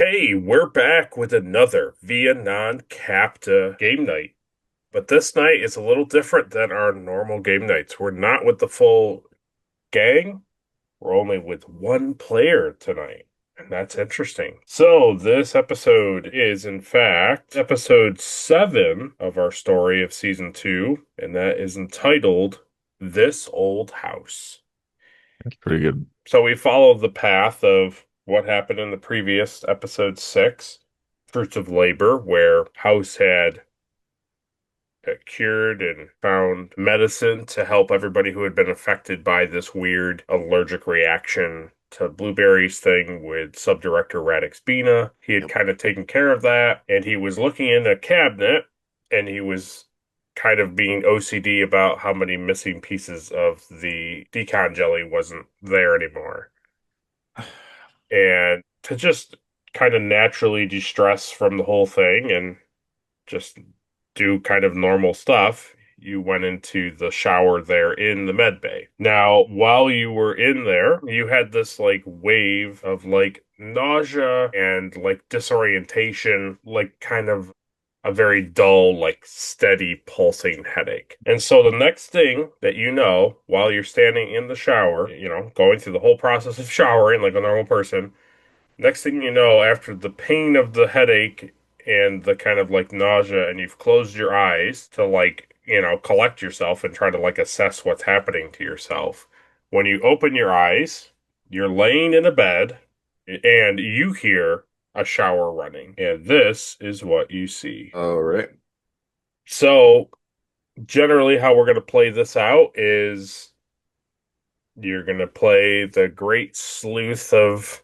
Okay, we're back with another Via Non Capta game night. But this night is a little different than our normal game nights. We're not with the full gang, we're only with one player tonight. And that's interesting. So, this episode is, in fact, episode 7 of our story of season 2, and that is entitled This Old House. That's pretty good. So we follow the path of what happened in the previous episode 6, Fruits of Labor, where House had cured and found medicine to help everybody who had been affected by this weird allergic reaction to blueberries thing with subdirector Radix Bina. He had Yep. kind of taken care of that, and he was looking in a cabinet, and he was kind of being OCD about how many missing pieces of the decon jelly wasn't there anymore. And to just kind of naturally de-stress from the whole thing and just do kind of normal stuff, you went into the shower there in the med bay. Now, while you were in there, you had this like wave of like nausea and like disorientation, like kind of a very dull, like steady pulsing headache. And so the next thing that you know, while you're standing in the shower, going through the whole process of showering like a normal person, next thing you know, after the pain of the headache and the kind of like nausea, and you've closed your eyes to like, collect yourself and try to like assess what's happening to yourself. When you open your eyes, you're laying in a bed and you hear a shower running. And this is what you see. All right. So, generally, how we're going to play this out is you're going to play the great sleuth of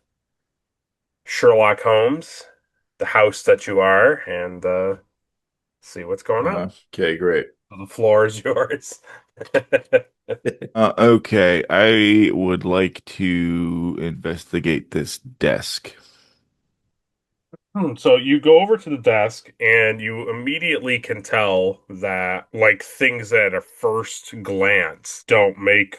Sherlock Holmes, the house that you are, and see what's going on. Okay, great. The floor is yours. Okay, I would like to investigate this desk. So you go over to the desk and you immediately can tell that like things at a first glance don't make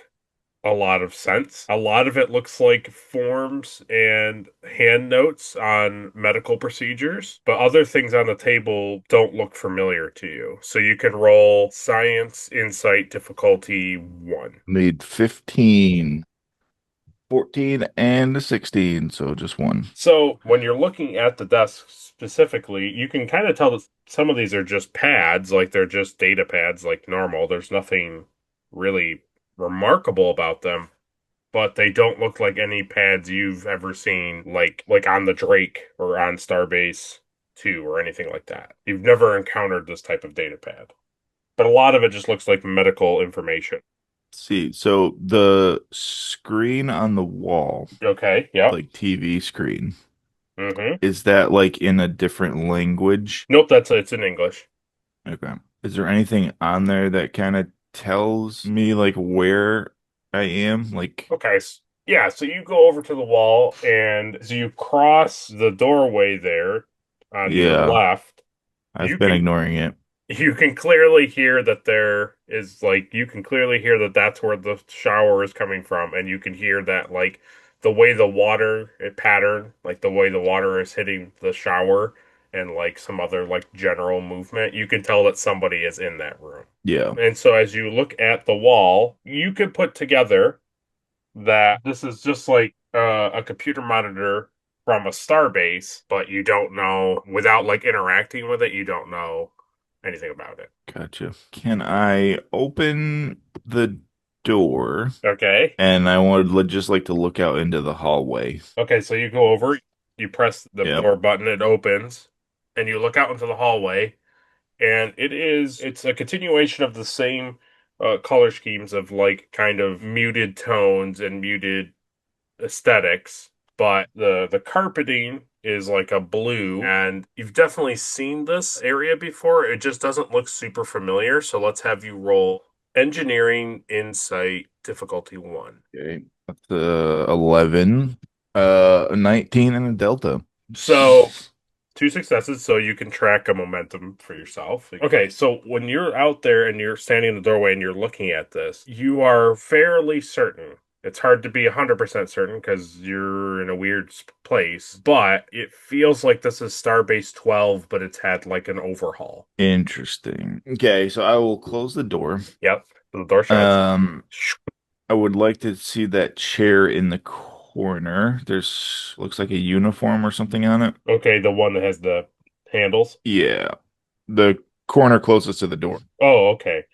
a lot of sense. A lot of it looks like forms and hand notes on medical procedures, but other things on the table don't look familiar to you. So you can roll science, insight, difficulty 1. Need 15, 14, and a 16, so just one. So when you're looking at the desk specifically, you can kind of tell that some of these are just pads, like they're just data pads like normal. There's nothing really remarkable about them, but they don't look like any pads you've ever seen, like on the Drake or on Starbase 2 or anything like that. You've never encountered this type of data pad. But a lot of it just looks like medical information. See, so the screen on the wall, Okay, yep. like TV screen, Mm-hmm. is that like in a different language? Nope, it's in English. Okay. Is there anything on there that kind of tells me like where I am? Like, Okay, yeah, so you go over to the wall and as you cross the doorway there on your yeah, left, I've you been can ignoring it. you can clearly hear that there is like you can clearly hear that that's where the shower is coming from, and you can hear that like the way the water it pattern, like the way the water is hitting the shower and like some other like general movement, you can tell that somebody is in that room. Yeah. And so as you look at the wall, you can put together that this is just like a computer monitor from a starbase, but you don't know without like interacting with it, you don't know anything about it. Gotcha. Can I open the door? Okay. And I would just like to look out into the hallway. Okay, so you go over, you press the Yep. door button, it opens, and you look out into the hallway, and it's a continuation of the same color schemes of like kind of muted tones and muted aesthetics, but the carpeting is like a blue, and you've definitely seen this area before. It just doesn't look super familiar. So let's have you roll engineering insight difficulty 1. Okay. That's 11, 19 and a delta. So two successes, so you can track a momentum for yourself. Okay, so when you're out there and you're standing in the doorway and you're looking at this, you are fairly certain It's hard to be 100% certain because you're in a weird place, but it feels like this is Starbase 12, but it's had like an overhaul. Interesting. Okay, so I will close the door. Yep. The door shuts. Um, I would like to see that chair in the corner. There's looks like a uniform or something on it. Okay, the one that has the handles. Yeah, the corner closest to the door. Oh, okay.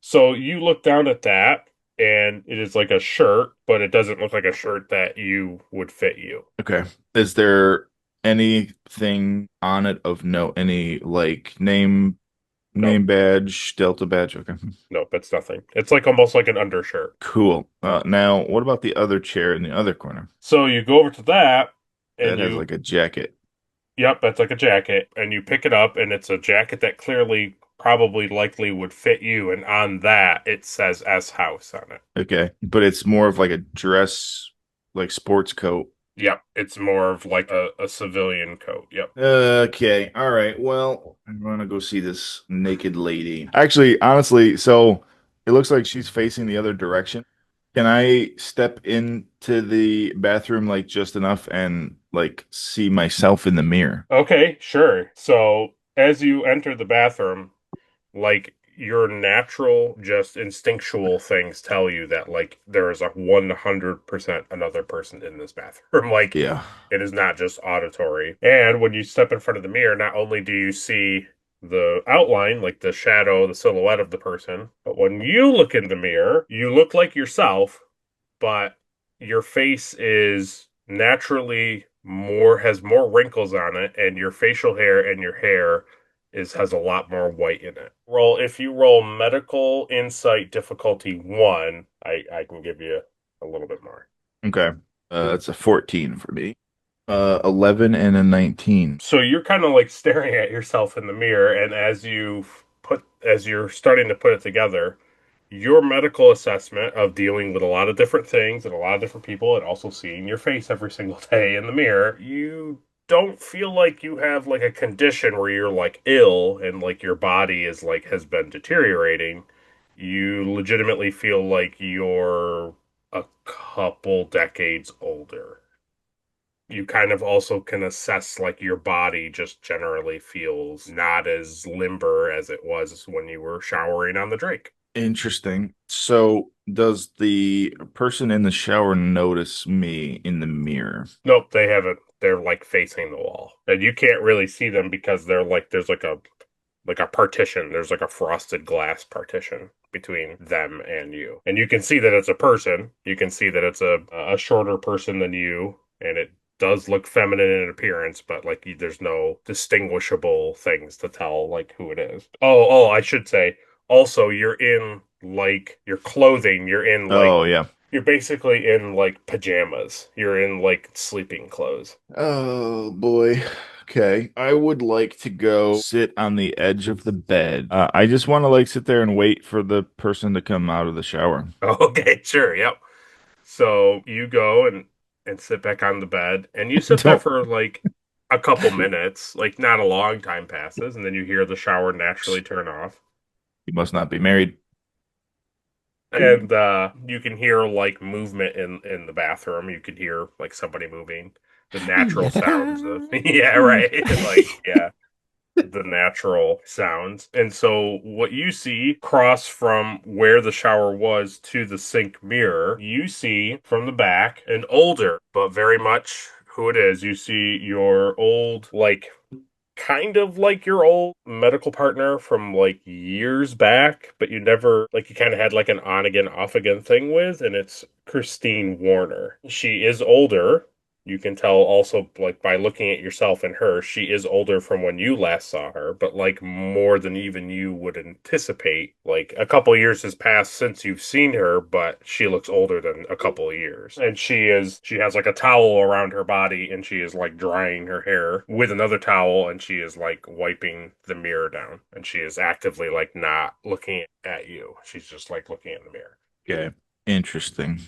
So you look down at that, and it is like a shirt, but it doesn't look like a shirt that you would fit you. Okay. Is there anything on it of note? Any like No, name badge, Delta badge? Okay. no, that's nothing. It's like almost like an undershirt. Cool. Now what about the other chair in the other corner? So you go over to that, and That has you like a jacket. Yep, that's like a jacket, and you pick it up, and it's a jacket that clearly, probably, likely would fit you, and on that it says S House on it. Okay. But it's more of like a dress, like sports coat. Yep, it's more of like a civilian coat. Yep. Okay. All right. Well, I'm gonna go see this naked lady. Actually, honestly, so it looks like she's facing the other direction. Can I step into the bathroom like just enough and like see myself in the mirror? Okay, sure. So as you enter the bathroom, like your natural, just instinctual things tell you that like there is a 100% another person in this bathroom. Like Yeah. it is not just auditory. And when you step in front of the mirror, not only do you see the outline, like the shadow, the silhouette of the person, but when you look in the mirror, you look like yourself, but your face is naturally more has more wrinkles on it, and your facial hair and your hair is has a lot more white in it. Roll if you roll medical insight difficulty one, I can give you a little bit more. Okay. That's a 14 for me. 11 and a 19. So you're kind of like staring at yourself in the mirror, and as you're starting to put it together, your medical assessment of dealing with a lot of different things and a lot of different people, and also seeing your face every single day in the mirror, you don't feel like you have like a condition where you're like ill and like your body is like has been deteriorating. You legitimately feel like you're a couple decades older. You kind of also can assess like your body just generally feels not as limber as it was when you were showering on the Drake. Interesting. So, does the person in the shower notice me in the mirror? Nope, they haven't. They're like facing the wall. And you can't really see them because they're like there's like a partition. There's like a frosted glass partition between them and you. And you can see that it's a person. You can see that it's a shorter person than you, and it does look feminine in appearance, but like there's no distinguishable things to tell like who it is. I should say also you're in like your clothing, Oh, yeah. you're basically in like pajamas. You're in like sleeping clothes. Oh boy. Okay. I would like to go sit on the edge of the bed. I just want to like sit there and wait for the person to come out of the shower. Okay, sure, yep. So you go and sit back on the bed, and you sit there Don't. for like a couple minutes, like not a long time passes, and then you hear the shower naturally turn off. You must not be married. And you can hear like movement in the bathroom. You can hear like somebody moving. The natural sounds of yeah, right. Like yeah, the natural sounds. And so what you see cross from where the shower was to the sink mirror, you see from the back an older, but very much who it is. You see your old, like kind of like your old medical partner from like years back, but you never like you kind of had like an on again, off again thing with, and it's Christine Warner. She is older. You can tell also like by looking at yourself and her, she is older from when you last saw her, but like more than even you would anticipate. Like a couple years has passed since you've seen her, but she looks older than a couple of years. And she has like a towel around her body, and she is like drying her hair with another towel, and she is like wiping the mirror down, and she is actively like not looking at you. She's just like looking in the mirror. Okay. Interesting.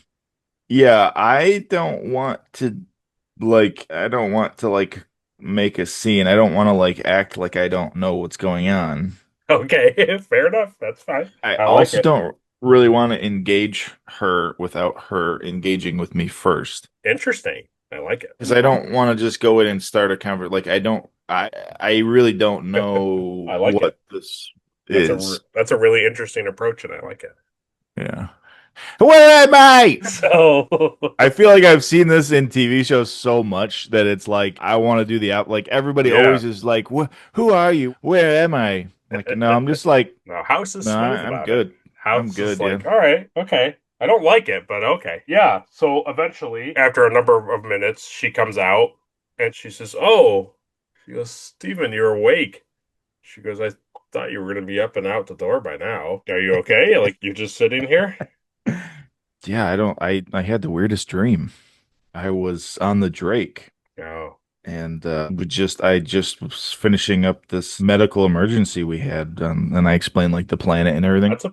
Yeah, I don't want to like make a scene. I don't want to like act like I don't know what's going on. Okay, fair enough. That's fine. I I like also it. really want to engage her without her engaging with me first. Interesting. I like Because I don't want to just go in and start a conversation. Like I really don't it. know I like it. what this is. That's a really interesting approach, and I like it. Yeah. Where am I? So, I feel like I've seen this in TV shows so much that it's like I want to do the app. Like everybody yeah. always is like, Who are you? Where am I?" Like, no, I'm just like, No, House is no, smooth I'm about it. good. I'm House is good, yeah. like, all right, okay. I don't like it, but okay. Yeah. So eventually, after a number of minutes, she comes out and she says, "Oh," she goes, "Steven, you're awake." She goes, "I thought you were going to be up and out the door by now. Are you okay? Like, you're just sitting here?" Yeah, I don't. I had the weirdest dream. I was on the Drake. Oh, And I just was finishing up this medical emergency we had, and I explained like the planet and everything. that's a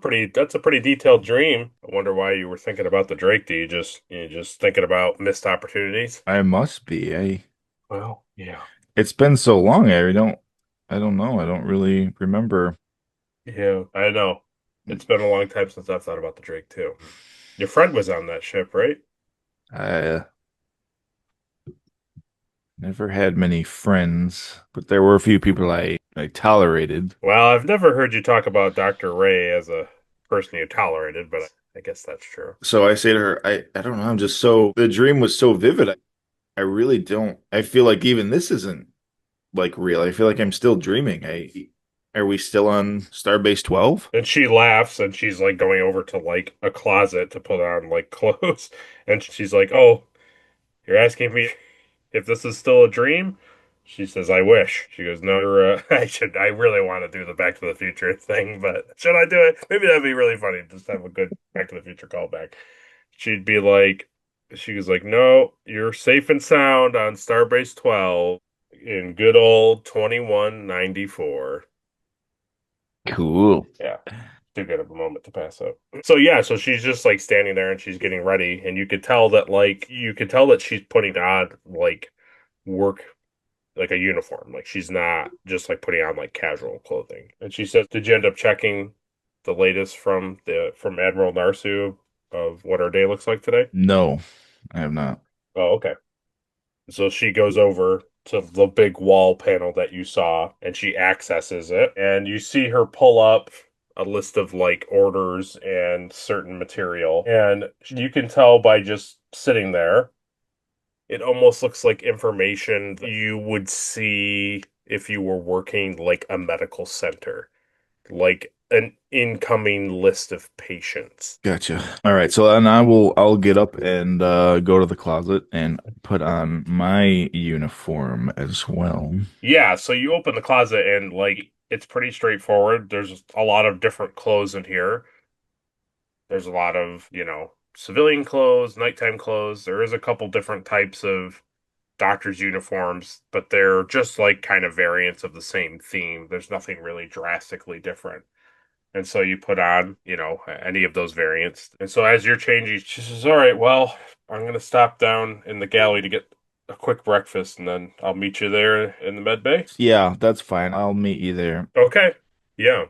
pretty detailed dream. I wonder why you were thinking about the Drake. Do you just thinking about missed opportunities? I must be. I Well, yeah. It's been so long. I don't know. I don't really remember. Yeah, I know. It's been a long time since I've thought about the Drake too. Your friend was on that ship, right? I never had many friends, but there were a few people I tolerated. Well, I've never heard you talk about Dr. Ray as a person you tolerated, but I guess that's true. So I say to her, I don't know. I'm just so the dream was so vivid. I really don't. I feel like even this isn't like real. I feel like I'm still dreaming. I Are we still on Starbase 12? And she laughs and she's like going over to like a closet to put on like clothes. And she's like, "Oh, you're asking me if this is still a dream?" She says, "I wish." She goes, "No, I really want to do the Back to the Future thing, but should I do it? Maybe that'd be really funny. Just have a good Back to the Future callback." She'd be like, she was like, "No, you're safe and sound on Starbase 12 in good old 2194." Cool. Yeah, too good of a moment to pass up. So yeah, so she's just like standing there and she's getting ready, and you could tell that she's putting on like work like a uniform. Like she's not just like putting on like casual clothing. And she says, "Did you end up checking the latest from Admiral Narsu of what our day looks like today?" No, I have not. Oh, okay. So she goes over to the big wall panel that you saw and she accesses it. And you see her pull up a list of like orders and certain material. And you can tell by just sitting there, it almost looks like information you would see if you were working like a medical center, like an incoming list of patients. Gotcha. All right, so then I'll get up and go to the closet and put on my uniform as well. Yeah, so you open the closet and like it's pretty straightforward. There's a lot of different clothes in here. There's a lot of, civilian clothes, nighttime clothes. There is a couple different types of doctor's uniforms, but they're just like kind of variants of the same theme. There's nothing really drastically different. And so you put on, any of those variants. And so as you're changing, she says, "All right, well, I'm going to stop down in the galley to get a quick breakfast, and then I'll meet you there in the med bay." Yeah, that's fine. I'll meet you there. Okay. Yeah.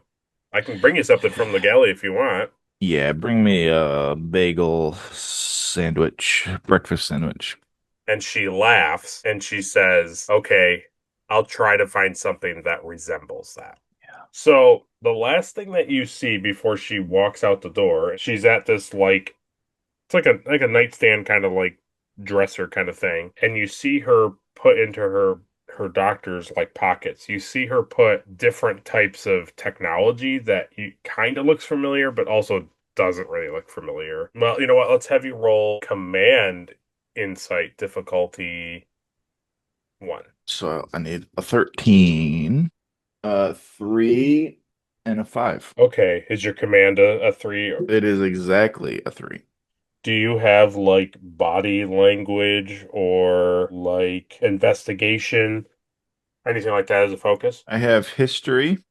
I can bring you something from the galley if you want. Yeah, bring me a bagel sandwich, breakfast sandwich. And she laughs and she says, "Okay, I'll try to find something that resembles that." So the last thing that you see before she walks out the door, she's at this like it's like a nightstand kind of like dresser kind of thing, and you see her put into her doctor's like pockets. You see her put different types of technology that you kind of looks familiar, but also doesn't really look familiar. Well, you know what? Let's have you roll command insight difficulty one. So I need a 13, three, and a five. Okay, is your command a three? It is exactly a three. Do you have like body language or like investigation, anything like that as a focus? I have history.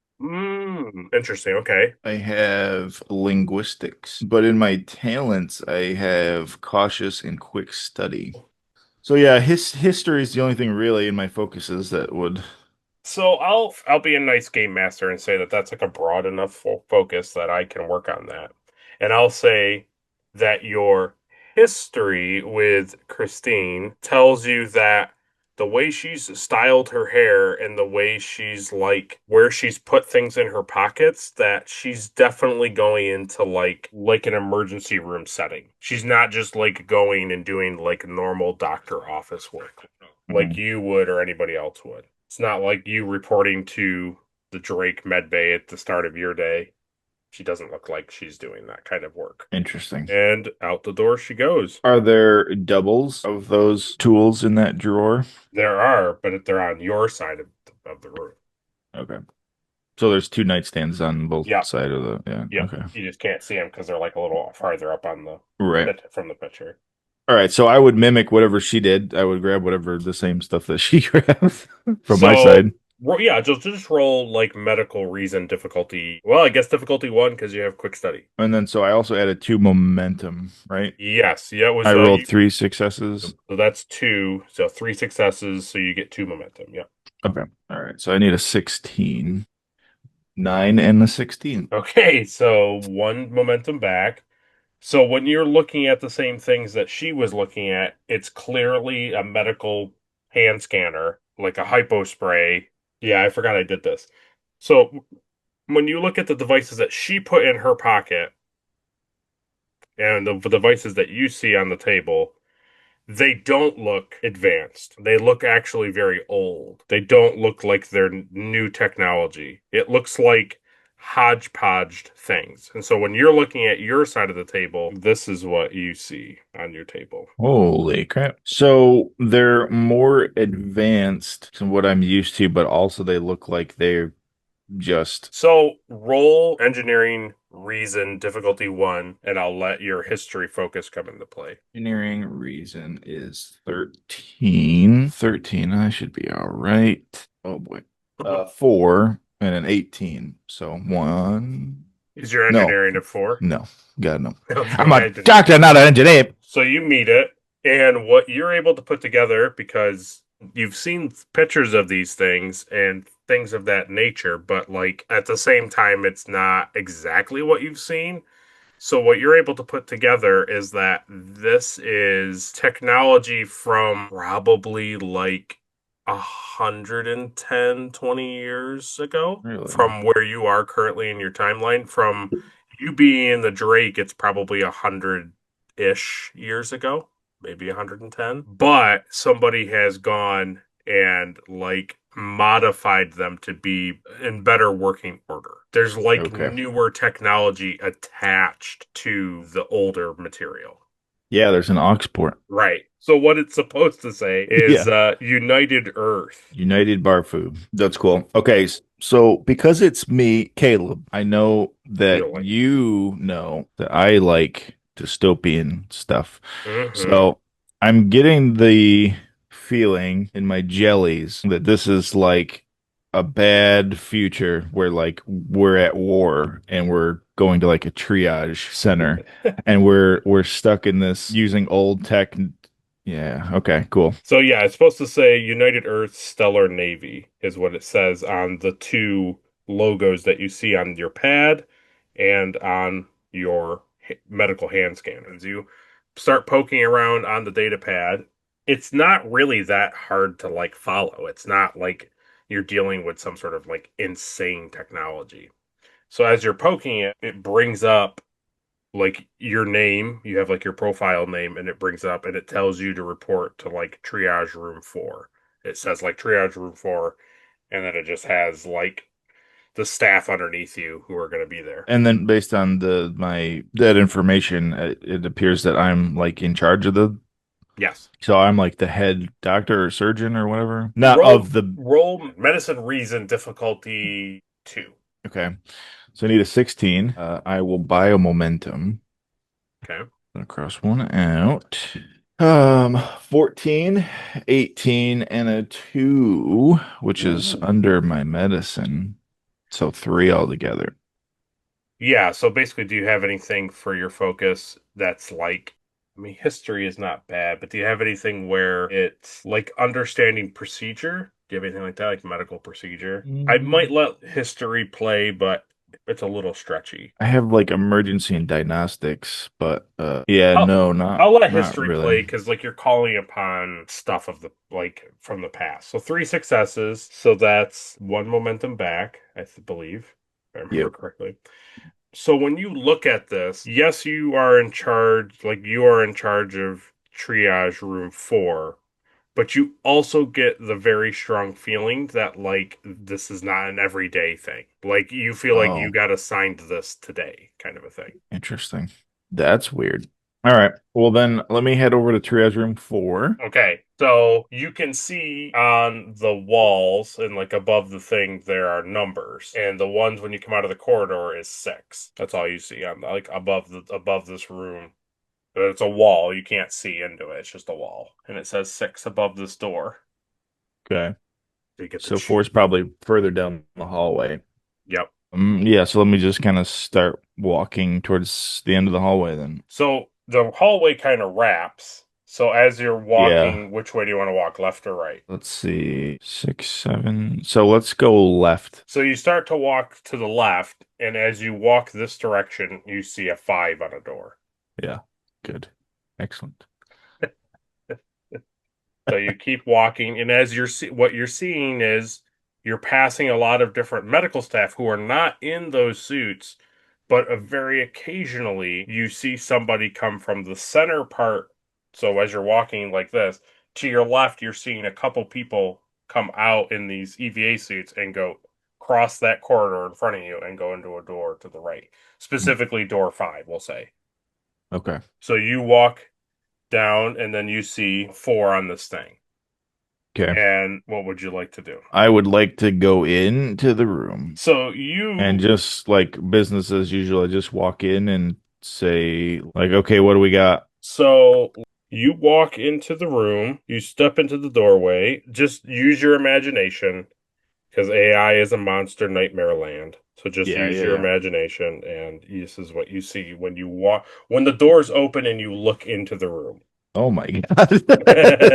Interesting. Okay. I have linguistics, but in my talents, I have cautious and quick study. So yeah, history is the only thing really in my focuses that would. So I'll be a nice game master and say that that's like a broad enough focus that I can work on that. And I'll say that your history with Christine tells you that the way she's styled her hair and the way she's like where she's put things in her pockets, that she's definitely going into like an emergency room setting. She's not just like going and doing like normal doctor office work like Mhm. you would or anybody else would. It's not like you reporting to the Drake Medbay at the start of your day. She doesn't look like she's doing that kind of work. Interesting. And out the door she goes. Are there doubles of those tools in that drawer? There are, but they're on your side of the room. Okay. So there's two nightstands on both Yep, sides of the, yeah, yep. okay. You just can't see them because they're like a little farther up on the Right. pit from the picture. All right, so I would mimic whatever she did. I would grab whatever the same stuff that she grabbed from my So, side. yeah, just roll like medical reason difficulty. Well, I guess difficulty one because you have quick study. And then so I also added two momentum, right? Yes, yeah, it was I rolled three successes. so that's two, so three successes, so you get two momentum. Yep. Okay. All right. So I need a 16, 9, and a 16. Okay, so one momentum back. So when you're looking at the same things that she was looking at, it's clearly a medical hand scanner, like a hypo spray. Yeah, I forgot I did this. So when you look at the devices that she put in her pocket and the devices that you see on the table, they don't look advanced. They look actually very old. They don't look like they're new technology. It looks like hodgepodged things. And so when you're looking at your side of the table, this is what you see on your table. Holy crap. So they're more advanced than what I'm used to, but also they look like they're just So roll engineering reason difficulty one, and I'll let your history focus come into play. engineering reason is 13. 13, I should be all right. Oh boy. 4 and an 18. So one. Is your No, engineering at four? no. God, no. I'm Okay, a I did. doctor, not an engineer. So you meet it, and what you're able to put together, because you've seen pictures of these things and things of that nature, but like at the same time, it's not exactly what you've seen. So what you're able to put together is that this is technology from probably like 110, 20 years ago Really? from where you are currently in your timeline. From you being in the Drake, it's probably 100-ish years ago, maybe 110. But somebody has gone and like modified them to be in better working order. There's like Okay. newer technology attached to the older material. Yeah, there's an aux port. Right. So what it's supposed to say is Yeah. United Earth. United Bar Food. That's cool. Okay, so because it's me, Caleb, I know that Feel like. you know that I like dystopian stuff. Mm-hmm. So I'm getting the feeling in my jellies that this is like a bad future where like we're at war and we're going to like a triage center and we're stuck in this using old tech. Yeah, okay, cool. So yeah, it's supposed to say United Earth Stellar Navy is what it says on the two logos that you see on your pad and on your medical hand scanner. As you start poking around on the data pad, it's not really that hard to like follow. It's not like you're dealing with some sort of like insane technology. So as you're poking it, it brings up like your name, you have like your profile name, and it brings up and it tells you to report to like triage room 4. It says like triage room 4, and then it just has like the staff underneath you who are going to be there. And then based on the my that information, it appears that I'm like in charge of the, Yes. so I'm like the head doctor or surgeon or whatever. Not Roll of the, roll medicine reason difficulty 2. okay. So I need a 16. I will buy a momentum. Okay. Gonna cross one out. 14, 18, and a 2, which is Ooh. under my medicine. So 3 altogether. Yeah, so basically, do you have anything for your focus that's like, I mean, history is not bad, but do you have anything where it's like understanding procedure? Do you have anything like that, like medical procedure? I might Mm. let history play, but It's a little stretchy. I have like emergency and diagnostics, but yeah, I'll, no, I'll let not history play really. because like you're calling upon stuff of the like from the past. So three successes. So that's one momentum back, believe, if I remember Yep. correctly. So when you look at this, yes, you are in charge, like you are in charge of triage room 4, but you also get the very strong feeling that like this is not an everyday thing. Like you feel like you Oh, got assigned this today, kind of a thing. interesting. That's weird. All right. Well, then let me head over to triage room 4. Okay, so you can see on the walls and like above the thing there are numbers, and the ones when you come out of the corridor is 6. That's all you see on like above this room. But it's a wall. You can't see into it. It's just a wall. And it says 6 above this door. Okay. So you get the So 4 is cheat. probably further down the hallway. Yep. Yeah, so let me just kind of start walking towards the end of the hallway then. So the hallway kind of wraps. So as you're Yeah. walking, which way do you want to walk, left or right? Let's see. 6, 7. So let's go left. So you start to walk to the left, and as you walk this direction, you see a 5 on a door. Yeah. Good. Excellent. So you keep walking, and as what you're seeing is you're passing a lot of different medical staff who are not in those suits, but very occasionally you see somebody come from the center part. So as you're walking like this, to your left, you're seeing a couple people come out in these EVA suits and go cross that corridor in front of you and go into a door to the right, Mm. specifically door 5, we'll say. Okay. So you walk down, and then you see 4 on this thing. Okay. And what would you like to do? I would like to go into the room So and you, just like business as usual, I just walk in and say, like, okay, what do we got? so you walk into the room, you step into the doorway, just use your imagination because AI is a monster nightmare land. So just Yeah, use yeah, your yeah. imagination, and this is what you see when you walk, when the doors open and you look into the room. Oh my God.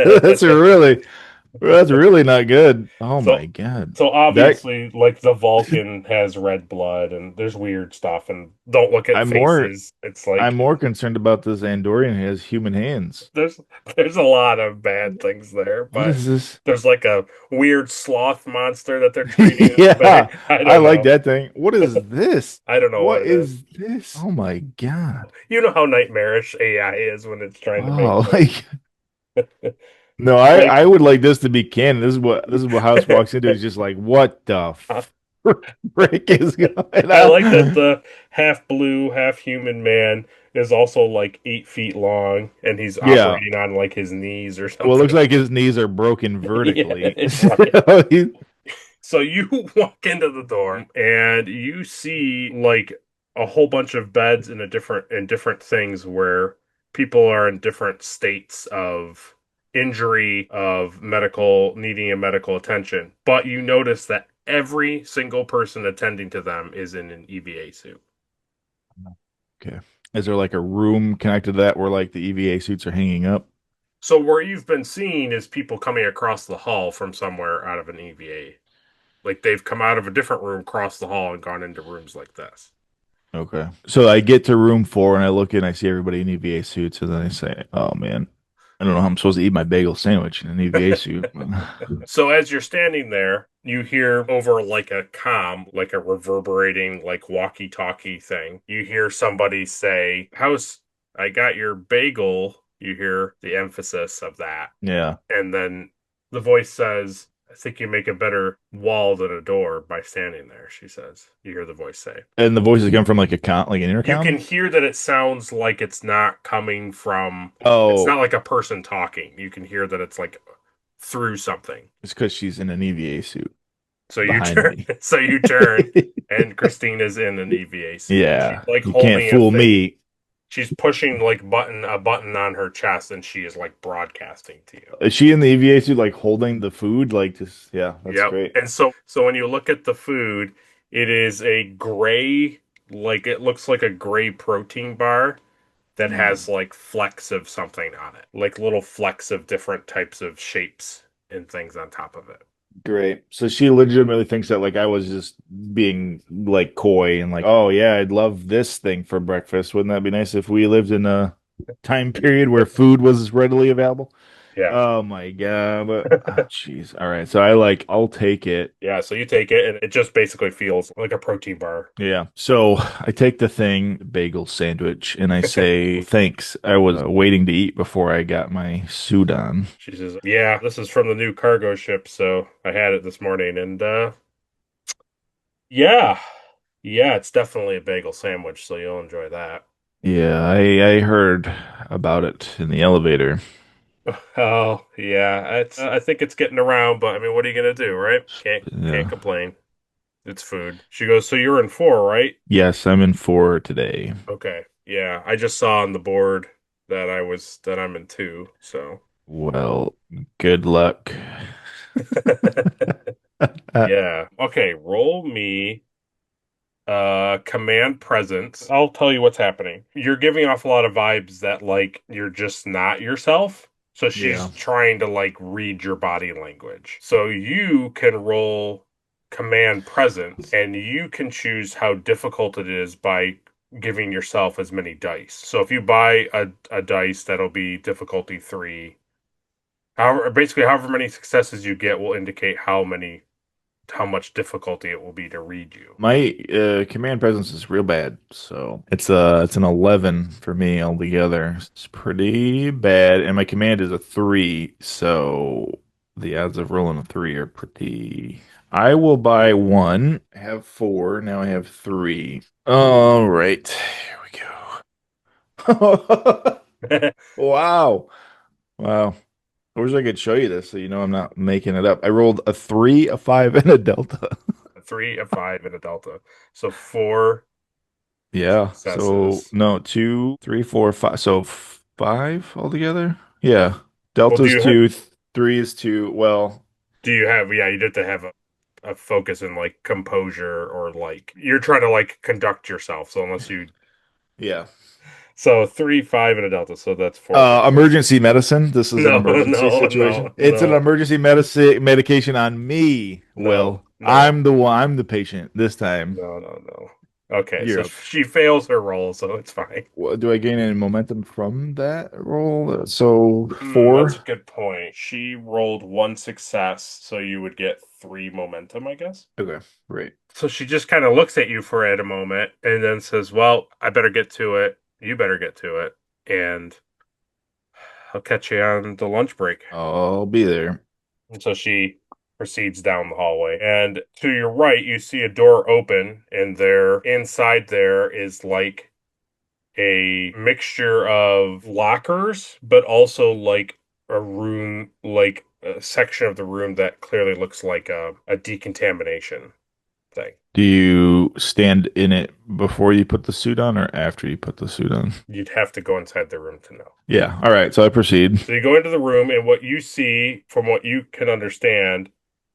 That's really not good. Oh So my God. so That obviously like the Vulcan has red blood and there's weird stuff and don't look at I'm more faces. It's I'm like more concerned about this Andorian who has human hands. there's there's a lot of bad things there, What but is this? there's like a weird sloth monster that they're training in the bay. Yeah, I I don't like know. that thing. What is this? I don't know What what it is. is this? Oh my God. You know how nightmarish AI is when it's trying to make Oh, things. like no, I Like I would like this to be canon. This is what House walks into. He's just like, what the frick is going I like that on? the half blue, half human man is also like 8 feet long and he's Yeah. operating on like his knees or Well, it looks something. like his knees are broken Yeah, vertically. right. So So you walk into the door and you see like a whole bunch of beds in different things where people are in different states of injury, of medical needing a medical attention. But you notice that every single person attending to them is in an EVA suit. okay. Is there like a room connected to that where like the EVA suits are hanging up? So where you've been seeing is people coming across the hall from somewhere out of an EVA. Like they've come out of a different room, crossed the hall, and gone into rooms like this. Okay. So I get to room 4 and I look in, I see everybody in EVA suits, and then I say, "Oh man, I don't know how I'm supposed to eat my bagel sandwich in an EVA suit." So as you're standing there, you hear over like a comm, like a reverberating, like walkie-talkie thing. You hear somebody say, "House, I got your bagel." You hear the emphasis of that. Yeah. And then the voice says, "I think you make a better wall than a door by standing there," she says. You hear the voice say. And the voices come from like a like an You can intercom? hear that it sounds like it's not coming from, it's not Oh, like a person talking. You can hear that it's like through something. it's because she's in an EVA suit So you behind turn, me. so you turn, and Christina's in an EVA suit, and she's Yeah, like you can't holding a fool thing. me. She's pushing like a button on her chest, and she is like broadcasting to you. Is she in the EVA suit like holding the food? Like just yeah, that's Yep. great. And so when you look at the food, it is a gray, like it looks like a gray protein bar that has Mm. like flecks of something on it, like little flecks of different types of shapes and things on top of it. Great. So she legitimately thinks that like I was just being like coy and like, oh yeah, I'd love this thing for breakfast. Wouldn't that be nice if we lived in a time period where food was readily available? Yeah. Oh my God. But oh, jeez. All right. So I like I'll take it. Yeah, so you take it and it just basically feels like a protein bar. Yeah. So I take the thing, bagel sandwich, and I say, thanks. I was waiting to eat before I got my suit on. She says, "Yeah, this is from the new cargo ship, so I had it this morning and yeah. Yeah, it's definitely a bagel sandwich, so you'll enjoy that." Yeah, I heard about it in the elevator. Oh, yeah. I think it's getting around, but I mean, what are you gonna do, right? Can't Yeah. complain. It's food. She goes, "So you're in four, right?" Yes, I'm in four today. Okay. Yeah, I just saw on the board that I'm in two, so Well, good luck. yeah. Okay, roll me command presence. I'll tell you what's happening. You're giving off a lot of vibes that like you're just not yourself. So she's Yeah. trying to like read your body language. So you can roll command presence and you can choose how difficult it is by giving yourself as many dice. So if you buy a dice, that'll be difficulty three. However, basically however many successes you get will indicate how much difficulty it will be to read you. My command presence is real bad, so it's an 11 for me altogether. It's pretty bad, and my command is a 3, so the odds of rolling a 3 are pretty. I will buy one, have four, now I have three. All right, here we go. Wow. Wow. I wish I could show you this so you know I'm not making it up. I rolled a 3, a 5, and a delta. A three, a five, and a delta. So four Yeah. So successes. no, two, three, four, five. So five altogether. Yeah. Well, Delta's two, three is two. Well, do you have yeah, you did to have a focus in like composure or like you're trying to like conduct yourself. So unless you yeah. so three, five, and a delta. So that's four successes. Emergency medicine. This is an No, emergency no, situation. no, It's an no, emergency medicine medication on me. no, Will. no, I'm the one. I'm the patient this time. no. Okay, so You're up. she fails her roll, so it's fine. Do I gain any momentum from that roll? So That's a four. good point. She rolled one success, so you would get three momentum, I guess. Okay, great. So she just kind of looks at you for a moment and then says, "Well, I better get to it. You better get to it. And I'll catch you on the lunch break." I'll be there. And so she proceeds down the hallway. And to your right, you see a door open, and there, inside there is like a mixture of lockers, but also like a room, like a section of the room that clearly looks like a decontamination thing. Do you stand in it before you put the suit on or after you put the suit on? You'd have to go inside the room to know. Yeah. All right. So I proceed. So you go into the room, and what you see, from what you can understand,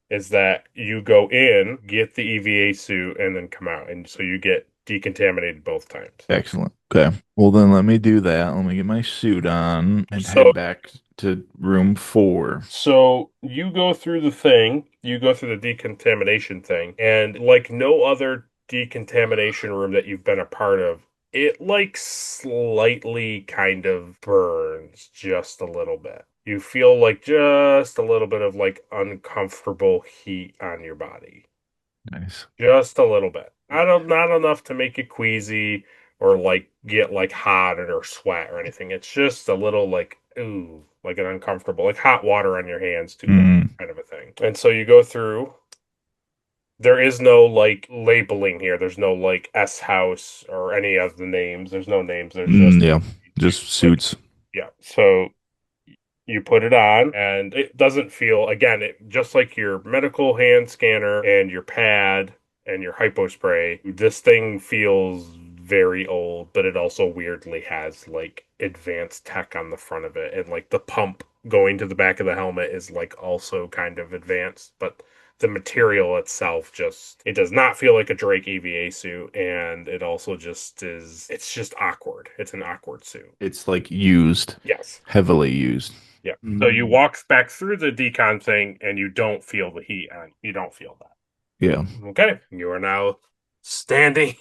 is that you go in, get the EVA suit, and then come out. And so you get decontaminated both times. Excellent. Okay. Well, then let me do that. Let me get my suit on and So head back to room four. So you go through the thing, you go through the decontamination thing, and like no other decontamination room that you've been a part of, it like slightly kind of burns just a little bit. You feel like just a little bit of like uncomfortable heat on your body. Nice. Just a little bit. Not enough to make you queasy or like get like hot or sweat or anything. It's just a little like ooh, like an uncomfortable, like hot water on your hands too long Mm, kind of a thing. And so you go through. There is no like labeling here. There's no like S House or any of the names. There's no names. There's just yeah. suit. Just Like suits. yeah. So you put it on and it doesn't feel again it just like your medical hand scanner and your pad and your hypo spray, this thing feels very old, but it also weirdly has like advanced tech on the front of it, and like the pump going to the back of the helmet is like also kind of advanced, but the material itself just it does not feel like a Drake EVA suit, and it also just is it's just awkward. It's an awkward suit. It's like used, Yes. heavily used. Yeah. So you Mm. walk back through the decon thing and you don't feel the heat on. You don't feel that. Yeah. Okay. You are now standing.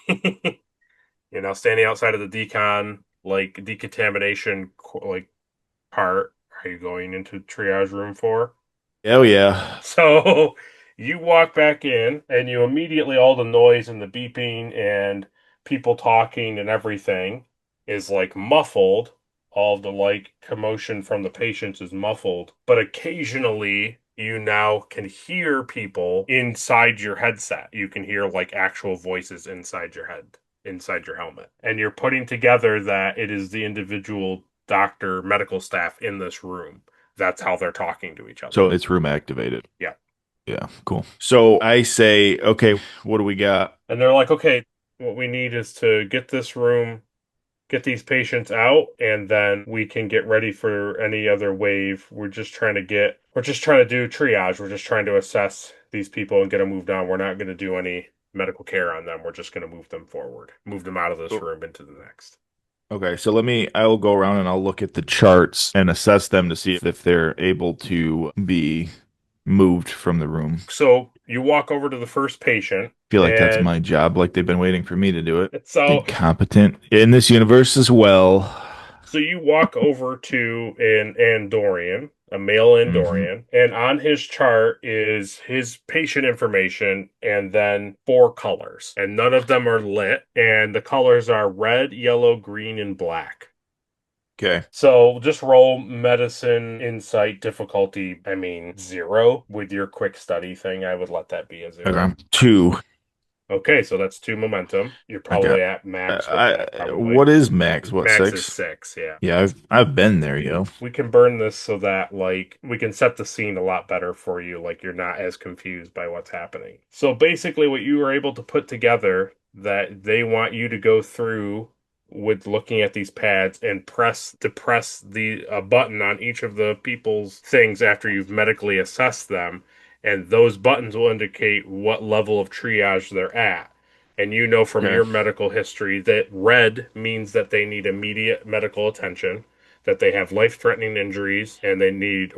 You're now standing outside of the decon, like decontamination, like part. Are you going into triage room 4? Oh yeah. So you walk back in, and you immediately, all the noise and the beeping and people talking and everything is like muffled. All the like commotion from the patients is muffled, but occasionally you now can hear people inside your headset. You can hear like actual voices inside your head, inside your helmet. And you're putting together that it is the individual doctor, medical staff in this room. That's how they're talking to each other. So it's room activated. Yeah. Yeah, cool. So I say, okay, what do we got? And they're like, okay, what we need is to get this room, get these patients out, and then we can get ready for any other wave. We're just trying to do triage. We're just trying to assess these people and get them moved on. We're not going to do any medical care on them. We're just going to move them forward, move them out of this Oh, room into the next. okay, so I will go around and I'll look at the charts and assess them to see if they're able to be moved from the room. So you walk over to the first patient, Feel like that's and my job, like they've been waiting for me to do it. so Incompetent in this universe as well. So you walk over to an Andorian, a male Hmm. Andorian, and on his chart is his patient information and then 4 colors. And none of them are lit. And the colors are red, yellow, green, and black. Okay. So just roll medicine insight difficulty, I mean, 0 with your quick study thing. I would let that be a 0. Okay. Two. Okay, so that's 2 momentum. You're Okay. probably at max with that, probably. What is max? What, Max is six? 6, yeah. Yeah, I've been there, yo. We can burn this so that like we can set the scene a lot better for you, like you're not as confused by what's happening. So basically what you were able to put together that they want you to go through with looking at these pads and press depress the button on each of the people's things after you've medically assessed them, and those buttons will indicate what level of triage they're at. And you know from Okay. your medical history that red means that they need immediate medical attention, that they have life-threatening injuries and they need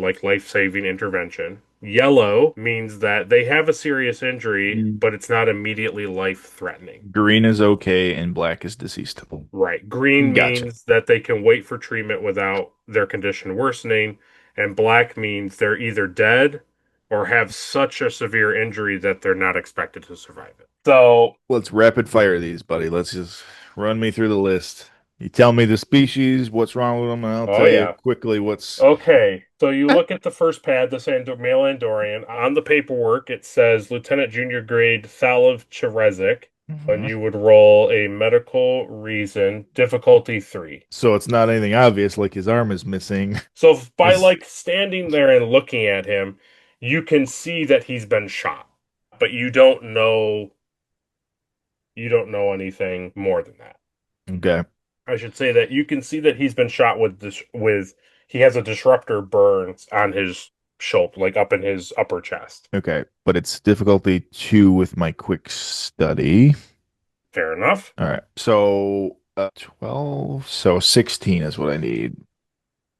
like life-saving intervention. Yellow means that they have a serious injury, Mm. but it's not immediately life-threatening. Green is okay and black is deceased. Right. Green Gotcha. means that they can wait for treatment without their condition worsening, and black means they're either dead or have such a severe injury that they're not expected to survive it. So, Let's rapid fire these, buddy. Let's just run me through the list. You tell me the species, what's wrong with them, and I'll oh tell you yeah. quickly what's. Okay, so you look at the first pad, this male Andorian. On the paperwork, it says Lieutenant Junior Grade Thalav Cherezik, and Mhm. you would roll a medical reason, difficulty 3. So it's not anything obvious, like his arm is missing. So by Is like standing there and looking at him, you can see that he's been shot, but you don't know anything more than that. okay, I should say that you can see that he's been shot with this with he has a disruptor burn on his shoulder, like up in his upper chest. okay, but it's difficulty two with my quick study. Fair enough. All right, so 12, so 16 is what I need.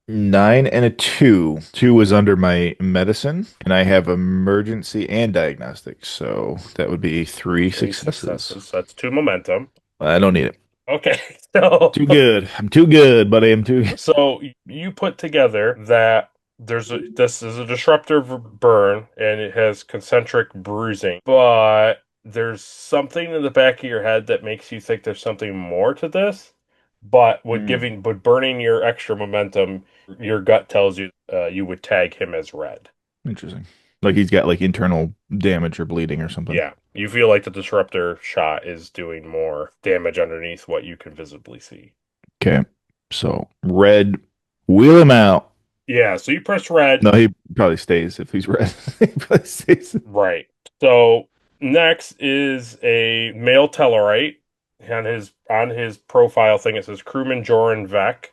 Nine and a two. Two is under my medicine, and I have emergency and diagnostics, so that would be three 3 successes. successes. So that's 2 momentum. I don't need it. Okay, so Too good. I'm too good, buddy. I'm too. so you put together that this is a disruptor burn and it has concentric bruising, but there's something in the back of your head that makes you think there's something more to this. Hmm, But burning your extra momentum, your gut tells you you would tag him as red. interesting. Like he's got like internal damage or bleeding or something. Yeah, you feel like the disruptor shot is doing more damage underneath what you can visibly see. Okay. So red, wheel him out. Yeah, so you press red. No, he probably stays if he's red. He probably stays. Right. So next is a male Tellarite. On his profile thing it says crewman Joran Vec,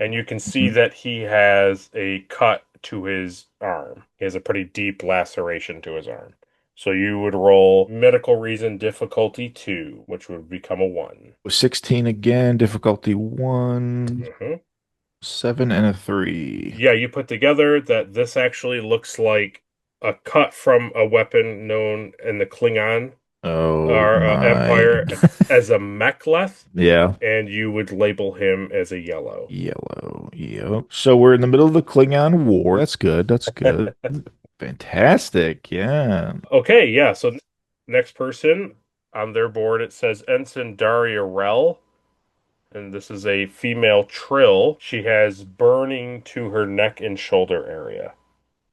and you can see Mhm. that he has a cut to his arm. He has a pretty deep laceration to his arm. So you would roll medical reason difficulty 2, which would become a 1. 16 again, difficulty one. Mhm. 7 and a 3. Yeah, you put together that this actually looks like a cut from a weapon known in the Klingon Oh or my. Empire as a mek'leth, Yeah. and you would label him as a yellow. Yellow. Yep. So we're in the middle of the Klingon War. That's good. That's good. Fantastic. Yeah. Okay, yeah, so next person on their board it says Ensign Daria Rell, and this is a female Trill. She has burning to her neck and shoulder area.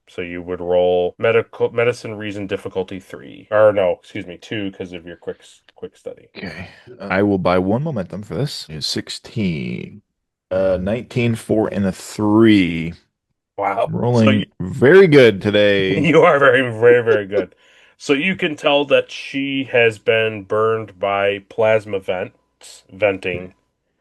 So you would roll medical medicine reason difficulty three. Or no, excuse me, two because of your quick study. Okay. I will buy one momentum for this. It's 16. 19, 4, and a 3. Wow. So Rolling very good today. you are very good. So you can tell that she has been burned by plasma venting,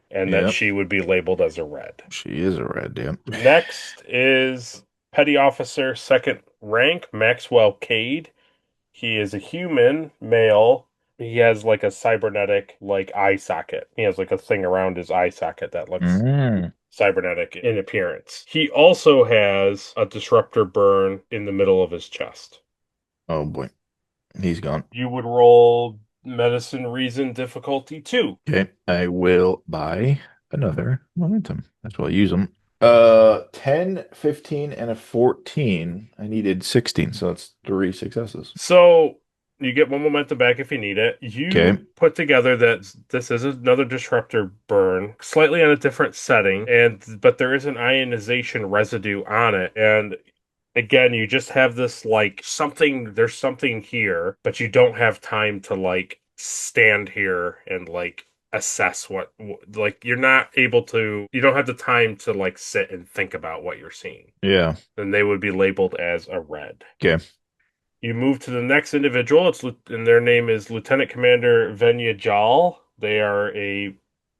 and that Yep. she would be labeled as a red. She is a red, yep. Next is Petty Officer second rank, Maxwell Cade. He is a human male. He has like a cybernetic like eye socket. He has like a thing around his eye socket that looks Mm. cybernetic in appearance. He also has a disruptor burn in the middle of his chest. Oh boy. He's gone. You would roll medicine reason difficulty two. Okay. I will buy another momentum. That's why I use them. 10, 15, and a 14. I needed 16, so that's three successes. So you get one momentum back if you need it. Okay. You put together that this is another disruptor burn, slightly on a different setting, and but there is an ionization residue on it. And again, you just have this like something, there's something here, but you don't have time to like stand here and like assess like you're not able to, you don't have the time to like sit and think about what you're seeing. Yeah. Then they would be labeled as a red. Okay. You move to the next individual. And their name is Lieutenant Commander Venya Jal. They are a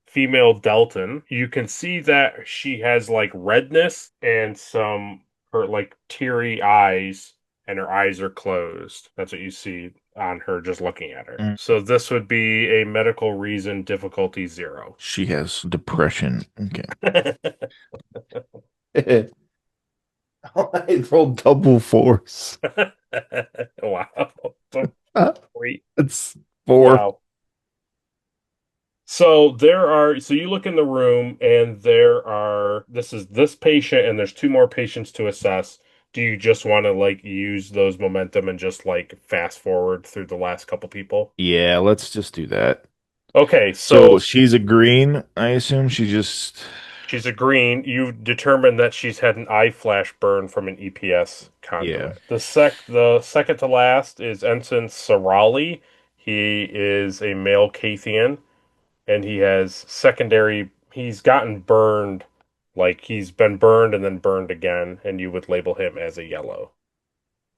female Deltan. You can see that she has like redness and some her like teary eyes, and her eyes are closed. That's what you see on her just looking at her. Mm. So this would be a medical reason difficulty zero. She has depression. Okay. I rolled double fours. Wow. So great. It's 4. Wow. So you look in the room and this is this patient and there's two more patients to assess. Do you just want to like use those momentum and just like fast forward through the last couple people? Yeah, let's just do that. Okay, So so she's a green, I assume. She just, she's a green. You've determined that she's had an eye flash burn from an EPS yeah. conduit. The second to last is Ensign Sarali. He is a male Cathian, and he's gotten burned, like he's been burned and then burned again, and you would label him as a yellow.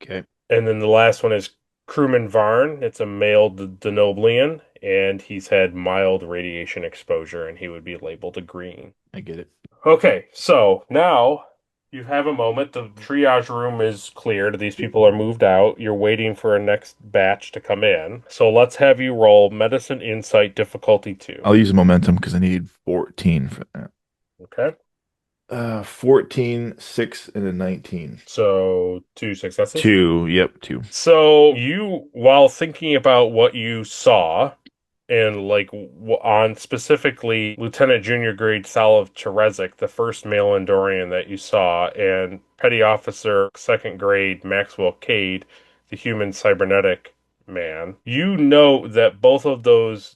Okay, And then the last one is Crewman Varn. It's a male Denoblian, and he's had mild radiation exposure, and he would be labeled a green. I get it. Okay, so now you have a moment. The triage room is cleared. These people are moved out. You're waiting for a next batch to come in. So let's have you roll Medicine Insight difficulty two. I'll use momentum because I need 14 for that. Okay. 14, 6, and a 19. So two successes. 2. Yep, 2. So while thinking about what you saw, and like on specifically Lieutenant Junior Grade Salav Terezik, the first male Andorian that you saw, and Petty Officer second grade Maxwell Cade, the human cybernetic man, you know that both of those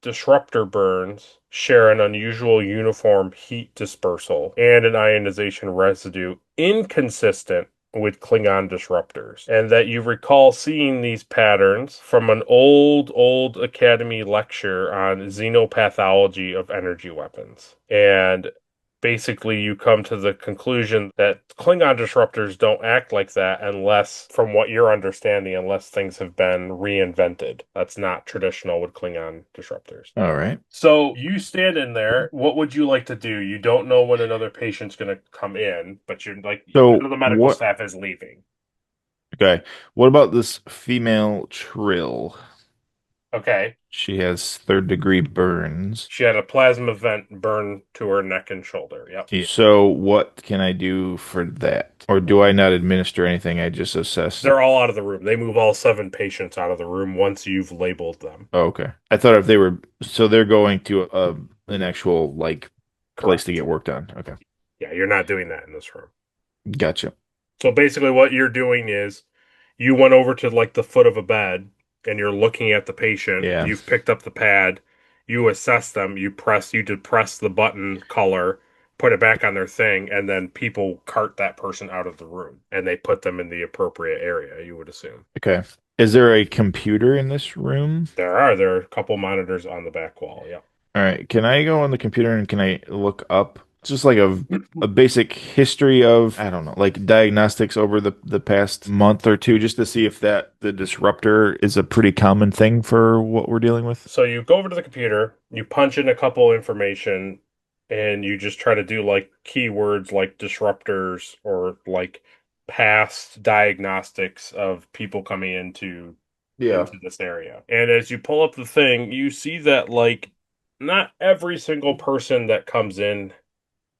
disruptor burns share an unusual uniform heat dispersal and an ionization residue inconsistent with Klingon disruptors, and that you recall seeing these patterns from an old Academy lecture on xenopathology of energy weapons. And basically, you come to the conclusion that Klingon disruptors don't act like that unless, from what you're understanding, unless things have been reinvented. That's not traditional with Klingon disruptors. All right. So you stand in there. What would you like to do? You don't know when another patient's going to come in, but you're like, none So of the medical what? staff is leaving. Okay. What about this female Trill? Okay. She has third-degree burns. She had a plasma vent burn to her neck and shoulder. Yep. Yeah. So what can I do for that? Or do I not administer anything? I just assess. They're all out of the room. They move all seven patients out of the room once you've labeled them. Oh, okay. I thought if they were so they're going to an actual like place to Correct. get work done. Okay. Yeah, you're not doing that in this room. Gotcha. So basically, what you're doing is you went over to like the foot of a bed and you're looking at the patient. Yeah. You've picked up the pad, you assess them, you depress the button color, put it back on their thing, and then people cart that person out of the room and they put them in the appropriate area, you would assume. Okay. Is there a computer in this room? There are a couple monitors on the back wall. Yeah. All right. Can I go on the computer and can I look up just like a basic history of, I don't know, like diagnostics over the past month or two just to see if that the disruptor is a pretty common thing for what we're dealing with? So you go over to the computer, you punch in a couple information, and you just try to do like keywords like disruptors or like past diagnostics of people coming Yeah. into this area. And as you pull up the thing, you see that like not every single person that comes in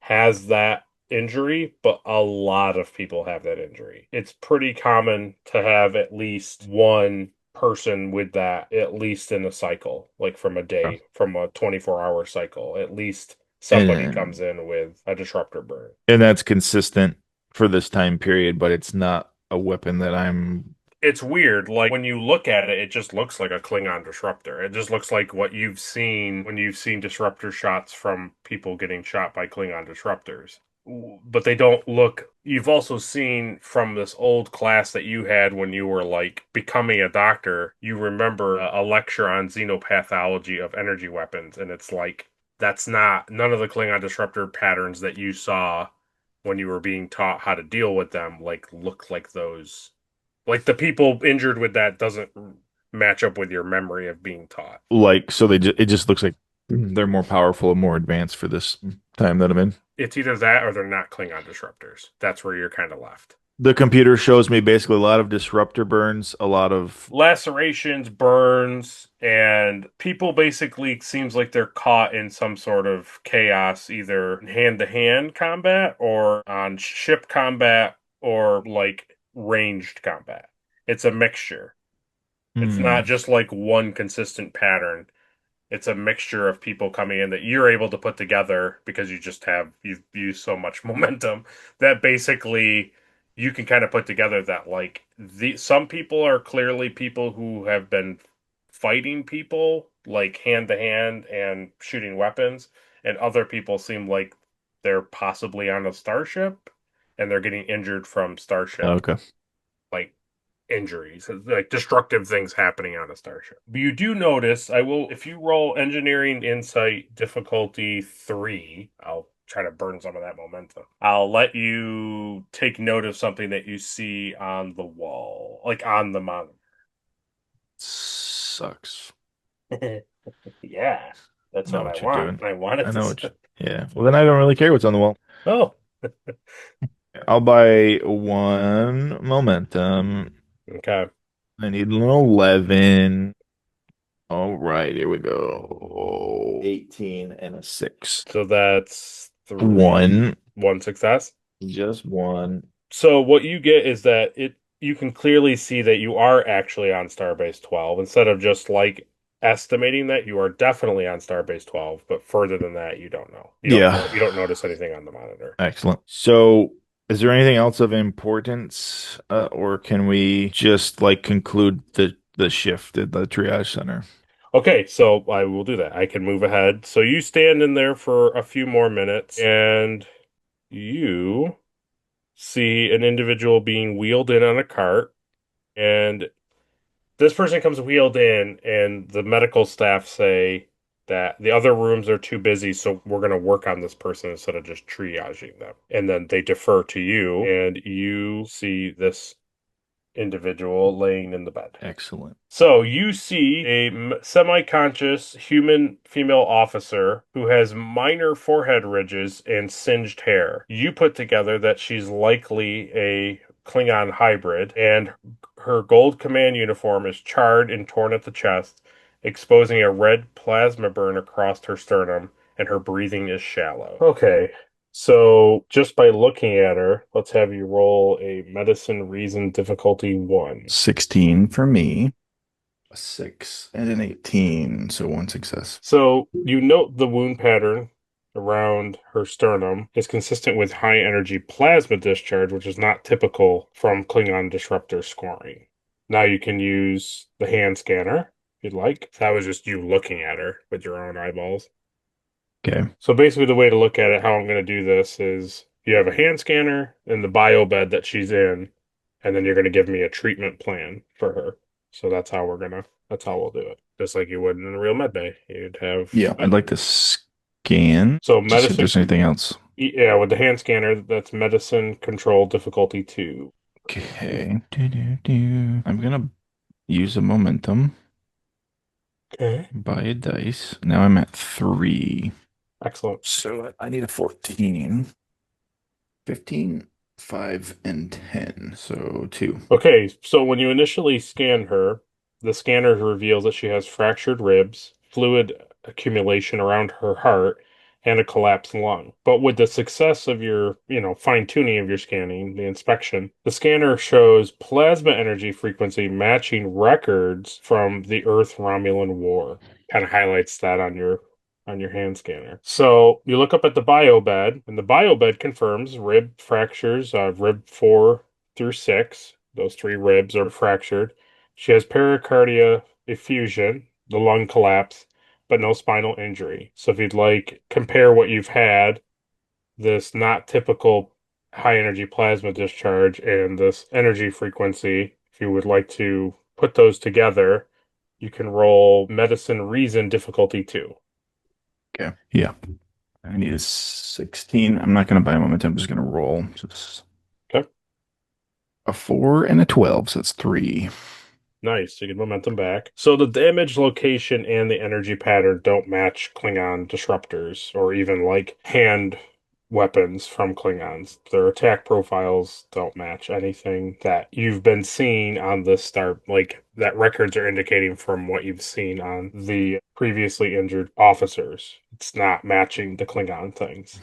has that injury, but a lot of people have that injury. It's pretty common to have at least one person with that, at least in a cycle, like from a day, from a 24-hour cycle. At least somebody And comes in with a disruptor burn. and that's consistent for this time period, but it's not a weapon that I'm It's weird. Like when you look at it, it just looks like a Klingon disruptor. It just looks like what you've seen when you've seen disruptor shots from people getting shot by Klingon disruptors. But they don't look. You've also seen from this old class that you had when you were like becoming a doctor, you remember a lecture on xenopathology of energy weapons. And it's like, that's not none of the Klingon disruptor patterns that you saw when you were being taught how to deal with them, like look like those like the people injured with that doesn't match up with your memory of being taught. like so it just looks like they're more powerful and more advanced for this time that I'm in. It's either that or they're not Klingon disruptors. That's where you're kind of left. The computer shows me basically a lot of disruptor burns, a lot of Lacerations, burns, and people basically seems like they're caught in some sort of chaos, either hand to hand combat or on ship combat or like ranged combat. It's a mixture. It's not hmm. just like one consistent pattern. It's a mixture of people coming in that you're able to put together because you've used so much momentum that basically you can kind of put together that like the some people are clearly people who have been fighting people like hand to hand and shooting weapons, and other people seem like they're possibly on a starship and they're getting injured from starship Okay. like injuries, like destructive things happening on a starship. But you do notice, I will, if you roll engineering insight difficulty 3, I'll try to burn some of that momentum. I'll let you take note of something that you see on the wall, like on the monitor. Sucks. Yeah, I that's know what I what you're want. doing. I want I it know to. yeah. Well, then I don't really care what's on the wall. Oh, I'll buy one momentum. okay. I need an 11. All right, here we go. 18 and a 6. So that's One. one success. Just one. So what you get is that you can clearly see that you are actually on Starbase 12 instead of just like estimating that you are definitely on Starbase 12, but further than that you don't know. Yeah. You don't notice anything on the monitor. Excellent. So, is there anything else of importance, or can we just like conclude the shift at the triage center? Okay, so I will do that. I can move ahead. So you stand in there for a few more minutes and you see an individual being wheeled in on a cart, and this person comes wheeled in, and the medical staff say that the other rooms are too busy, so we're going to work on this person instead of just triaging them. And then they defer to you, and you see this individual laying in the bed. Excellent. So you see a semi-conscious human female officer who has minor forehead ridges and singed hair. You put together that she's likely a Klingon hybrid, and her gold command uniform is charred and torn at the chest, exposing a red plasma burn across her sternum, and her breathing is shallow. Okay, so just by looking at her, let's have you roll a medicine reason difficulty 1. 16 for me, a 6, and an 18. So one success. So you note the wound pattern around her sternum is consistent with high energy plasma discharge, which is not typical from Klingon disruptor scoring. Now you can use the hand scanner if you'd like. That was just you looking at her with your own eyeballs. Okay. So basically, the way to look at it, how I'm going to do this is you have a hand scanner and the bio bed that she's in, and then you're going to give me a treatment plan for her. So that's how we'll do it. Just like you would in a real med bay. You'd have, Yeah, I'd like to scan so to see if medicine, there's anything else. yeah, with the hand scanner, that's medicine control difficulty 2. Okay. I'm gonna use a momentum, Okay. buy a dice. Now I'm at 3. Excellent. So I need a 14. 15, 5, and 10. So 2. Okay, so when you initially scan her, the scanner reveals that she has fractured ribs, fluid accumulation around her heart, and a collapsed lung. But with the success of your, fine-tuning of your scanning, the inspection, the scanner shows plasma energy frequency matching records from the Earth Romulan War. Kind of highlights that on your hand scanner. So you look up at the bio bed, and the bio bed confirms rib fractures, rib 4 through 6. Those 3 ribs are fractured. She has pericardia effusion, the lung collapse, but no spinal injury. So if you'd like, compare what you've had, this not typical high energy plasma discharge and this energy frequency, if you would like to put those together, you can roll medicine reason difficulty 2. Okay. Yeah. I need a 16. I'm not gonna buy a momentum. I'm just gonna roll. Just Okay. a 4 and a 12. So that's 3. Nice. You get momentum back. So the damage location and the energy pattern don't match Klingon disruptors or even like hand weapons from Klingons. Their attack profiles don't match anything that you've been seeing on the star, like that records are indicating from what you've seen on the previously injured officers. It's not matching the Klingon things,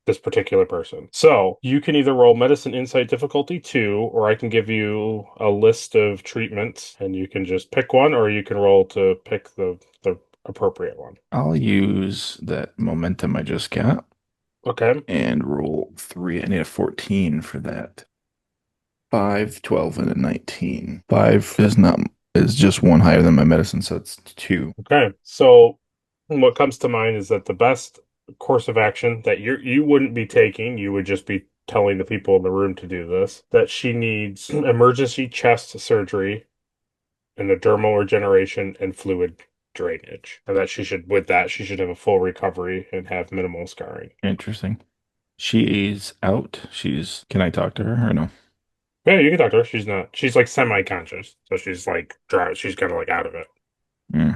this particular person. So you can either roll medicine insight difficulty 2, or I can give you a list of treatments and you can just pick one, or you can roll to pick the appropriate one. I'll use that momentum I just got Okay. and roll 3. I need a 14 for that. 5, 12, and a 19. 5 is just one higher than my medicine, so it's 2. Okay. So what comes to mind is that the best course of action that you wouldn't be taking, you would just be telling the people in the room to do this, that she needs emergency chest surgery and a dermal regeneration and fluid drainage. And that with that, she should have a full recovery and have minimal scarring. Interesting. She's out. Can I talk to her or no? Yeah, you can talk to her. She's like semi-conscious. So she's like dry, she's kind of like out of it.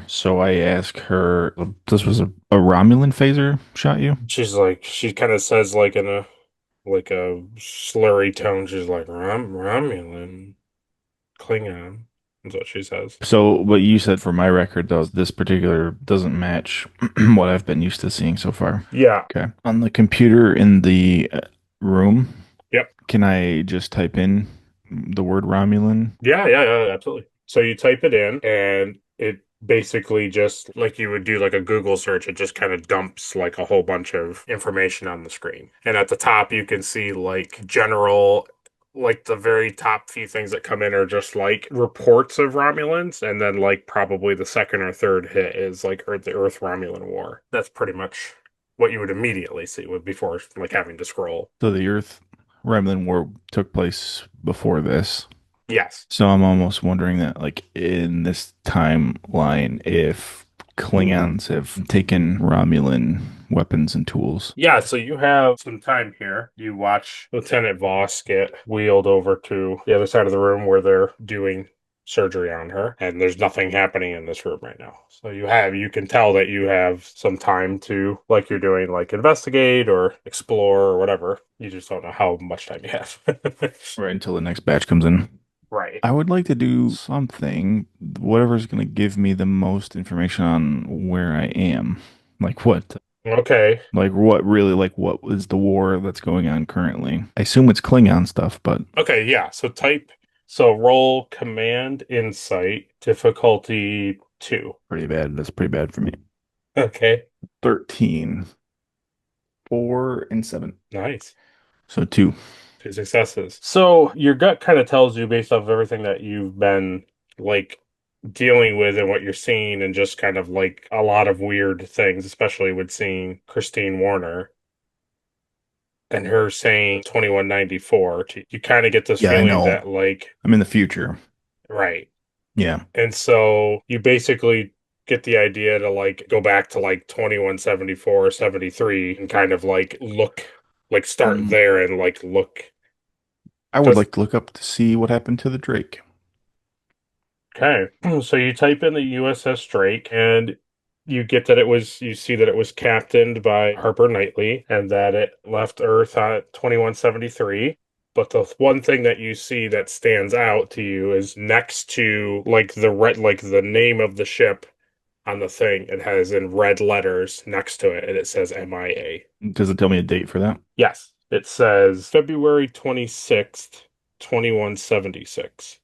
So I ask her, this was a Romulan phaser shot you? She kind of says like in a slurry tone, she's like, Romulan, Klingon. That's what she says. So, but you said for my record, though, this particular doesn't match what I've been used to seeing so far. Yeah. Okay. On the computer in the room, Yep. can I just type in the word Romulan? Yeah, absolutely. So you type it in and it basically just like you would do like a Google search, it just kind of dumps like a whole bunch of information on the screen. And at the top you can see like general like the very top few things that come in are just like reports of Romulans, and then like probably the second or third hit is like the Earth Romulan War. That's pretty much what you would immediately see with before like having to scroll. So the Earth Romulan War took place before this. Yes. So I'm almost wondering that, like, in this timeline, if Klingons have taken Romulan weapons and tools. Yeah, so you have some time here. You watch Lieutenant Voss get wheeled over to the other side of the room where they're doing surgery on her, and there's nothing happening in this room right now. So you can tell that you have some time to, like you're doing, like investigate or explore or whatever. You just don't know how much time you have. Right until the next batch comes in. Right. I would like to do something, whatever's going to give me the most information on where I am. Like what? Okay. Like what is the war that's going on currently? I assume it's Klingon stuff, but Okay, yeah. So roll Command Insight, difficulty 2. pretty bad. That's pretty bad for me. Okay. 13, 4, and 7. Nice. So 2. 2 successes. So your gut kind of tells you based off of everything that you've been like dealing with and what you're seeing and just kind of like a lot of weird things, especially with seeing Christine Warner and her saying 2194. You kind of get this Yeah, I feeling know. that like, I'm in the future. right. Yeah. And so you basically get the idea to like go back to like 2174 or 73 and kind of like look, like start Um, there and like look. I would Does like to look up to see what happened to the Drake. Okay. So you type in the USS Drake and you see that it was captained by Harper Knightley and that it left Earth at 2173. But the one thing that you see that stands out to you is next to like like the name of the ship on the thing, it has in red letters next to it and it says MIA. Does it tell me a date for that? Yes. It says February 26th, 2176.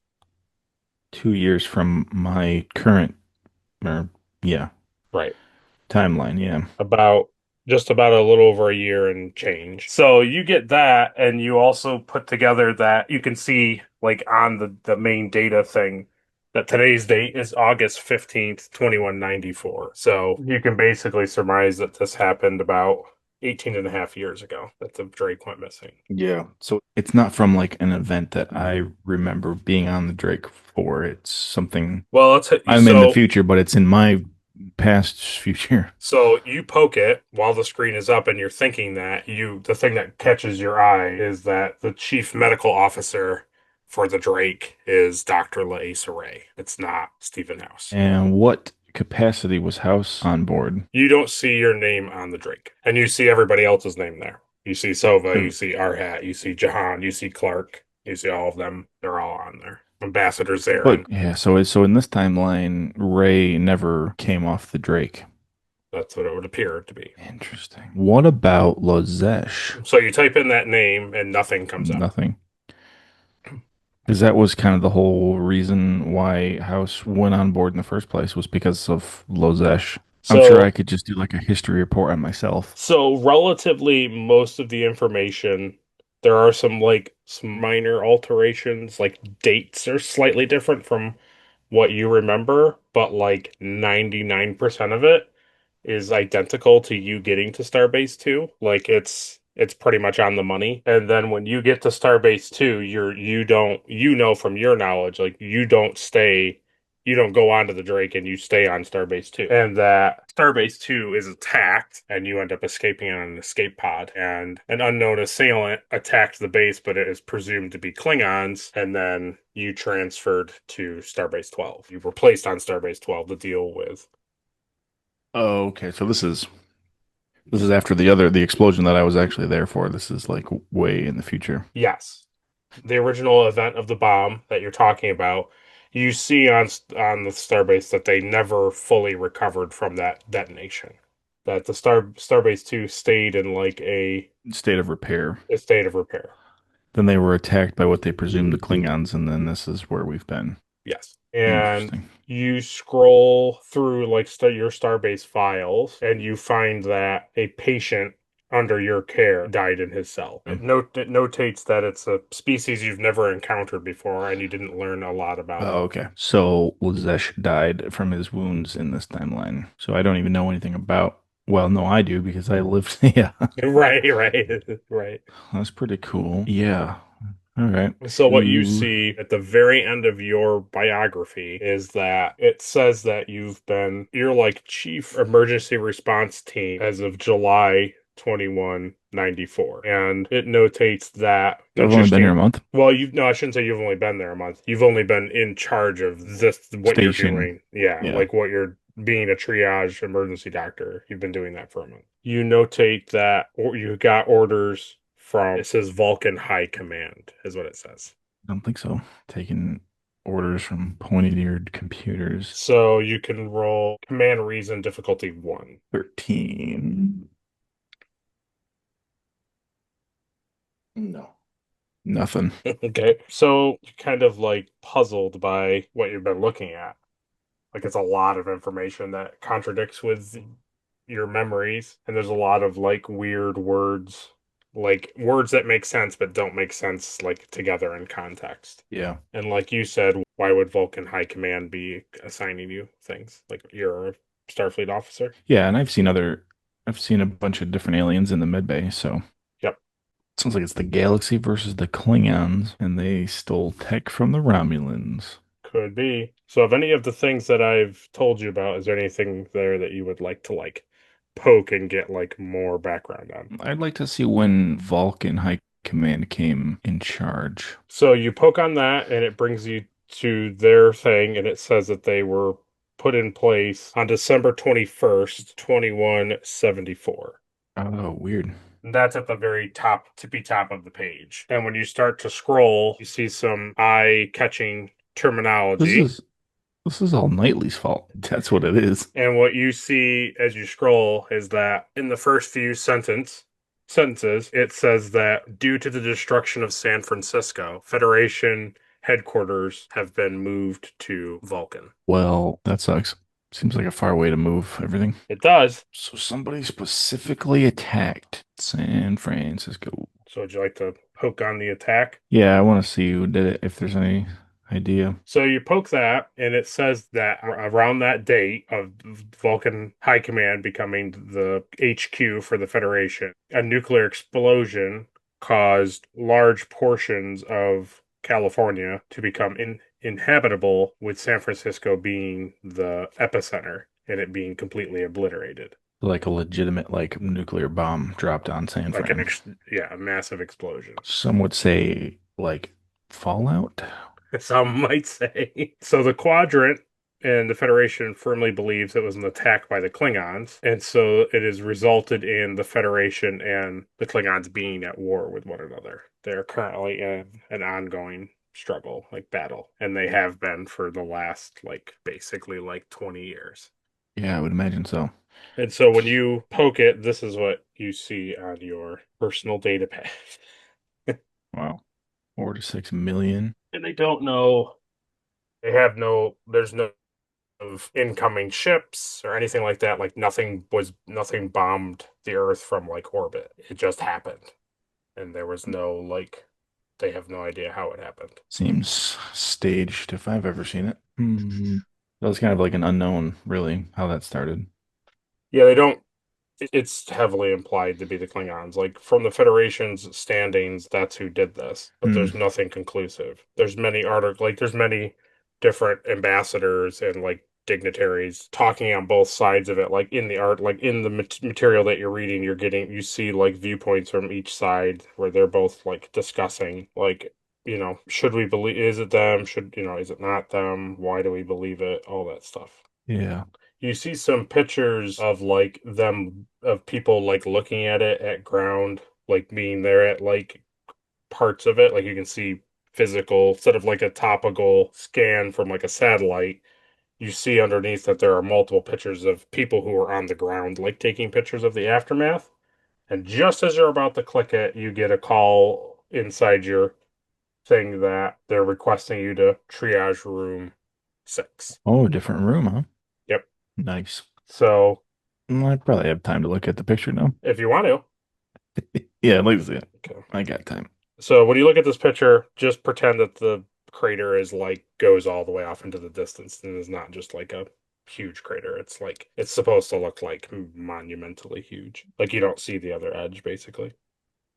2 years from my current, or yeah, Right. timeline. Yeah. About just about a little over a year and change. So you get that, and you also put together that you can see like on the main data thing that today's date is August 15th, 2194. So you can basically surmise that this happened about 18 and a half years ago that the Drake went missing. Yeah. So it's not from like an event that I remember being on the Drake for. It's something Well, let's hit you. I'm in the future, but it's in my past future. So you poke it while the screen is up and you're thinking that the thing that catches your eye is that the chief medical officer for the Drake is Dr. Laesa Ray. It's not Stephen House. And what capacity was House on board? You don't see your name on the Drake, and you see everybody else's name there. You see Sova, you So, see Arhat, you see Jahan, you see Clark, you see all of them. They're all on there. Ambassador but Zarin. yeah, so in this timeline, Ray never came off the Drake. That's what it would appear to be. Interesting. What about Lozesh? So you type in that name and nothing comes up. Nothing. Because that was kind of the whole reason why House went on board in the first place was because of Lozesh. I'm sure I So could just do like a history report on myself. So relatively most of the information, there are some minor alterations, like dates are slightly different from what you remember, but like 99% of it is identical to you getting to Starbase 2. Like it's pretty much on the money. And then when you get to Starbase 2, you don't you know from your knowledge, like you don't go onto the Drake and you stay on Starbase 2. And that Starbase 2 is attacked and you end up escaping on an escape pod. And an unknown assailant attacked the base, but it is presumed to be Klingons. And then you transferred to Starbase 12. You were placed on Starbase 12 to deal with. Oh, okay. So this is after the explosion that I was actually there for. This is like way in the future. Yes, the original event of the bomb that you're talking about, you see on the starbase that they never fully recovered from that detonation. That the Starbase 2 stayed in like State of repair. a state of repair. Then they were attacked by what they presumed the Klingons, and then this is where we've been. Yes. And Interesting. you scroll through like your Starbase files and you find that a patient under your care died in his cell. It notates that it's a species you've never encountered before and you didn't learn a lot about Oh, it. okay. So Lazesh died from his wounds in this timeline. So I don't even know anything about. Well, no, I do because I lived. Yeah, Right, right, right. that's pretty cool. Yeah. All right. So what you Two see at the very end of your biography is that it says that you're like chief emergency response team as of July 2194. And it notates that I've only been here a interesting. month. Well, no, I shouldn't say you've only been there a month. You've only been in charge of what you're Station. doing. Yeah, Yeah. like what you're being a triage emergency doctor. You've been doing that for a month. You notate that or you got orders from, it says Vulcan High Command, is what it says. don't think so. Taking orders from pointy-eared computers. So you can roll Command Reason difficulty 1. 13. No. Nothing. Okay. So you're kind of like puzzled by what you've been looking at. Like it's a lot of information that contradicts with your memories, and there's a lot of like weird words, like words that make sense but don't make sense like together in context. Yeah. And like you said, why would Vulcan High Command be assigning you things? Like you're a Starfleet officer? Yeah, and I've seen a bunch of different aliens in the Medbay, so Yep, sounds like it's the galaxy versus the Klingons, and they stole tech from the Romulans. could be. So of any of the things that I've told you about, is there anything there that you would like to like poke and get like more background on? I'd like to see when Vulcan High Command came in charge. So you poke on that, and it brings you to their thing, and it says that they were put in place on December 21st, 2174. Oh, weird. And that's at the very top, tippy top of the page. And when you start to scroll, you see some eye-catching This terminology. is this is all Knightley's fault. That's what it is. And what you see as you scroll is that in the first few sentences, it says that due to the destruction of San Francisco, Federation headquarters have been moved to Vulcan. Well, that sucks. Seems like a far way to move everything. It does. So somebody specifically attacked San Francisco. So would you like to poke on the attack? Yeah, I want to see who did it, if there's any idea. So you poke that, and it says that around that date of Vulcan High Command becoming the HQ for the Federation, a nuclear explosion caused large portions of California to become inhabitable, with San Francisco being the epicenter and it being completely obliterated. Like a legitimate like nuclear bomb dropped on San Like Fran. yeah, a massive explosion. Some would say like Fallout. Some might say. So the quadrant and the Federation firmly believes it was an attack by the Klingons, and so it has resulted in the Federation and the Klingons being at war with one another. They're currently in an ongoing struggle, like battle, and they have been for the last like basically like 20 years. Yeah, I would imagine so. And so when you poke it, this is what you see on your personal data pad. Wow. 4 to 6 million. And they don't know, they have no, there's no of incoming ships or anything like that. Like nothing bombed the Earth from like orbit. It just happened. And there was no like they have no idea how it happened. Seems staged if I've ever seen it. That was kind of like an unknown, really, how that started. Yeah, they don't it's heavily implied to be the Klingons. Like from the Federation's standings, that's who did this. But Hmm. there's nothing conclusive. There's many different ambassadors and like dignitaries talking on both sides of it. Like in the art, like in the material that you're reading, you see like viewpoints from each side where they're both like discussing like should we believe, is it them? Is it not them? Why do we believe it? All that stuff. Yeah. You see some pictures of like them of people like looking at it at ground, like being there at like parts of it. Like you can see physical instead of like a topical scan from like a satellite. You see underneath that there are multiple pictures of people who are on the ground, like taking pictures of the aftermath. And just as you're about to click it, you get a call inside your thing that they're requesting you to triage room 6. Oh, different room, huh? Yep. Nice. So I probably have time to look at the picture now. if you want to, Yeah, like that. okay. I got time. So when you look at this picture, just pretend that the crater is like goes all the way off into the distance and is not just like a huge crater. It's like it's supposed to look like monumentally huge. Like you don't see the other edge, basically.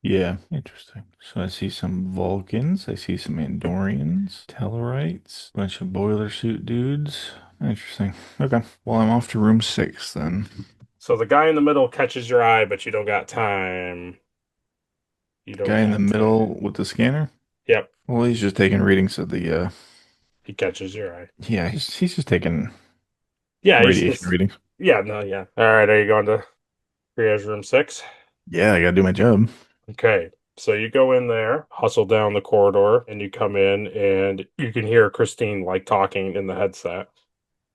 Yeah, interesting. So I see some Vulcans. I see some Andorians, Tellarites, bunch of boiler suit dudes. Interesting. Okay. Well, I'm off to room 6 then. So the guy in the middle catches your eye, but you don't got time. You don't Guy in the have middle time. with the scanner. Yep, Well, he's just taking readings of the he catches your eye. yeah, he's just taking Yeah, he's radiation just readings. yeah, no, yeah. All right, are you going to triage room 6? Yeah, I gotta do my job. Okay. So you go in there, hustle down the corridor, and you come in and you can hear Christine like talking in the headset.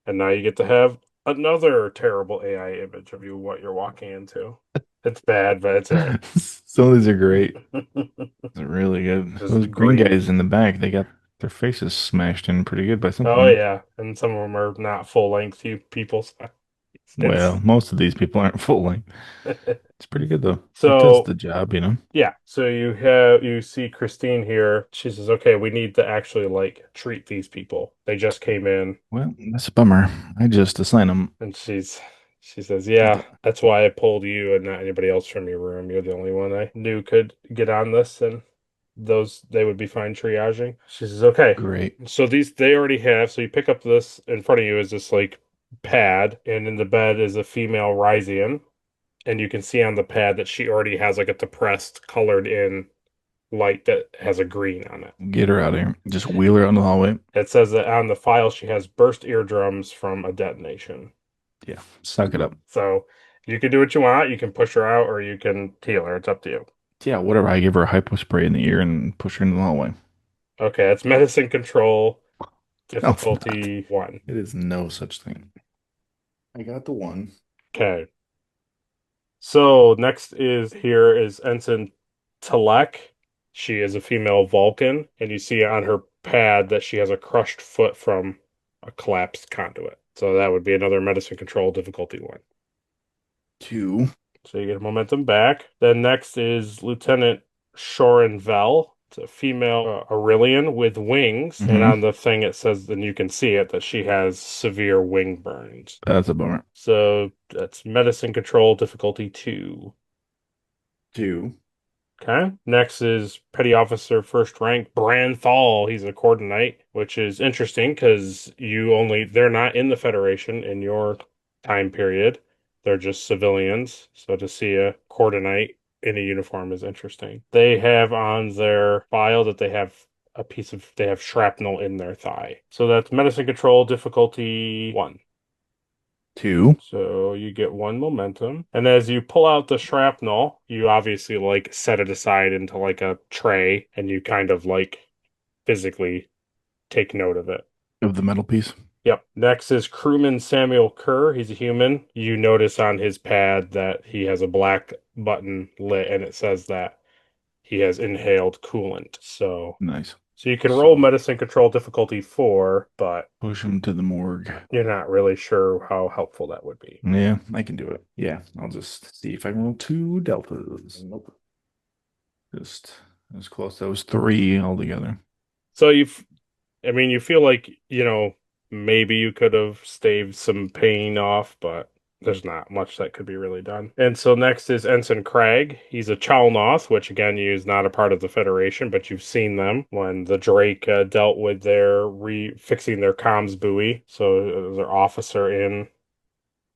And now you get to have another terrible AI image of you what you're walking into. It's bad, but it's it. Some of these are great. They're really good. Just Those green great. guys in the back, they got their faces smashed in pretty good by Oh something. yeah, and some of them are not full length you people. So Well, it's most of these people aren't full length. It's pretty good though. It does so the job, you know. yeah. So you see Christine here. She says, "Okay, we need to actually like treat these people. They just came in." Well, that's a bummer. I just assigned them. And she says, "Yeah, that's why I pulled you and not anybody else from your room. You're the only one I knew could get on this, and those they would be fine triaging." She says, "Okay." Great. So these they already have. So you pick up this in front of you is this like pad, and in the bed is a female Ryzian, and you can see on the pad that she already has like a depressed, colored in light that has a green on it. Get her out of here. Just wheel her out in the hallway. It says that on the file she has burst eardrums from a detonation. Yeah, suck it up. So you can do what you want. You can push her out or you can heal her. It's up to you. Yeah, whatever. I give her a hypo spray in the ear and push her into the hallway. Okay, it's medicine control, No, it's not. difficulty one. It is no such thing. I got the one. Okay. So next is here is Ensign Telek. She is a female Vulcan, and you see on her pad that she has a crushed foot from a collapsed conduit. So that would be another medicine control difficulty one. Two. So you get momentum back. Then next is Lieutenant Shorin Vel. It's a female Aurelian with wings. And Mm-hmm. on the thing it says, then you can see it, that she has severe wing burns. That's a bummer. So that's medicine control difficulty two. Two. Okay. Next is Petty Officer First Rank Branthal. He's a coordinate, which is interesting because they're not in the Federation in your time period. They're just civilians. So to see a coordinate in a uniform is interesting. They have on their file that they have shrapnel in their thigh. So that's medicine control difficulty one. Two. So you get one momentum. And as you pull out the shrapnel, you obviously like set it aside into like a tray and you kind of like physically take note of it. Of the metal piece. Yep. Next is crewman Samuel Kerr. He's a human. You notice on his pad that he has a black button lit and it says that he has inhaled coolant. Nice. So you can roll So medicine control difficulty four, but push him to the morgue. you're not really sure how helpful that would be. Yeah, I can do it. Yeah, I'll just see if I can roll two deltas. Nope. Just as close. That was three altogether. So I mean, you feel like, maybe you could have staved some pain off, but there's not much that could be really done. And so next is Ensign Cragg. He's a Chalnoth, which again, is not a part of the Federation, but you've seen them when the Drake dealt with their fixing their comms buoy. So their officer in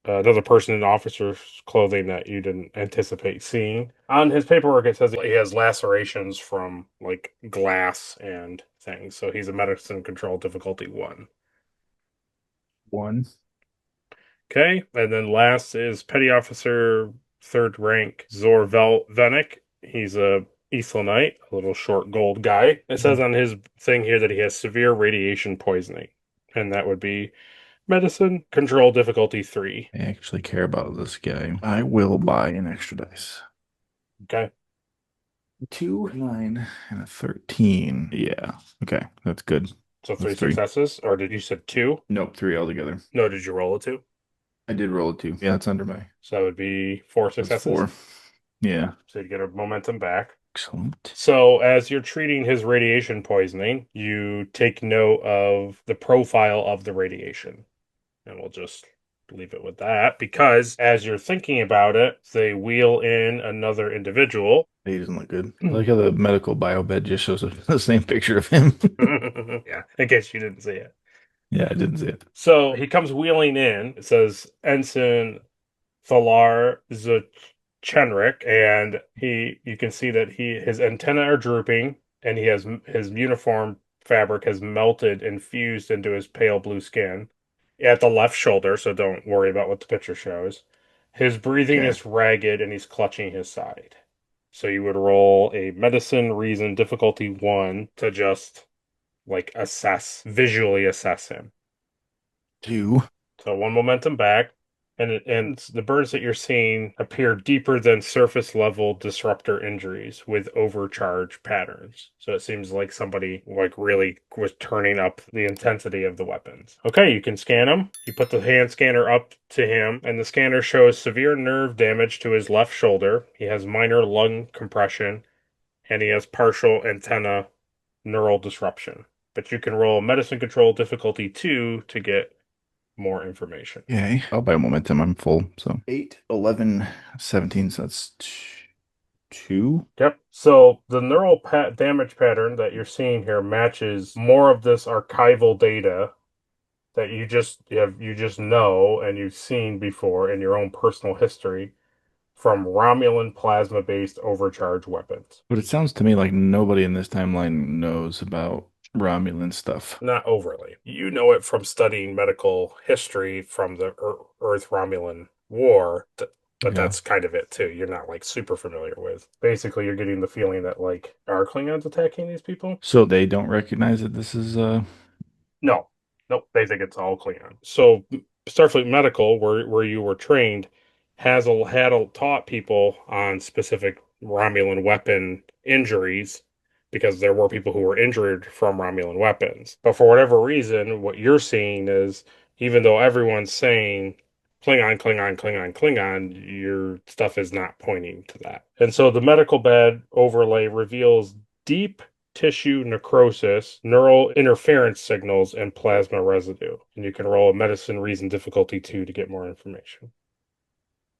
another person in officer's clothing that you didn't anticipate seeing. On his paperwork, it says he has lacerations from like glass and things. So he's a medicine control difficulty one. One. Okay. And then last is Petty Officer third rank Venik. He's a Ethelite, a little short gold guy. It says Mhm. on his thing here that he has severe radiation poisoning. And that would be medicine control difficulty three. I actually care about this guy. I will buy an extra dice. Okay. Two, nine, and a 13. Yeah. Okay. That's good. So three That's three. successes, or did you said two? Nope, three altogether. No, did you roll a two? I did roll a two. Yeah, that's under my. So that would be four That's successes. four. Yeah. So you get a momentum back. Excellent. So as you're treating his radiation poisoning, you take note of the profile of the radiation. And we'll just leave it with that because as you're thinking about it, they wheel in another individual. He doesn't look good. I like how the medical bio bed just shows the same picture of him. Yeah, in case you didn't see it. Yeah, I didn't see it. So he comes wheeling in. It says Ensign Thalar Chenric, and you can see that his antennae are drooping, and his uniform fabric has melted and fused into his pale blue skin at the left shoulder, so don't worry about what the picture shows. His breathing Okay. is ragged, and he's clutching his side. So you would roll a medicine reason difficulty 1 to just like visually assess him. Two. So one momentum back, and the birds that you're seeing appear deeper than surface level disruptor injuries with overcharge patterns. So it seems like somebody like really was turning up the intensity of the weapons. Okay, you can scan him. You put the hand scanner up to him, and the scanner shows severe nerve damage to his left shoulder. He has minor lung compression, and he has partial antenna neural disruption. But you can roll medicine control difficulty 2 to get more information. Okay. I'll buy momentum. I'm full. So 8, 11, 17. So that's two. Yep. So the damage pattern that you're seeing here matches more of this archival data that you just know and you've seen before in your own personal history from Romulan plasma-based overcharge weapons. But it sounds to me like nobody in this timeline knows about Romulan stuff. Not overly. You know it from studying medical history from the Earth Romulan War, but Yeah. that's kind of it too. You're not like super familiar with. Basically, you're getting the feeling that like are Klingons attacking these people? So they don't recognize that this is No, nope. They think it's all Klingon. So Starfleet Medical, where you were trained, taught people on specific Romulan weapon injuries because there were people who were injured from Romulan weapons. But for whatever reason, what you're seeing is even though everyone's saying Klingon, Klingon, Klingon, Klingon, your stuff is not pointing to that. And so the medical bed overlay reveals deep tissue necrosis, neural interference signals, and plasma residue. And you can roll a medicine reason difficulty 2 to get more information.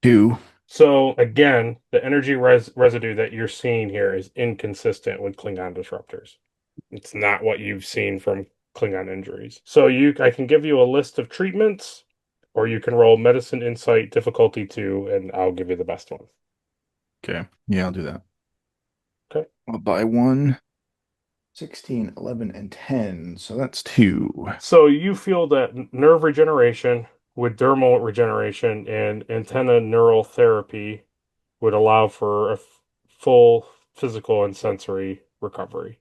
two. So again, the energy residue that you're seeing here is inconsistent with Klingon disruptors. It's not what you've seen from Klingon injuries. I can give you a list of treatments, or you can roll medicine insight difficulty 2, and I'll give you the best one. Okay. Yeah, I'll do that. Okay. I'll buy one. 16, 11, and 10. So that's two. So you feel that nerve regeneration with dermal regeneration and antenna neural therapy would allow for a full physical and sensory recovery.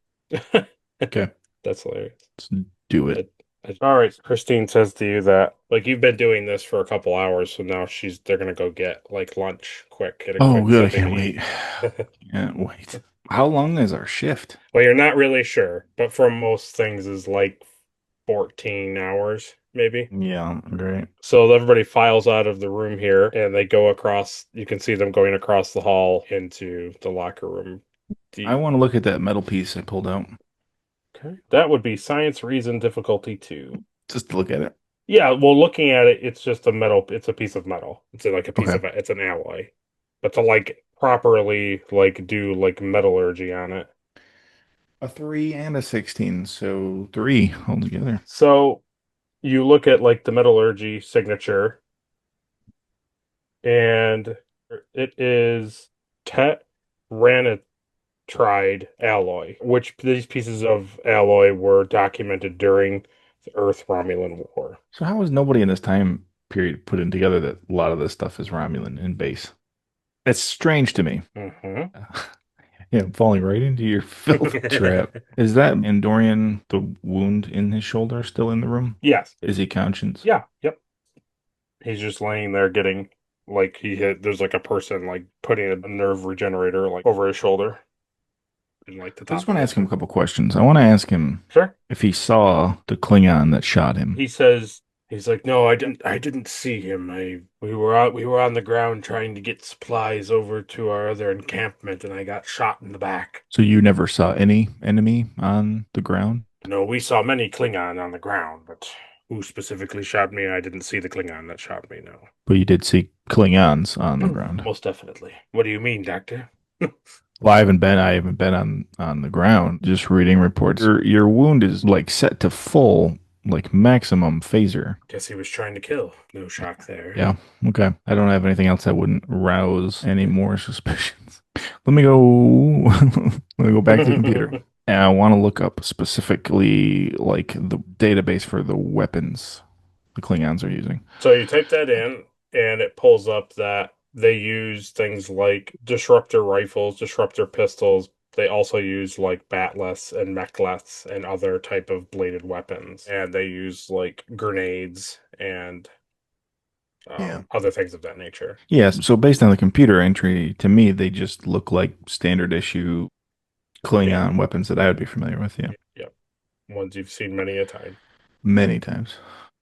Okay. That's hilarious. Let's do it. I, all right, Christine says to you that like you've been doing this for a couple hours, so now they're gonna go get like lunch quick, get a Oh, quick good. I something to can't eat. wait. Can't wait. How long is our shift? Well, you're not really sure, but for most things is like 14 hours, maybe. Yeah, great. So everybody files out of the room here and they go across. You can see them going across the hall into the locker room. I want to look at that metal piece I pulled out. Okay. That would be science reason difficulty 2. Just to look at it. Yeah, well, looking at it, it's just it's a piece of metal. Okay. It's an alloy. But to like properly like do like metallurgy on it. A 3 and a 16. So three altogether. So you look at like the metallurgy signature and it is tetranitride alloy, which these pieces of alloy were documented during the Earth Romulan War. So how was nobody in this time period putting together that a lot of this stuff is Romulan in base? It's strange to me. Hmm. Yeah, falling right into your filth trap. Is that Andorian, the wound in his shoulder, still in the room? Yes. Is he conscious? Yeah. Yep. He's just laying there getting like there's like a person like putting a nerve regenerator like over his shoulder and like the I just top want of to his ask him a head. couple questions. I want to ask him Sure. if he saw the Klingon that shot him. He says he's like, no, I didn't see him. We were on the ground trying to get supplies over to our other encampment and I got shot in the back. So you never saw any enemy on the ground, No, we saw many Klingon on the ground, but who specifically shot me? I didn't see the Klingon that shot me, no. but you did see Klingons on the ground. Most definitely. What do you mean, Doctor? Well, I haven't been on the ground. Just reading reports. Your wound is like set to full, like maximum phaser. Guess he was trying to kill. No shock there. Yeah. Okay. I don't have anything else that wouldn't rouse any more suspicions. Let me go. Let me go back to the computer. And I want to look up specifically like the database for the weapons the Klingons are using. So you type that in, and it pulls up that. They use things like disruptor rifles, disruptor pistols. They also use like batleths and mechleths and other type of bladed weapons. And they use like grenades and Yeah. other things of that nature. Yeah, so based on the computer entry, to me, they just look like standard issue Yeah. Klingon weapons that I would be familiar with. Yeah, Yep. Ones you've seen many a time. many times.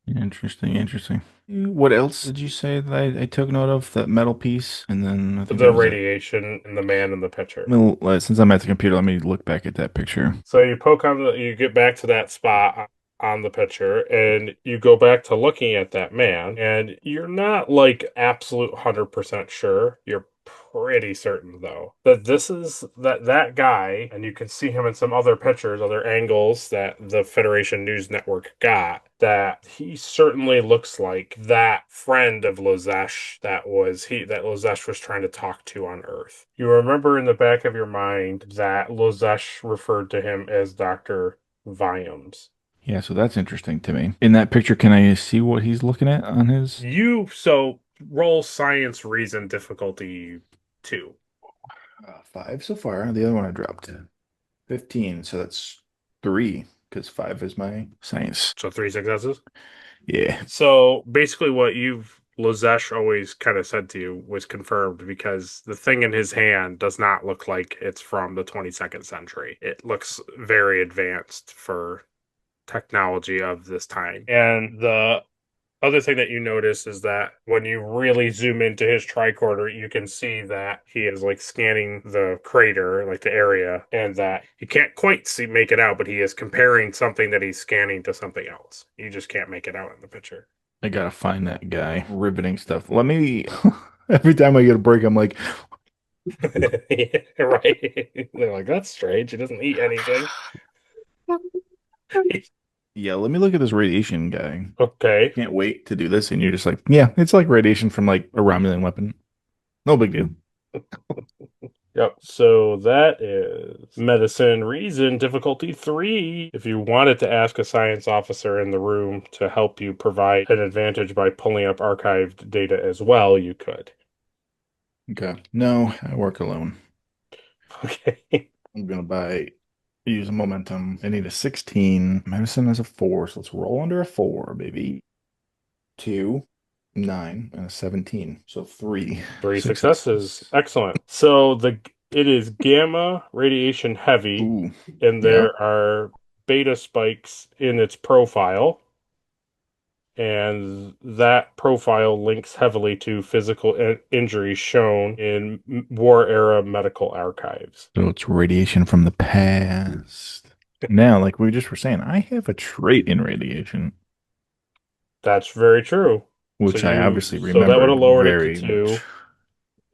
Interesting, interesting. What else did you say that I took note of? That metal piece, and then I think The that was it. radiation and the man in the picture. Well, since I'm at the computer, let me look back at that picture. So you poke on you get back to that spot on the picture, and you go back to looking at that man, and you're not like absolute 100% sure. You're pretty certain though that this is that guy, and you can see him in some other pictures, other angles that the Federation News Network got. That he certainly looks like that friend of Lozesh that Lozesh was trying to talk to on Earth. You remember in the back of your mind that Lozesh referred to him as Dr. Viams. Yeah, so that's interesting to me. In that picture, can I see what he's looking at on his So roll science reason difficulty 2. five so far? The other one I dropped 15, so that's three because five is my science. So 3 successes. Yeah. So basically, what you've Lozesh always kind of said to you was confirmed because the thing in his hand does not look like it's from the 22nd century. It looks very advanced for technology of this time. And the other thing that you notice is that when you really zoom into his tricorder, you can see that he is like scanning the crater, like the area, and that you can't quite see make it out, but he is comparing something that he's scanning to something else. You just can't make it out in the picture. I gotta find that guy. Riveting stuff. Let me. Every time I get a break, I'm like, Right. They're like, that's strange. He doesn't eat anything. yeah, let me look at this radiation guy. Okay. Can't wait to do this. And you're just like, yeah, it's like radiation from like a Romulan weapon. No big deal. Yep. So that is medicine reason difficulty 3. If you wanted to ask a science officer in the room to help you provide an advantage by pulling up archived data as well, you could. Okay. No, I work alone. Okay. I'm gonna use a momentum. I need a 16. Medicine is a 4, so let's roll under a 4, baby. 2, 9, and a 17. So three 3 successes. successes. Excellent. So the it is gamma radiation heavy, Ooh, and yeah. there are beta spikes in its profile. And that profile links heavily to physical injuries shown in war era medical archives. So it's radiation from the past. Now, like we just were saying, I have a trait in radiation, That's very true. which I obviously So that would have remembered lowered it to very much.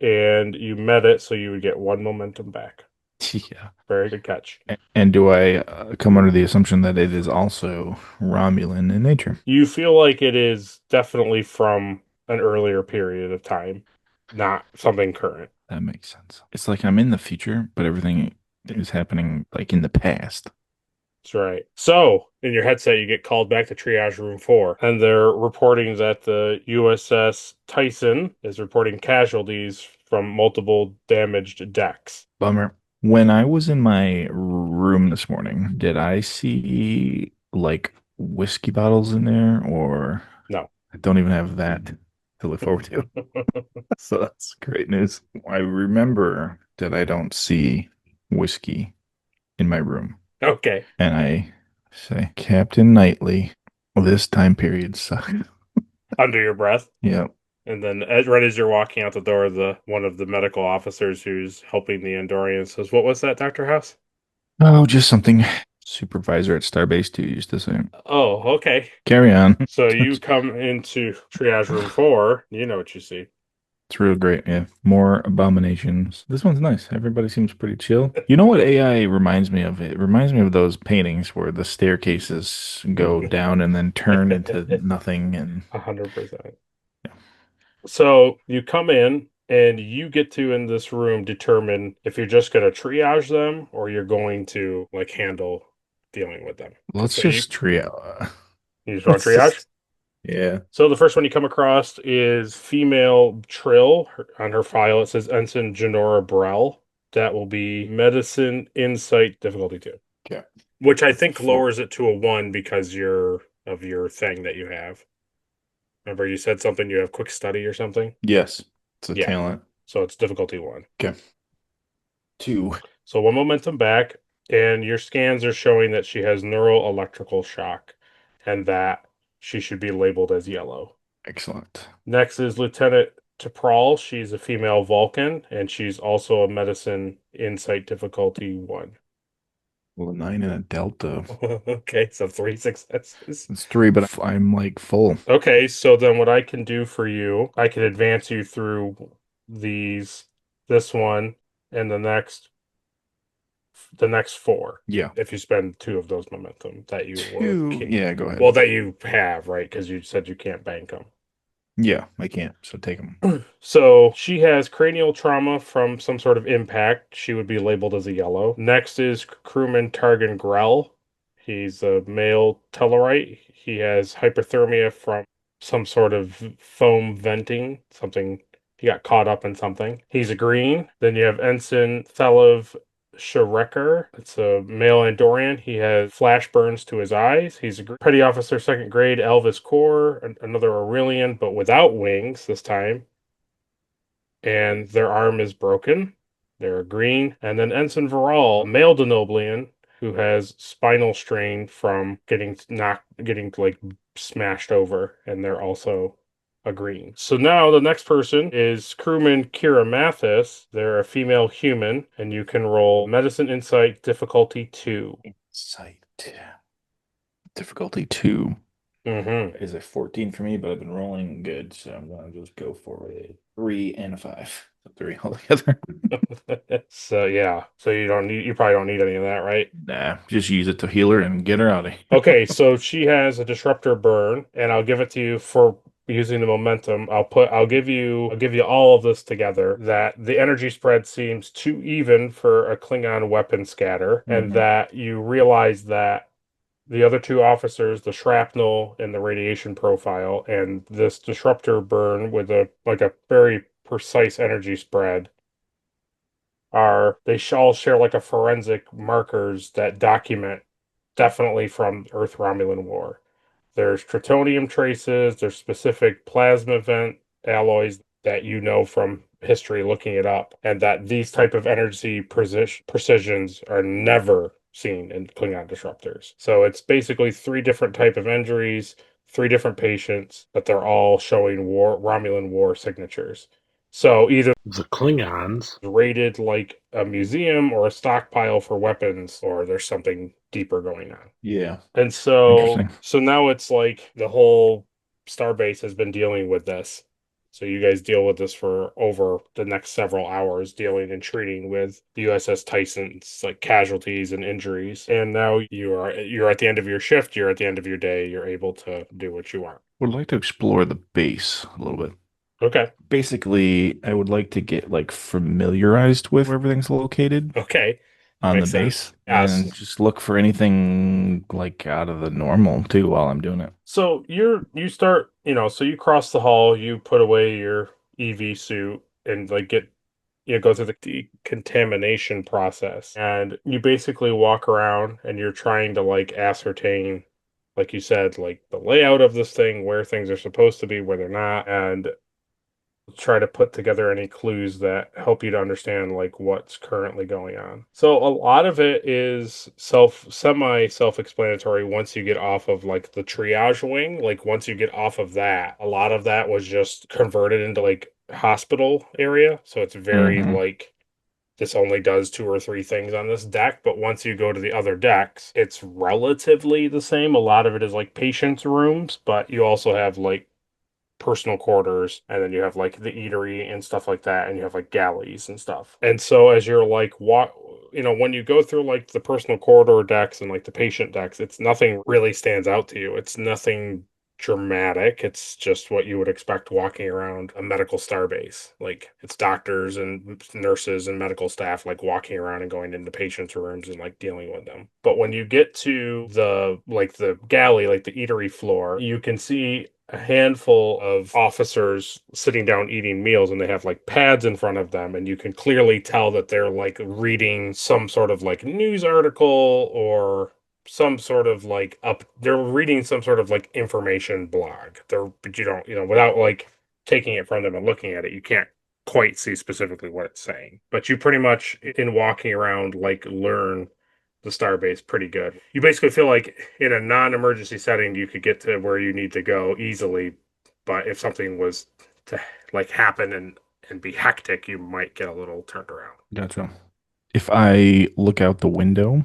2, and you met it, so you would get 1 momentum back. Yeah. Very good catch. And do I come under the assumption that it is also Romulan in nature? You feel like it is definitely from an earlier period of time, not something current. That makes sense. It's like I'm in the future, but everything is happening like in the past. That's right. So, in your headset, you get called back to Triage Room 4, and they're reporting that the USS Tyson is reporting casualties from multiple damaged decks. Bummer. When I was in my room this morning, did I see like whiskey bottles in there, or No. I don't even have that to look forward to? So that's great news. I remember that I don't see whiskey in my room. Okay. And I say, Captain Knightley, this time period sucks. Under your breath. Yeah. And then, right as you're walking out the door, the one of the medical officers who's helping the Andorian says, "What was that, Dr. House?" Oh, just something supervisor at Starbase 2 used to say. Oh, okay. Carry on. So you come into Triage Room 4, you know what you see. It's real great. Yeah. More abominations. This one's nice. Everybody seems pretty chill. You know what AI reminds me of? It reminds me of those paintings where the staircases go down and then turn into nothing. And 100%. So you come in and you get to, in this room, determine if you're just going to triage them or you're going to like handle dealing with them. let's So you just trio. you just want Let's triage? just, Yeah. So the first one you come across is female Trill. On her file, it says Ensign Janora Brell. That will be Medicine Insight difficulty 2, Okay. which I think For lowers it to a 1 because your thing that you have. Remember you said something you have quick study or something? yes, it's a Yeah. talent. So it's difficulty 1. Okay. Two. So one momentum back, and your scans are showing that she has neural electrical shock and that she should be labeled as yellow. Excellent. Next is Lieutenant T'Pral. She's a female Vulcan, and she's also a medicine insight difficulty 1. Well, a nine and a delta. Okay, so 3 successes. It's three, but I'm like full. Okay, so then what I can do for you, I can advance you through these, this one, and the next four. Yeah. If you spend 2 of those momentum that you were, Two. Yeah, go well, ahead. that you have, right? Because you said you can't bank them. Yeah, I can't. So take them. So she has cranial trauma from some sort of impact. She would be labeled as a yellow. Next is crewman Targan Grell. He's a male Tellarite. He has hyperthermia from some sort of foam venting, something he got caught up in something. He's a green. Then you have Ensign Thelev Shareker. It's a male Andorian. He has flash burns to his eyes. He's a petty officer, second grade, Elvis Corps, another Aurelian, but without wings this time, and their arm is broken. They're green. And then Ensign Viral, a male Denoblian, who has spinal strain from getting like smashed over, and they're also a green. So now the next person is crewman Kira Mathis. They're a female human, and you can roll Medicine Insight difficulty 2. Sight. Difficulty two Mm-hmm. is a 14 for me, but I've been rolling good, so I'm gonna just go for a three and a five. So three altogether. So yeah, so you probably don't need any of that, right? Nah, just use it to heal her and get her out of here. Okay, so she has a disruptor burn, and I'll give it to you for using the momentum. I'll give you all of this together. That the energy spread seems too even for a Klingon weapon scatter, and Hmm. that you realize that the other 2 officers, the shrapnel and the radiation profile, and this disruptor burn with a very precise energy spread all share like a forensic markers that document definitely from Earth Romulan War. There's tritium traces, there's specific plasma vent alloys that you know from history looking it up, and that these type of energy precisions are never seen in Klingon disruptors. So it's basically 3 different type of injuries, 3 different patients, but they're all showing Romulan war signatures. So either the Klingons raided like a museum or a stockpile for weapons, or there's something deeper going on. Yeah, And so interesting. so now it's like the whole starbase has been dealing with this. So you guys deal with this for over the next several hours, dealing and treating with the USS Tyson's like casualties and injuries. And now you're at the end of your shift, you're at the end of your day, you're able to do what you want. Would like to explore the base a little bit. Okay. Basically, I would like to get like familiarized with where everything's located Okay. That on the makes sense. base Yes. and just look for anything like out of the normal too while I'm doing it. So you start, so you cross the hall, you put away your EV suit and like go through the decontamination process. And you basically walk around and you're trying to like ascertain, like you said, like the layout of this thing, where things are supposed to be, where they're not, and try to put together any clues that help you to understand like what's currently going on. So a lot of it is semi self-explanatory once you get off of like the triage wing. Like once you get off of that, a lot of that was just converted into like hospital area. So it's very Hmm. like this only does 2 or 3 things on this deck, but once you go to the other decks, it's relatively the same. A lot of it is like patients' rooms, but you also have like personal quarters, and then you have like the eatery and stuff like that, and you have like galleys and stuff. And so as you're like when you go through like the personal corridor decks and like the patient decks, it's nothing really stands out to you. It's nothing dramatic. It's just what you would expect walking around a medical starbase. Like it's doctors and nurses and medical staff like walking around and going into patients' rooms and like dealing with them. But when you get to the galley, like the eatery floor, you can see a handful of officers sitting down eating meals, and they have like pads in front of them, and you can clearly tell that they're like reading some sort of like news article or some sort of like up they're reading some sort of like information blog. But you don't, without like taking it from them and looking at it, you can't quite see specifically what it's saying. But you pretty much in walking around like learn the starbase pretty good. You basically feel like in a non-emergency setting you could get to where you need to go easily, but if something was to like happen and be hectic, you might get a little turned around. Gotcha. If I look out the window,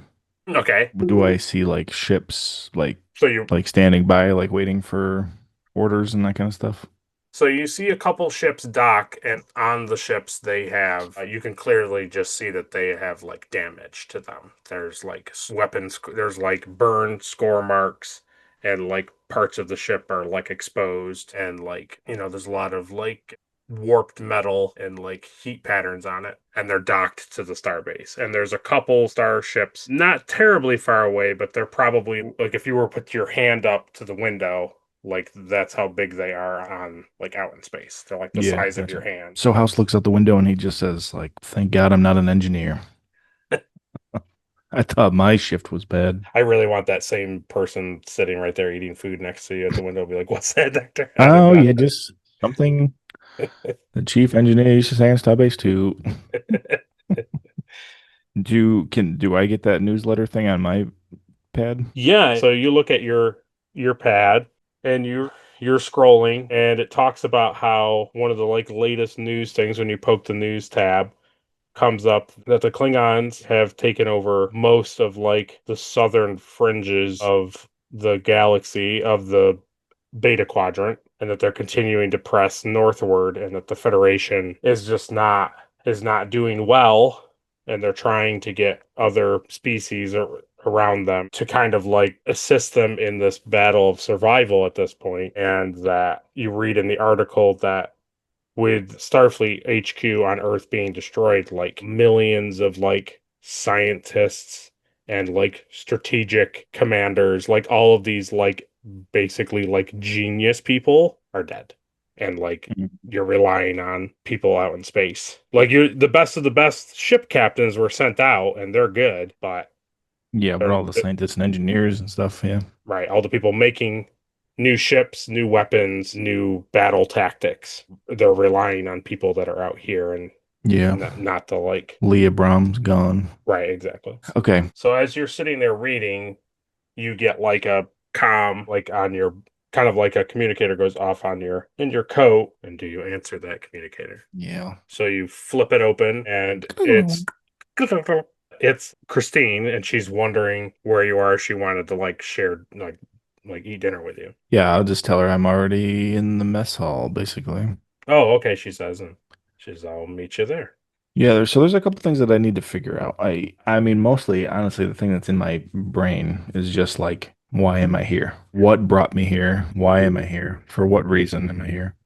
Okay. do I see like ships So you like standing by, like waiting for orders and that kind of stuff? So you see a couple ships dock, and on the ships they have, you can clearly just see that they have like damage to them. There's like weapons, there's like burn score marks, and like parts of the ship are like exposed, and like, there's a lot of like warped metal and like heat patterns on it, and they're docked to the starbase. And there's a couple starships not terribly far away, but they're probably like if you were to put your hand up to the window, like that's how big they are on like out in space. They're like the Yeah, size of your gotcha. hand. So House looks out the window and he just says, like, thank God I'm not an engineer. I thought my shift was bad. I really want that same person sitting right there eating food next to you at the window be like, "What's that, Doctor?" I don't Oh know. yeah, just something the chief engineer used to say on Starbase too. Do I get that newsletter thing on my pad? Yeah, so you look at your pad and you're scrolling, and it talks about how one of the like latest news things when you poke the news tab comes up that the Klingons have taken over most of like the southern fringes of the galaxy of the Beta Quadrant, and that they're continuing to press northward, and that the Federation is not doing well, and they're trying to get other species around them to kind of like assist them in this battle of survival at this point. And that you read in the article that with Starfleet HQ on Earth being destroyed, like millions of like scientists and like strategic commanders, like all of these like basically like genius people are dead. And like Mhm. you're relying on people out in space. Like you're the best of the best ship captains were sent out and they're good, but Yeah, but they're all the scientists and engineers and stuff, yeah. right, all the people making new ships, new weapons, new battle tactics. They're relying on people that are out here and Yeah. not the like Leah Brahm's gone. right, exactly. Okay. So as you're sitting there reading, you get like a comm like on your kind of like a communicator goes off on your in your coat, and do you answer that communicator? Yeah. So you flip it open and it's Christine, and she's wondering where you are. She wanted to like share like eat dinner with you. Yeah, I'll just tell her I'm already in the mess hall, basically. Oh, okay, she says, and she says, I'll meet you there. Yeah, there's a couple things that I need to figure out. I mean, mostly, honestly, the thing that's in my brain is just like, why am I here? What brought me here? Why am I here? For what reason am I here?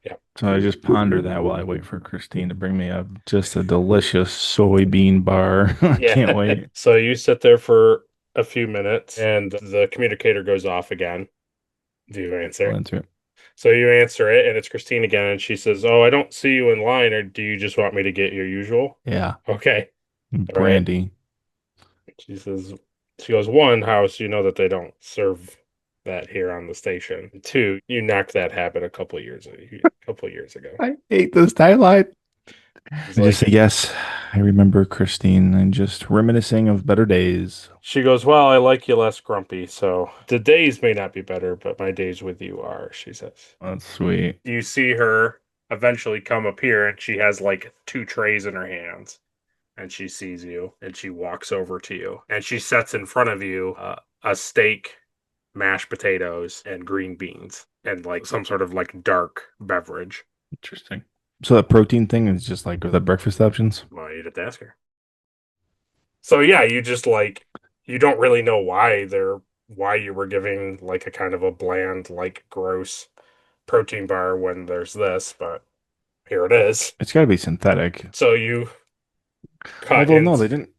Yeah. So I just ponder that while I wait for Christine to bring me up just a delicious soybean bar. I Yeah. can't wait. So you sit there for a few minutes and the communicator goes off again. Do you I'll answer? answer it. So you answer it, and it's Christine again, and she says, "Oh, I don't see you in line, or do you just want me to get your usual?" Yeah, Okay. All right. brandy. She says, she goes, one, house, you know that they don't serve that here on the station. Two, you knocked that habit a couple years ago. I hate this highlight. She's I just say like, yes. I remember Christine and just reminiscing of better days. she goes, well, I like you less grumpy, so the days may not be better, but my days with you are, she says. That's sweet. You see her eventually come up here, and she has like two trays in her hands, and she sees you, and she walks over to you, and she sets in front of you a steak, mashed potatoes, and green beans, and like some sort of like dark beverage. Interesting. So that protein thing is just like the breakfast options. Well, you'd have to ask her. So yeah, you just like you don't really know why you were giving like a kind of a bland, like gross protein bar when there's this, but here it is. It's got to be synthetic. So you cut Although in. no, they didn't.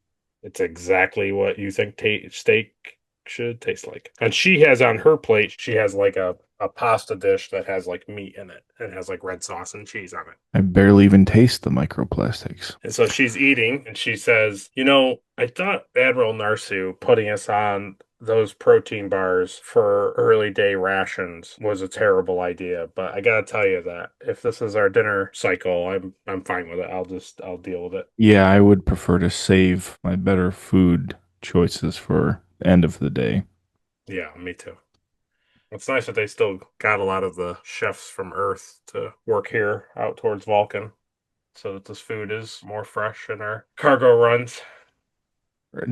It's exactly what you think steak should taste like. And she has on her plate, she has like a a pasta dish that has like meat in it and has like red sauce and cheese on it. I barely even taste the microplastics. And so she's eating and she says, I thought Admiral Narsu putting us on those protein bars for early day rations was a terrible idea, but I gotta tell you that if this is our dinner cycle, I'm fine with it. I'll deal with it. Yeah, I would prefer to save my better food choices for the end of the day. Yeah, me too. It's nice that they still got a lot of the chefs from Earth to work here out towards Vulcan so that this food is more fresh in our cargo runs.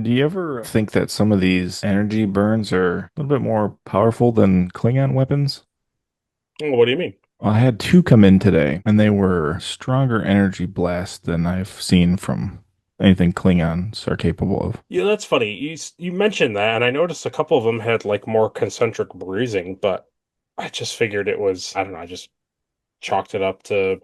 Do you ever think that some of these energy burns are a little bit more powerful than Klingon weapons? Well, what do you mean? I had two come in today, and they were stronger energy blasts than I've seen from anything Klingons are capable of. Yeah, that's funny. You mentioned that, and I noticed a couple of them had like more concentric bruising, but I just figured it was, I don't know, I just chalked it up to,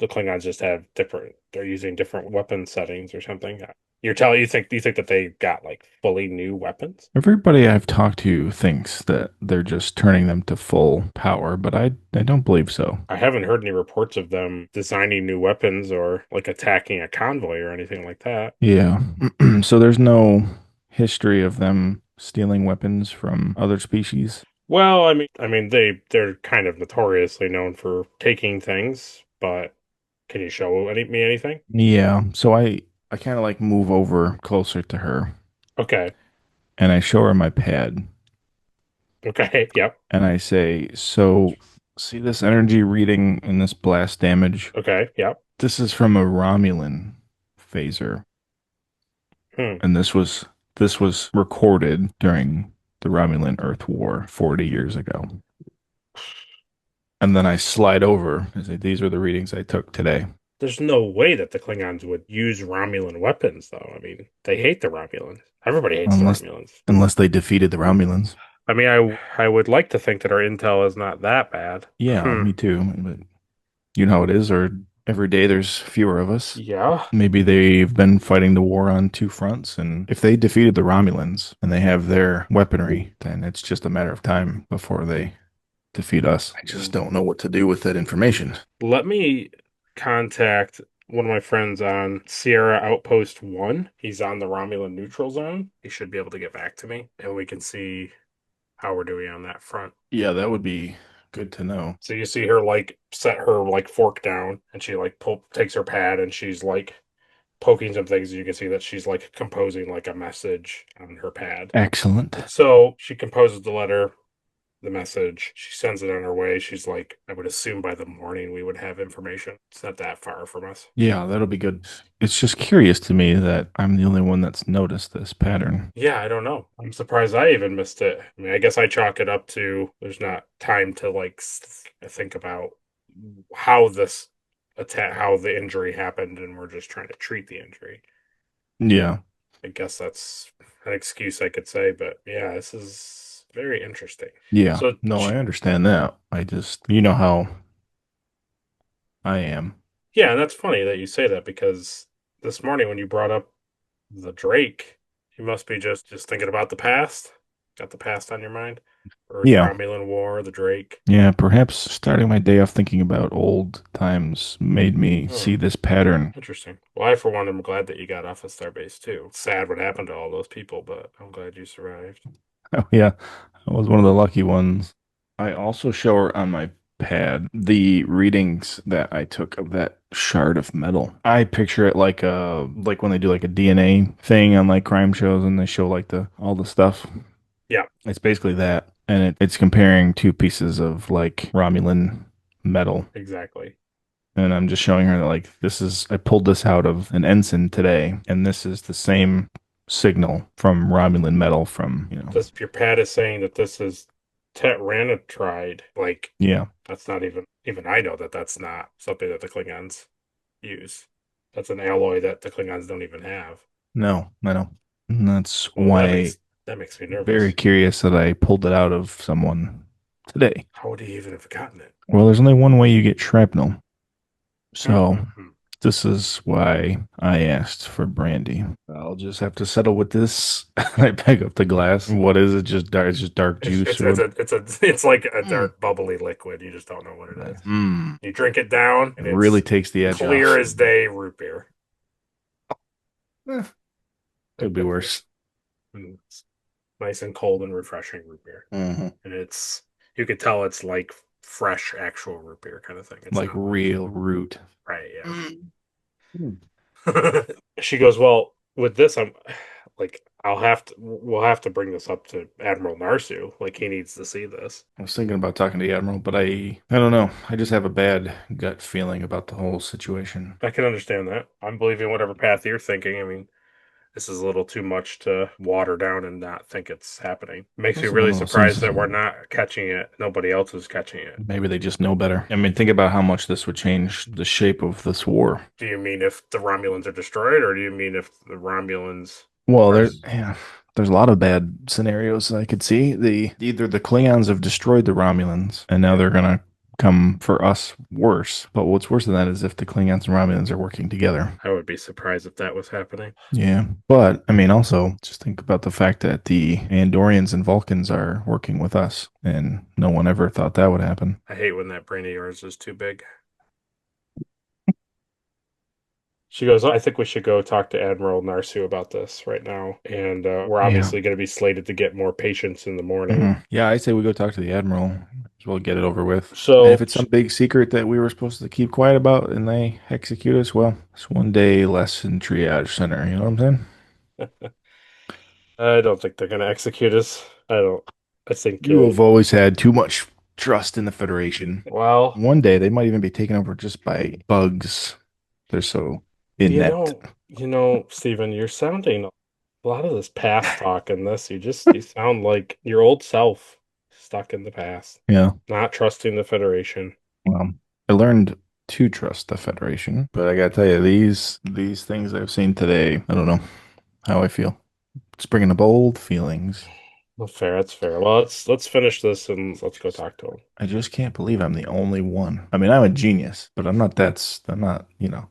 the Klingons just have different, they're using different weapon settings or something. You think that they got like fully new weapons? Everybody I've talked to thinks that they're just turning them to full power, but I don't believe so. I haven't heard any reports of them designing new weapons or like attacking a convoy or anything like that. Yeah. So there's no history of them stealing weapons from other species. Well, I mean they're kind of notoriously known for taking things, but can you show me anything? Yeah. So I kind of like move over closer to her Okay. and I show her my pad Okay. Yep. and I say, "So see this energy reading in this blast damage? Okay. Yep. This is from a Romulan phaser, Hmm. and this was recorded during the Romulan Earth War 40 years ago." And then I slide over and say, "These are the readings I took today." There's no way that the Klingons would use Romulan weapons, though. I mean, they hate the Romulans. Everybody hates the Unless Romulans. unless they defeated the Romulans. I mean, I would like to think that our intel is not that bad. Yeah, Hmm. me too. But you know how it is, or every day there's fewer of us. Yeah. Maybe they've been fighting the war on two fronts, and if they defeated the Romulans and they have their weaponry, then it's just a matter of time before they defeat us. I just don't know what to do with that information. Let me contact one of my friends on Sierra Outpost 1. He's on the Romulan neutral zone. He should be able to get back to me, and we can see how we're doing on that front. Yeah, that would be good to know. So you see her like set her like fork down, and she like takes her pad, and she's like poking some things. You can see that she's like composing like a message on her pad. Excellent. So she composes the letter, the message. She sends it on her way. She's like, I would assume by the morning we would have information. It's not that far from us. Yeah, that'll be good. It's just curious to me that I'm the only one that's noticed this pattern. Yeah, I don't know. I'm surprised I even missed it. I mean, I guess I chalk it up to there's not time to like think about how this attack, how the injury happened, and we're just trying to treat the injury. Yeah. I guess that's an excuse I could say, but yeah, this is very interesting. Yeah. So, No, I understand that. I just, you know how I am. yeah, and that's funny that you say that because this morning when you brought up the Drake, you must be just thinking about the past. Got the past on your mind? Earth Yeah. Romulan War, the Drake. Yeah, perhaps starting my day off thinking about old times made me Hmm, see this pattern. interesting. Well, I for one am glad that you got off of Starbase too. Sad what happened to all those people, but I'm glad you survived. Oh, yeah, I was one of the lucky ones. I also show her on my pad the readings that I took of that shard of metal. I picture it like when they do like a DNA thing on like crime shows and they show like the all the stuff. Yeah, It's basically that, and it's comparing two pieces of like Romulan metal. exactly. And I'm just showing her that like I pulled this out of an ensign today, and this is the same signal from Romulan metal from. This your pad is saying that this is tetranitride. Like Yeah. that's not even I know that that's not something that the Klingons use. That's an alloy that the Klingons don't even have. No, I know. And that's Oh, why that makes me very nervous. curious that I pulled it out of someone today. How would he even have gotten it? Well, there's only one way you get shrapnel. So Mm-hmm. This is why I asked for brandy. I'll just have to settle with this. I pick up the glass. What is it? Just dark, it's just dark juice or what? It's like a Mm. dark bubbly liquid. You just don't know what it is. Mm. You drink it down, It and really it's takes the edge clear off. as day root beer. Eh, could be worse. And it's nice and cold and refreshing root beer. Hmm. And it's you could tell it's like fresh actual root beer kind of thing. It's Like not like real root. right, yeah. Mm. She goes, well, with this, I'm like, we'll have to bring this up to Admiral Narsu. Like, he needs to see this. I was thinking about talking to the Admiral, but I don't know. I just have a bad gut feeling about the whole situation. I can understand that. I'm believing whatever path you're thinking. I mean, this is a little too much to water down and not think it's happening. Makes me Also, really one of those things. surprised that we're not catching it. Nobody else is catching it. Maybe they just know better. I mean, think about how much this would change the shape of this war. Do you mean if the Romulans are destroyed, or do you mean if the Romulans Well, are? there's a lot of bad scenarios I could see. The either the Klingons have destroyed the Romulans and now Yeah, they're gonna come for us worse. But what's worse than that is if the Klingons and Romulans are working together. I would be surprised if that was happening. Yeah. But I mean also just think about the fact that the Andorians and Vulcans are working with us and no one ever thought that would happen. I hate when that brain of yours is too big. She goes, I think we should go talk to Admiral Narsu about this right now. And we're Yeah. obviously going to be slated to get more patients in the morning. Mhm. Yeah, I say we go talk to the Admiral. As well get it over with. And if So, it's some big secret that we were supposed to keep quiet about and they execute us, well, it's one day less in triage center. You know what I'm saying? I don't think they're going to execute us. I don't. I think, You have always had too much trust in the Federation. well, One day they might even be taken over just by bugs. They're so inept. Stephen, you're sounding a lot of this past talk and this. You sound like your old self stuck in the past, Yeah. not trusting the Federation. Well, I learned to trust the Federation, but I gotta tell you, these things I've seen today, I don't know how I feel. It's bringing up old feelings. Well, fair, that's fair. Well, let's finish this and let's go talk to him. I just can't believe I'm the only one. I mean, I'm a genius, but I'm not,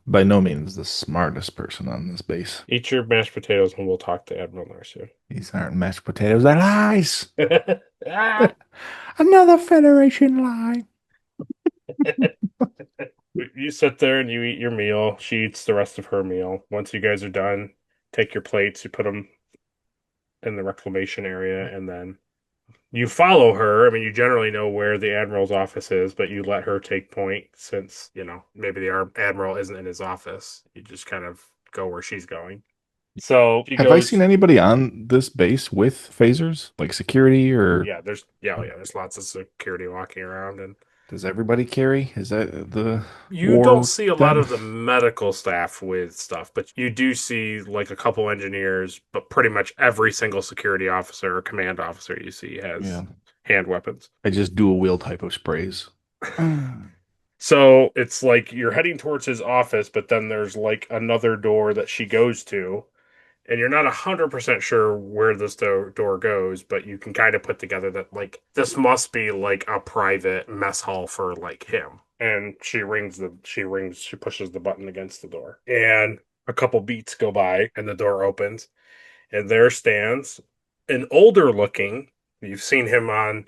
by no means the smartest person on this base. Eat your mashed potatoes and we'll talk to Admiral Narsu. These aren't mashed potatoes, they're lies. Ah! Another Federation lie. You sit there and you eat your meal. She eats the rest of her meal. Once you guys are done, take your plates, you put them in the reclamation area, and then you follow her. I mean, you generally know where the admiral's office is, but you let her take point since, maybe the admiral isn't in his office. You just kind of go where she's going. So she Have I seen goes, anybody on this base with phasers, like security, or there's lots of security walking around, and does everybody carry? Is that the you don't war see a lot thing? of the medical staff with stuff, but you do see like a couple engineers, but pretty much every single security officer or command officer you see has Yeah, hand weapons. I just dual wheel type of sprays. So it's like you're heading towards his office, but then there's like another door that she goes to, and you're not 100% sure where this door goes, but you can kind of put together that like this must be like a private mess hall for like him. And she pushes the button against the door. And a couple beats go by and the door opens and there stands an older looking, you've seen him on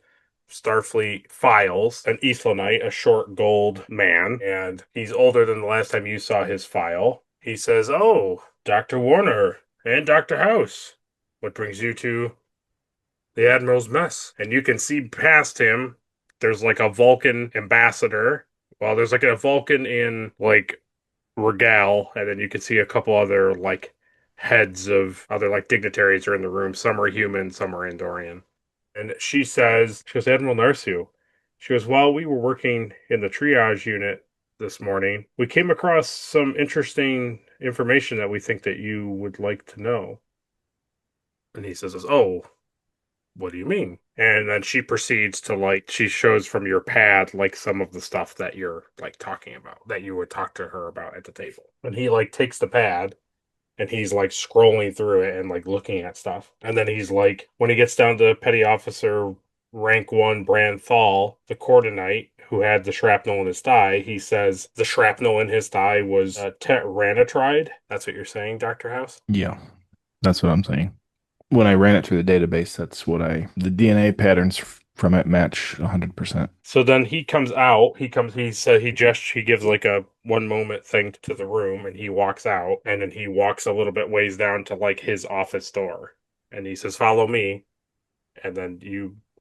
Starfleet Files, an Ethanite, a short gold man, and he's older than the last time you saw his file. He says, "Oh, Dr. Warner and Dr. House, what brings you to the Admiral's mess?" And you can see past him, there's like a Vulcan ambassador. Well, there's like a Vulcan in like Regal, and then you can see a couple other like heads of other like dignitaries are in the room. Some are human, some are Andorian. And she goes, Admiral Narsu. She goes, while we were working in the triage unit this morning, we came across some interesting information that we think that you would like to know. And he says, oh, what do you mean? And then she proceeds to like, she shows from your pad like some of the stuff that you're like talking about, that you would talk to her about at the table. And he like takes the pad and he's like scrolling through it and like looking at stuff. And then he's like, when he gets down to Petty Officer rank one Branthal, the Cordonite, who had the shrapnel in his thigh. He says the shrapnel in his thigh was Tyranitride. That's what you're saying, Dr. House? Yeah, that's what I'm saying. When I ran it through the database, that's what the DNA patterns from it match 100%. So then he comes out. He said he gives like a one moment thing to the room, and he walks out, and then he walks a little bit ways down to like his office door, and he says, "Follow me." And then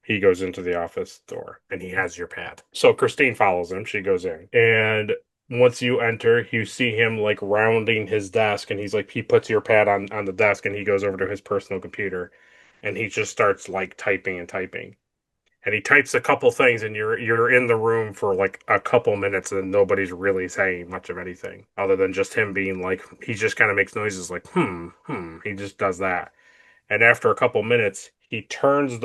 he goes into the office door, and he has your pad. So Christine follows him. She goes in, and once you enter, you see him like rounding his desk, and he puts your pad on the desk, and he goes over to his personal computer, and he just starts like typing and typing, and he types a couple things, and you're in the room for like a couple minutes, and nobody's really saying much of anything other than just him being like, he just kind of makes noises like he just does that. And after a couple minutes, he turns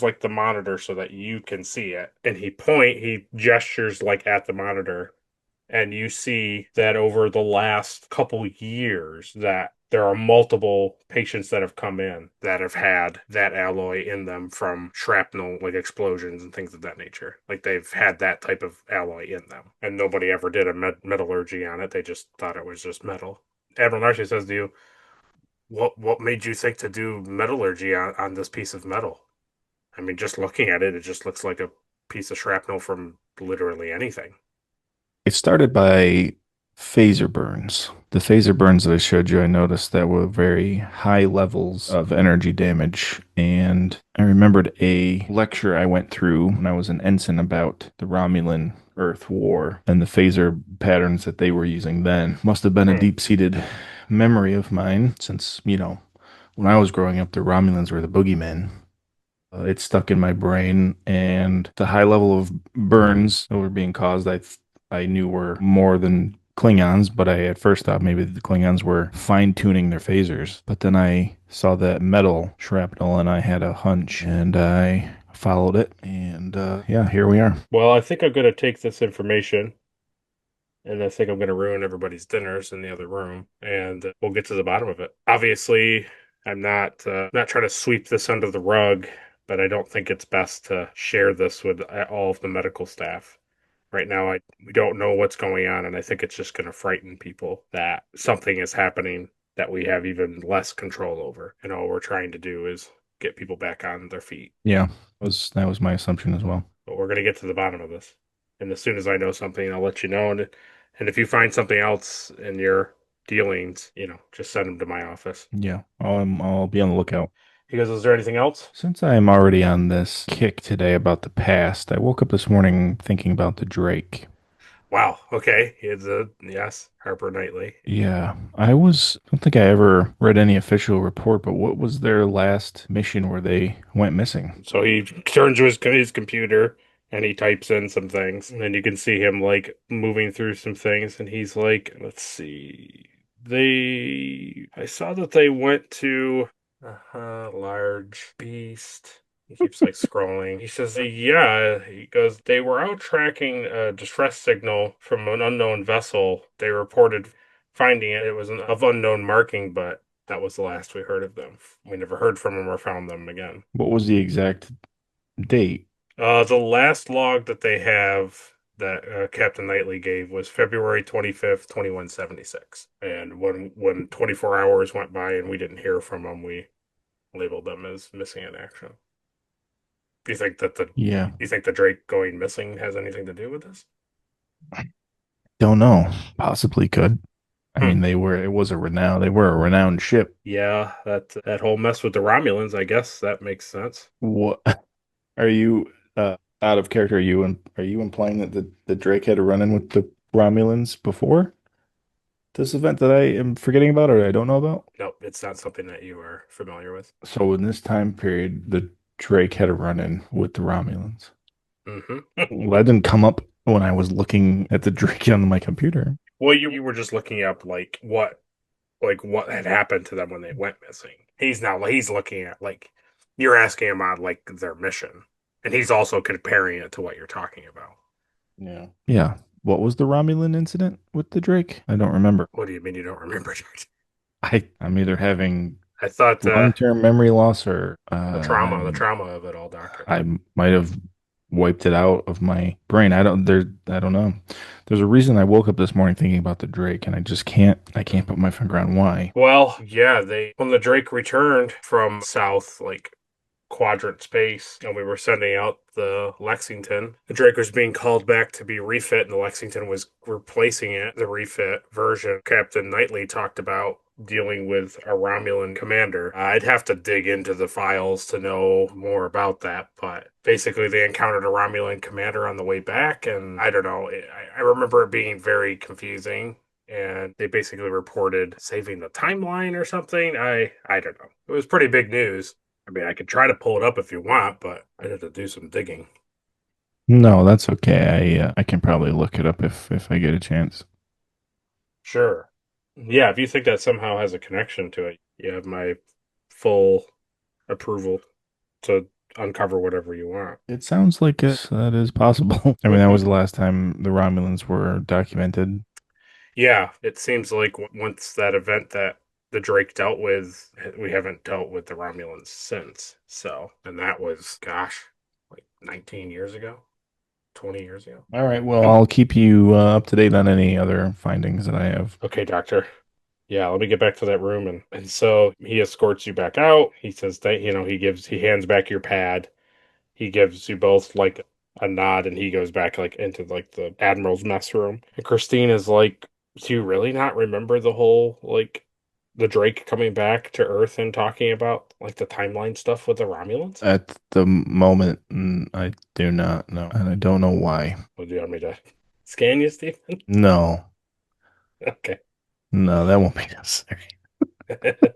like the monitor so that you can see it, and he gestures like at the monitor, and you see that over the last couple years that there are multiple patients that have come in that have had that alloy in them from shrapnel, like explosions and things of that nature. Like they've had that type of alloy in them, and nobody ever did a metallurgy on it. They just thought it was just metal. Admiral Narcy says to you, what made you think to do metallurgy on this piece of metal? I mean, just looking at it, it just looks like a piece of shrapnel from literally anything. It started by phaser burns. The phaser burns that I showed you, I noticed that were very high levels of energy damage. And I remembered a lecture I went through when I was an ensign about the Romulan Earth War and the phaser patterns that they were using then. Must have been a Hmm. deep-seated memory of mine since, when I was growing up, the Romulans were the boogeymen. It stuck in my brain, and the high level of burns that were being caused, I knew were more than Klingons, but I at first thought maybe the Klingons were fine-tuning their phasers. But then I saw that metal shrapnel, and I had a hunch, and I followed it, and yeah, here we are. Well, I think I'm going to take this information, and I think I'm going to ruin everybody's dinners in the other room, and we'll get to the bottom of it. Obviously, I'm not trying to sweep this under the rug, but I don't think it's best to share this with all of the medical staff. Right now, we don't know what's going on, and I think it's just going to frighten people that something is happening that we have even less control over. And all we're trying to do is get people back on their feet. Yeah, that was my assumption as well. But we're going to get to the bottom of this. And as soon as I know something, I'll let you know. And if you find something else in your dealings, just send them to my office. Yeah, I'll be on the lookout. He goes, "Is there anything else?" Since I am already on this kick today about the past, I woke up this morning thinking about the Drake. Wow. Okay. It's a yes, Harper Knightley. Yeah, don't think I ever read any official report, but what was their last mission where they went missing? So he turns to his computer and he types in some things, and you can see him like moving through some things, and he's like, "Let's see, I saw that they went to large beast." He keeps like scrolling. He says, "Yeah." He goes, "They were out tracking a distress signal from an unknown vessel. They reported finding it. It was of unknown marking, but." That was the last we heard of them. We never heard from them or found them again. What was the exact date? The last log that they have that Captain Knightley gave was February 25th, 2176. And when 24 hours went by and we didn't hear from them, we labeled them as missing in action. Do you think that the Yeah, you think the Drake going missing has anything to do with this? don't know. Possibly could. I Hmm. mean, they were a renowned ship. Yeah, that whole mess with the Romulans, I guess that makes sense. What are you out of character? Are you implying that the Drake had a run-in with the Romulans before this event that I am forgetting about or I don't know about? No, it's not something that you are familiar with. So in this time period, the Drake had a run-in with the Romulans. Hmm. Well, that didn't come up when I was looking at the Drake on my computer. Well, you were just looking up what had happened to them when they went missing. He's looking at like you're asking him on like their mission, and he's also comparing it to what you're talking about. Yeah. Yeah. What was the Romulan incident with the Drake? I don't remember. What do you mean you don't remember? I'm either having I thought Long-term memory loss, or the trauma of it all, doctor. I might have wiped it out of my brain. I don't know. There's a reason I woke up this morning thinking about the Drake, and I can't put my finger on why. Well, yeah, they when the Drake returned from south, like quadrant space, and we were sending out the Lexington. The Drake was being called back to be refit, and the Lexington was replacing it, the refit version. Captain Knightley talked about dealing with a Romulan commander. I'd have to dig into the files to know more about that, but basically they encountered a Romulan commander on the way back, and I don't know. I remember it being very confusing. And they basically reported saving the timeline or something. I don't know. It was pretty big news. I mean, I could try to pull it up if you want, but I'd have to do some digging. No, that's okay. I can probably look it up if I get a chance. Sure. Yeah, if you think that somehow has a connection to it, you have my full approval to uncover whatever you want. It sounds like that is possible. I mean, that was the last time the Romulans were documented. Yeah, it seems like once that event that the Drake dealt with, we haven't dealt with the Romulans since. So, and that was, gosh, like 19 years ago, 20 years ago. All right, well, I'll keep you up to date on any other findings that I have. Okay, doctor. Yeah, let me get back to that room and so he escorts you back out. He says that, he hands back your pad. He gives you both like a nod and he goes back like into like the Admiral's mess room. And Christine is like, do you really not remember the whole like the Drake coming back to Earth and talking about like the timeline stuff with the Romulans? At the moment, I do not know, and I don't know why. Would you want me to scan you, Stephen? No, Okay. no, that won't be necessary.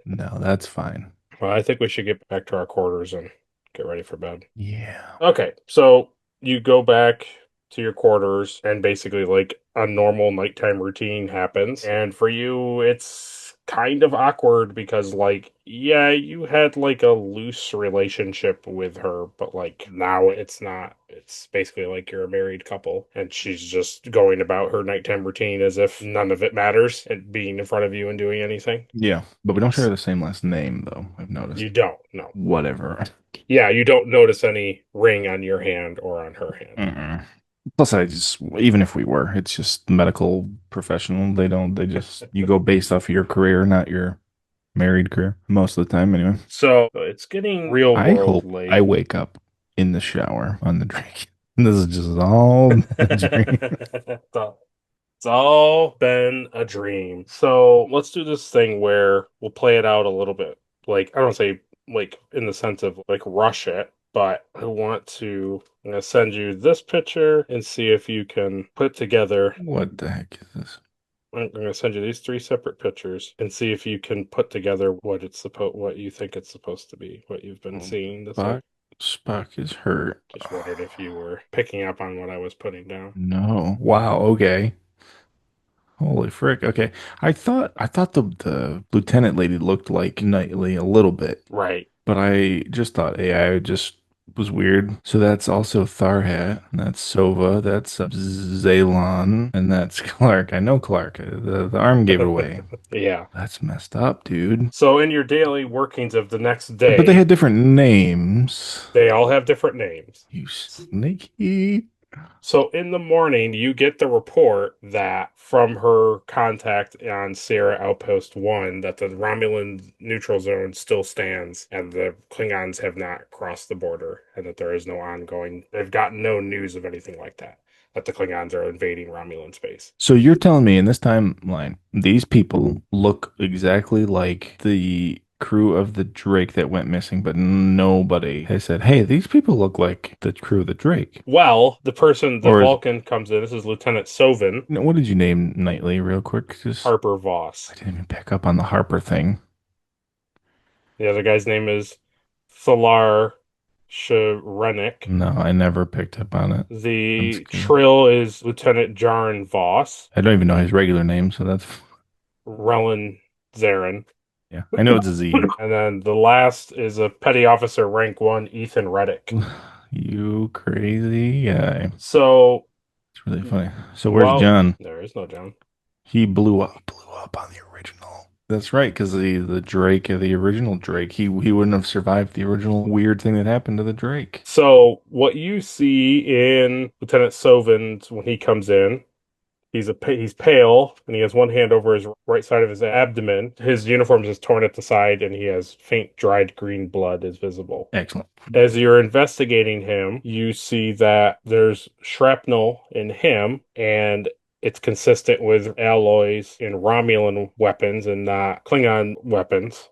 No, that's fine. Well, I think we should get back to our quarters and get ready for bed. Yeah. Okay, so you go back to your quarters, and basically, like a normal nighttime routine happens. And for you, it's kind of awkward because, like, yeah, you had like a loose relationship with her, but like now it's not. It's basically like you're a married couple, and she's just going about her nighttime routine as if none of it matters and being in front of you and doing anything. Yeah, but we don't share the same last name, though, I've noticed. You don't, no. Whatever. Yeah, you don't notice any ring on your hand or on her hand. Mm-mm. Plus, even if we were, it's just medical professional. They just, you go based off of your career, not your married career, most of the time, anyway. So it's getting real I world hope I late. wake up in the shower on the drink. This is just all a dream. It's all been a dream. So let's do this thing where we'll play it out a little bit. Like, I don't say like in the sense of like rush it, but I'm gonna send you this picture and see if you can put together. What the heck is this? I'm gonna send you these three separate pictures and see if you can put together what you think it's supposed to be, what you've been Oh, seeing this week. Spock is hurt. Just wondered if you were picking up on what I was putting down. No. Wow. Okay. Holy frick. Okay. I thought the lieutenant lady looked like Knightley a little bit, Right. but I just thought AI just was weird. So that's also Tharhat. That's Sova. That's Zaylon. And that's Clark. I know Clark. The arm gave it away. Yeah. That's messed up, dude. So in your daily workings of the next But they day, had different names. they all have different names. You sneaky. So in the morning, you get the report that from her contact on Sierra Outpost 1 that the Romulan neutral zone still stands and the Klingons have not crossed the border and that there is no ongoing, they've gotten no news of anything like that, that the Klingons are invading Romulan space. So you're telling me in this timeline, these people look exactly like the crew of the Drake that went missing, but nobody has said, "Hey, these people look like the crew of the Drake." Well, the Or is, Vulcan comes in. This is Lieutenant Sovin, what did you name Knightley real quick? Just Harper I Voss. didn't even pick up on the Harper thing. The other guy's name is Thalar Sharenik. No, I never picked up on it. That's The good. Trill is Lieutenant Jarin Voss, I don't even know his regular name, so that's Relen Zarin. yeah. I know it's a Z. And then the last is a Petty Officer Rank 1, Ethan Reddick. You crazy guy. So, It's really funny. So where's well, John? there is no John. He blew up on the original. That's right, because the Drake, the original Drake, he wouldn't have survived the original weird thing that happened to the Drake. So what you see in Lieutenant Sovin when he comes in, he's pale and he has one hand over his right side of his abdomen. His uniform is torn at the side and he has faint dried green blood is visible. Excellent. As you're investigating him, you see that there's shrapnel in him, and it's consistent with alloys in Romulan weapons and not Klingon weapons.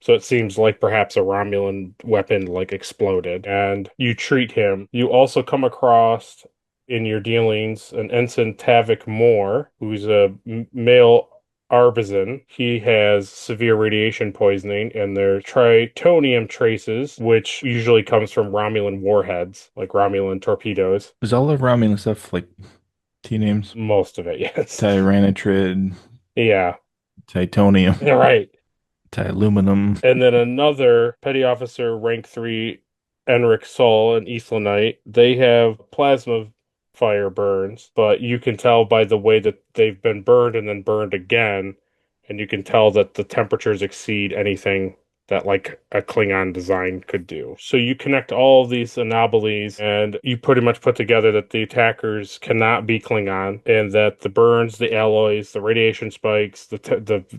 So it seems like perhaps a Romulan weapon like exploded, and you treat him. You also come across in your dealings an Ensign Tavik Moore, who's a male Arbizon. He has severe radiation poisoning, and there's tritonium traces, which usually comes from Romulan warheads, like Romulan torpedoes. Is all of Romulan stuff like T names? Most of it, yes. Tyrannotrid, Yeah, Titanium, you're right. Aluminum. And then another petty officer, rank three, Enric Sol, an Eastlanite. They have plasma fire burns, but you can tell by the way that they've been burned and then burned again, and you can tell that the temperatures exceed anything that like a Klingon design could do. So you connect all of these anomalies and you pretty much put together that the attackers cannot be Klingon and that the burns, the alloys, the radiation spikes, the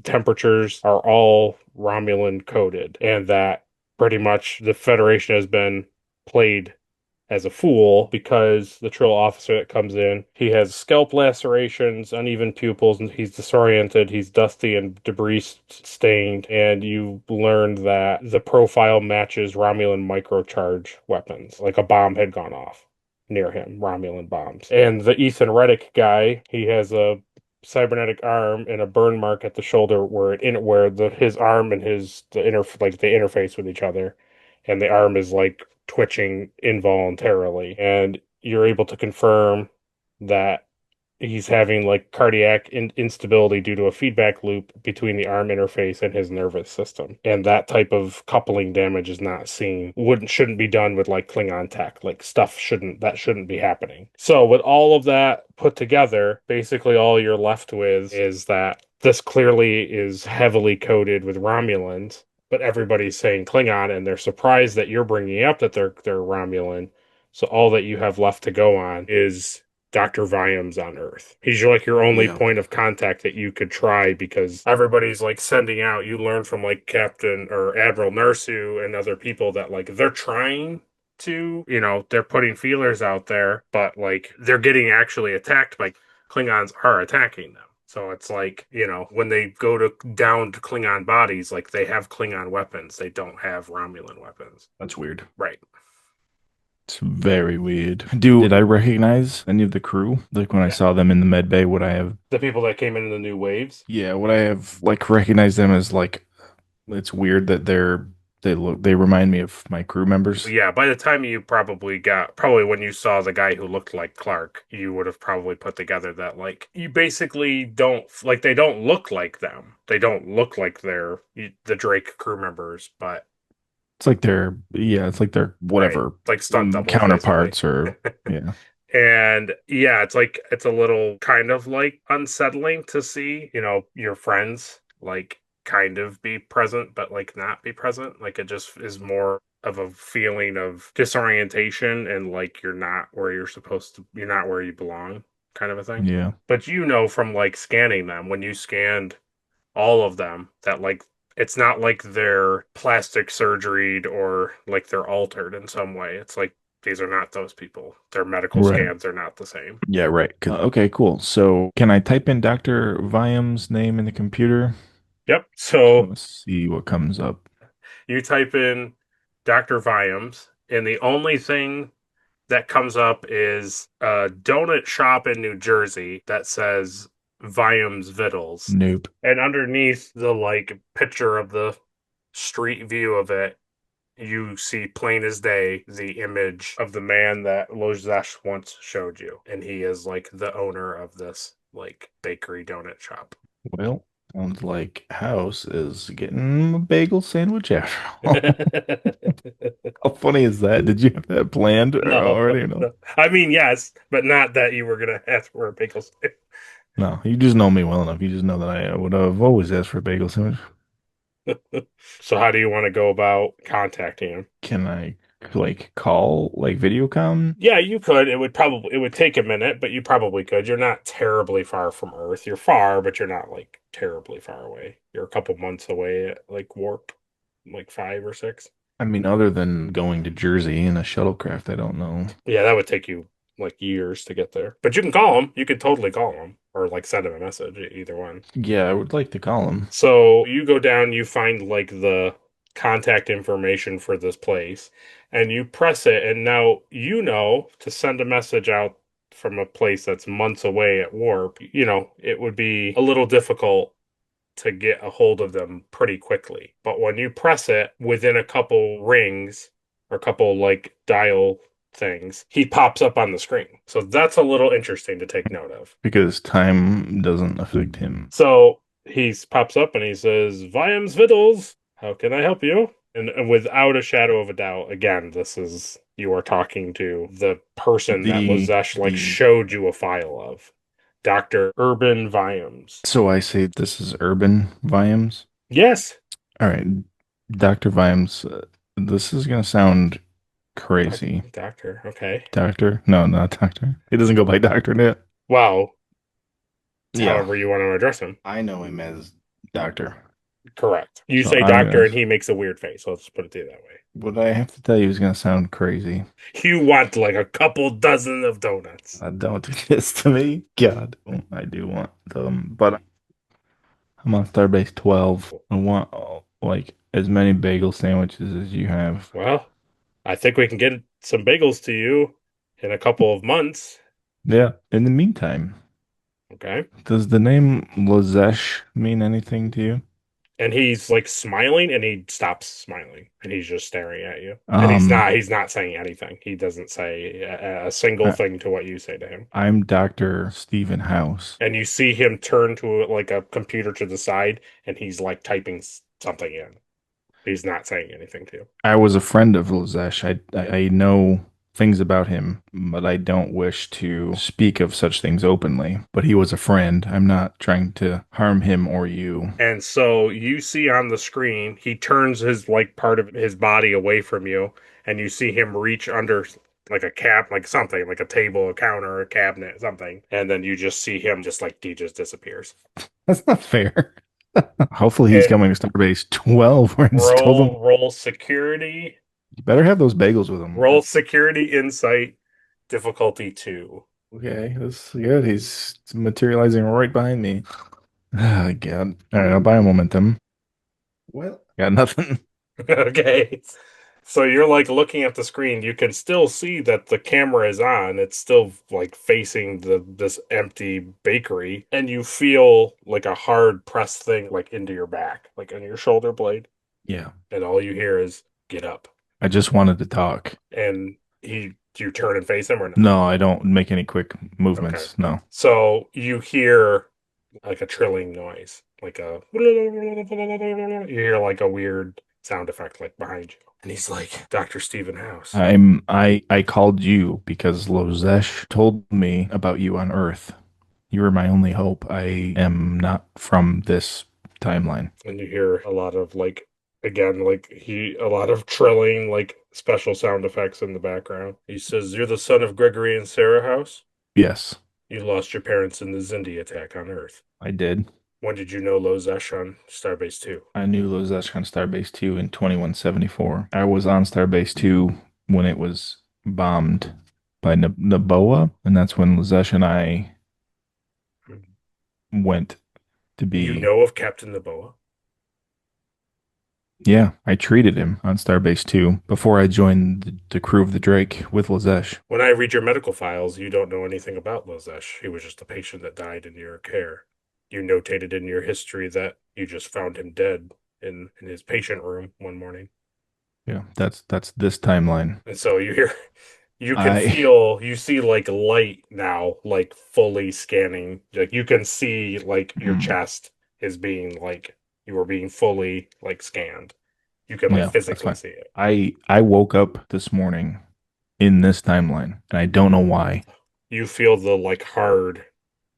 temperatures are all Romulan coded and that pretty much the Federation has been played as a fool because the Trill officer that comes in, he has scalp lacerations, uneven pupils, and he's disoriented. He's dusty and debris stained, and you learn that the profile matches Romulan microcharge weapons, like a bomb had gone off near him, Romulan bombs. And the Ethan Reddick guy, he has a cybernetic arm and a burn mark at the shoulder where his arm and the inner like they interface with each other and the arm is like twitching involuntarily. And you're able to confirm that he's having like cardiac instability due to a feedback loop between the arm interface and his nervous system. And that type of coupling damage is not seen. Shouldn't be done with like Klingon tech. Like stuff shouldn't be happening. So with all of that put together, basically all you're left with is that this clearly is heavily coded with Romulans, but everybody's saying Klingon, and they're surprised that you're bringing up that they're Romulan. So all that you have left to go on is Dr. Viams on Earth. He's like your only Yeah. point of contact that you could try because everybody's like sending out. You learn from like Captain or Admiral Nursu and other people that like they're trying to, they're putting feelers out there, but like they're getting actually attacked by Klingons are attacking them. So it's like, when they go to down to Klingon bodies, like they have Klingon weapons. They don't have Romulan weapons. That's weird. Right. It's very weird. Did I recognize any of the crew? Like when I Yeah. saw them in the med bay, would I have, The people that came in the new waves. yeah, would I have like recognized them as like it's weird that they remind me of my crew members. Yeah, by the time you probably when you saw the guy who looked like Clark, you would have probably put together that like you basically don't like they don't look like them. They don't look like the Drake crew members, but It's like they're right, whatever like stunt doubles basically. counterparts or yeah. And yeah, it's a little kind of like unsettling to see, your friends like kind of be present, but like not be present. Like it just is more of a feeling of disorientation and like you're not where you belong, kind of a thing. Yeah. But from like scanning them, when you scanned all of them, that like it's not like they're plastic surgeried or like they're altered in some way. It's like these are not those people. Their medical Right. scans are not the same. Yeah, right. Okay, cool. So can I type in Dr. Viam's name in the computer? Yep. Just So want to see what comes up. you type in Dr. Viams, and the only thing that comes up is a donut shop in New Jersey that says Viams Vittles. Nope. And underneath the like picture of the street view of it, you see plain as day the image of the man that Lozesh once showed you. And he is like the owner of this like bakery donut shop. Well, sounds like House is getting a bagel sandwich after all. How funny is that? Did you have that planned No, already or no? no. I mean, yes, but not that you were gonna ask for a pickle sandwich. No, you just know me well enough. You just know that I would have always asked for a bagel sandwich. So how do you want to go about contacting him? Can I like call like video com? Yeah, you could. It would take a minute, but you probably could. You're not terribly far from Earth. You're far, but you're not like terribly far away. You're a couple months away at like warp, like 5 or 6. I mean, other than going to Jersey in a shuttlecraft, I don't know. Yeah, that would take you like years to get there. But you can call him. You could totally call him or like send him a message, either one. Yeah, I would like to call him So you go down, you find like the contact information for this place, and you press it, and now you know to send a message out from a place that's months away at warp, it would be a little difficult to get a hold of them pretty quickly. But when you press it within a couple rings or a couple like dial things, he pops up on the screen. So that's a little interesting to take note of. because time doesn't affect him. So he pops up and he says, Viams Vittles, how can I help you? And without a shadow of a doubt, again, this is you are talking to the person that The Lazesh like the showed you a file of, Dr. Urban Viams. so I say this is Urban Vimes. Yes, All right, Dr. Vimes. This is gonna sound crazy. doctor. Okay. Doctor? No, not doctor. It doesn't go by doctor yet. Well, it's Yeah, however you want to address him. I know him as doctor. Correct. You So say I'm doctor gonna. and he makes a weird face. Let's put it to you that way. What I have to tell you is gonna sound crazy. You want like a couple dozen of donuts. Don't do this to me. God, I do want them, but I'm on Starbase 12. I want like as many bagel sandwiches as you have. Well, I think we can get some bagels to you in a couple of months. Yeah. In the meantime, Okay. does the name Lazesh mean anything to you? And he's like smiling and he stops smiling and he's just staring at you. And Um, he's not saying anything. He doesn't say a single I, thing to what you say to him. I'm Dr. Stephen House. And you see him turn to like a computer to the side and he's like typing something in. He's not saying anything to you. I was a friend of Lazesh. I know things about him, but I don't wish to speak of such things openly. But he was a friend. I'm not trying to harm him or you. And so you see on the screen, he turns his like part of his body away from you, and you see him reach under like a cap, like something, like a table, a counter, a cabinet, something. And then you just see him just like he just disappears. That's not fair. Hopefully he's And coming to Starbase 12 where it's told him roll security, you better have those bagels with him. roll security insight, difficulty 2. Okay, that's good. He's materializing right behind me. Oh, God. All right, I'll buy a momentum. Well, got nothing. Okay. So you're like looking at the screen, you can still see that the camera is on. It's still like facing this empty bakery, and you feel like a hard press thing like into your back, like on your shoulder blade, Yeah, and all you hear is get up. I just wanted to talk. And do you turn and face him or no? No, I don't make any quick Okay. movements. No. So you hear like a trilling noise, like a you hear like a weird sound effect like behind you. And he's like, Dr. Stephen House. I called you because Lozesh told me about you on Earth. You were my only hope. I am not from this timeline. And you hear a lot of like again like he a lot of trilling like special sound effects in the background. He says, "You're the son of Gregory and Sarah House. Yes, You lost your parents in the Zindi attack on Earth. I did. When did you know Lozesh on Starbase 2?" I knew Lozesh on Starbase 2 in 2174. I was on Starbase 2 when it was bombed by Naboa, and that's when Lozesh and I went to You be. know of Captain Naboa? Yeah, I treated him on Starbase 2 before I joined the crew of the Drake with Lazesh. When I read your medical files, you don't know anything about Lozesh. He was just a patient that died in your care. You notated in your history that you just found him dead in his patient room one morning. Yeah, that's this timeline. And so you hear, you can I feel, you see like light now, like fully scanning. Like you can see like your chest is being like, you are being fully like scanned. You can like yeah, that's physically fine. see it. I woke up this morning in this timeline, and I don't know why. You feel the like hard,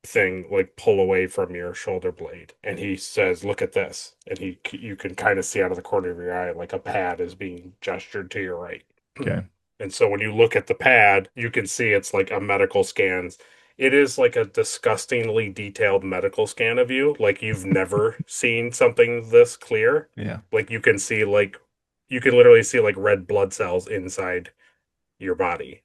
thing like pull away from your shoulder blade, and he says, "Look at this," and he you can kind of see out of the corner of your eye like a pad is being gestured to your right. Okay. And so when you look at the pad, you can see it's like a medical scan. It is like a disgustingly detailed medical scan of you. Like you've never seen something this clear. Yeah. Like you can see like you can literally see like red blood cells inside your body,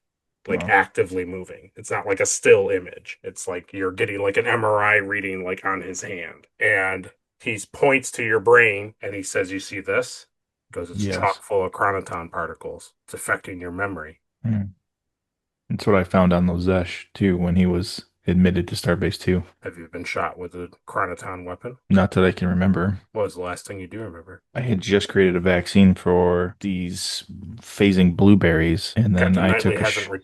like Well, actively moving. It's not like a still image. It's like you're getting like an MRI reading like on his hand. And he points to your brain and he says, "You see this?" He goes, "It's yes. chock full of chronoton particles. It's affecting your memory." Mm. That's what I found on Lozesh too when he was admitted to Starbase 2. Have you been shot with a chronoton weapon? Not that I can remember. What was the last thing you do remember? I had just created a vaccine for these phasing blueberries, and then Captain I Knightley took a hasn't re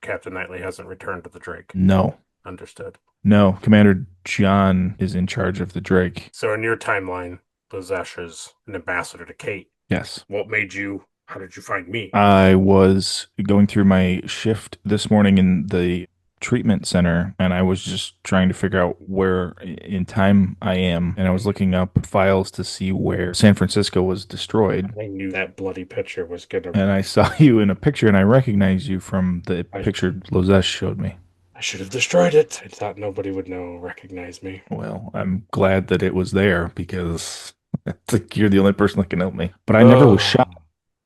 Captain Knightley hasn't returned to the Drake. no, Understood. no. Commander John is in charge of the Drake. So in your timeline, Lazesh is an ambassador to Kate. Yes. What made you? How did you find me? I was going through my shift this morning in the treatment center, and I was just trying to figure out where in time I am. And I was looking up files to see where San Francisco was destroyed. I knew that bloody picture was gonna. And I saw you in a picture, and I recognized you from the I picture Lozesh showed me. I should have destroyed it. I thought nobody would know, recognize me. Well, I'm glad that it was there because it's like you're the only person that can help me. But I never was shot. Oh,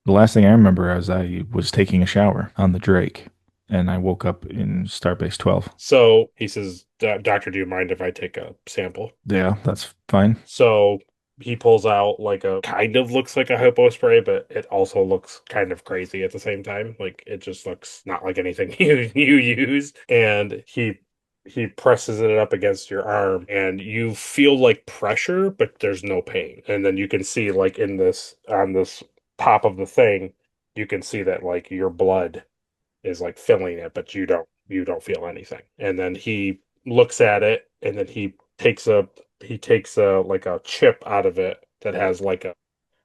The last thing I remember is I was taking a shower on the Drake, and I woke up in Starbase 12. so he says, "Doctor, do you mind if I take a sample?" Yeah, that's fine. So he pulls out like a kind of looks like a hypo spray, but it also looks kind of crazy at the same time. Like it just looks not like anything you use. And he presses it up against your arm and you feel like pressure, but there's no pain. And then you can see like in this on this top of the thing, you can see that like your blood is like filling it, but you don't feel anything. And then he looks at it, and then he takes a like a chip out of it that has like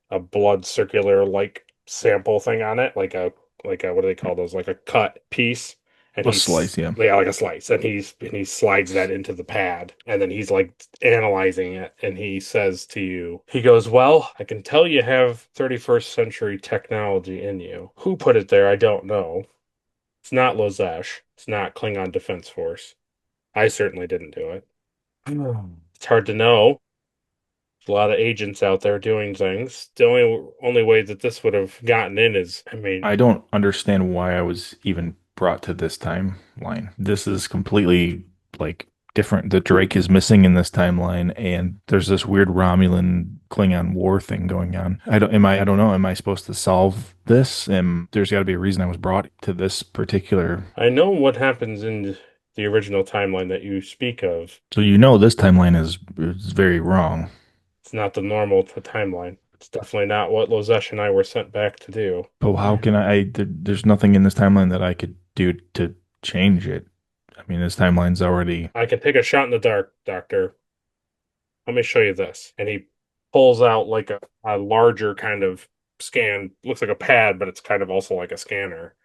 a blood circular like sample thing on it, like a what do they call those? Like a cut piece. And A slice, he's yeah. yeah, like a slice, and he slides that into the pad, and then he's like analyzing it, and he says to you, he goes, "Well, I can tell you have 21st century technology in you. Who put it there? I don't know. It's not Lozesh. It's not Klingon Defense Force. I certainly didn't do it. It's hard to know. There's a lot of agents out there doing things. The only way that this would have gotten in is, I mean, I don't understand why I was even brought to this timeline. This is completely like different. The Drake is missing in this timeline, and there's this weird Romulan Klingon war thing going on. I don't know. Am I supposed to solve this? And there's got to be a reason I was brought to this particular. I know what happens in the original timeline that you speak of. So you know this timeline is very wrong. It's not the normal timeline. It's definitely not what Lozesh and I were sent back to do. But how can there's nothing in this timeline that I could do to change it. I mean, this timeline's already. I can take a shot in the dark, Doctor. Let me show you this. And he pulls out like a larger kind of scan, looks like a pad, but it's kind of also like a scanner.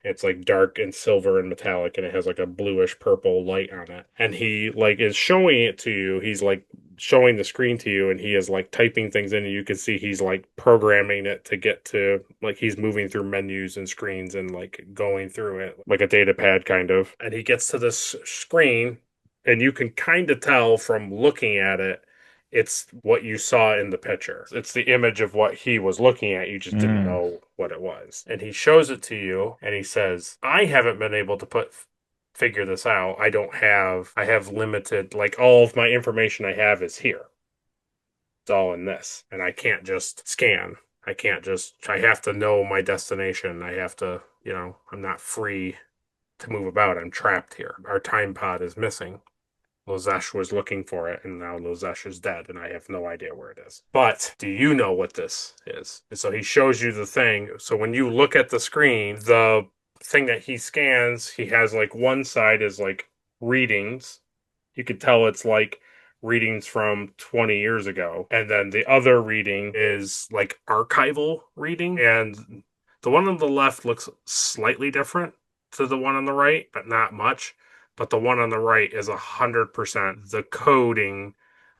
It's like dark and silver and metallic, and it has like a bluish purple light on it. And he like is showing it to you. He's like showing the screen to you, and he is like typing things in, and you can see he's like programming it to get to like he's moving through menus and screens and like going through it like a data pad kind of. And he gets to this screen, and you can kind of tell from looking at it it's what you saw in the picture. It's the image of what he was looking at. You just didn't Mm. know what it was. And he shows it to you and he says, "I haven't been able to figure this out. I have limited, like all of my information I have is here. It's all in this. And I can't just scan. I have to know my destination. I have to, I'm not free to move about. I'm trapped here. Our time pod is missing. Lozesh was looking for it, and now Lozesh is dead, and I have no idea where it is. But do you know what this is?" And so he shows you the thing. So when you look at the screen, the thing that he scans, he has like one side is like readings. You could tell it's like readings from 20 years ago. And then the other reading is like archival reading. And the one on the left looks slightly different to the one on the right, but not much. but the one on the right is 100% the coding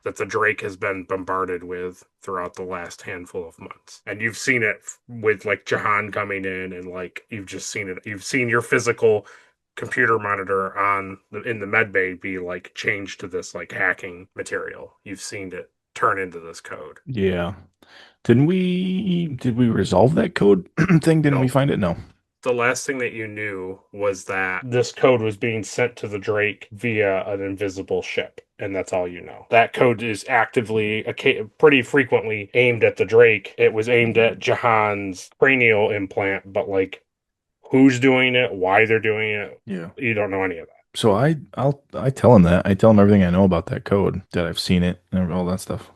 that the Drake has been bombarded with throughout the last handful of months. And you've seen it with like Jahan coming in, and like you've just seen it. You've seen your physical computer monitor in the medbay be like changed to this like hacking material. You've seen it turn into this code. Yeah. Did we resolve that code thing? Didn't we No, find it? No. the last thing that you knew was that this code was being sent to the Drake via an invisible ship. And that's all you know. That code is actively, pretty frequently aimed at the Drake. It was aimed at Jahan's cranial implant, but like who's doing it, why they're doing it, Yeah. you don't know any of that. So I tell him that. I tell him everything I know about that code, that I've seen it and all that stuff.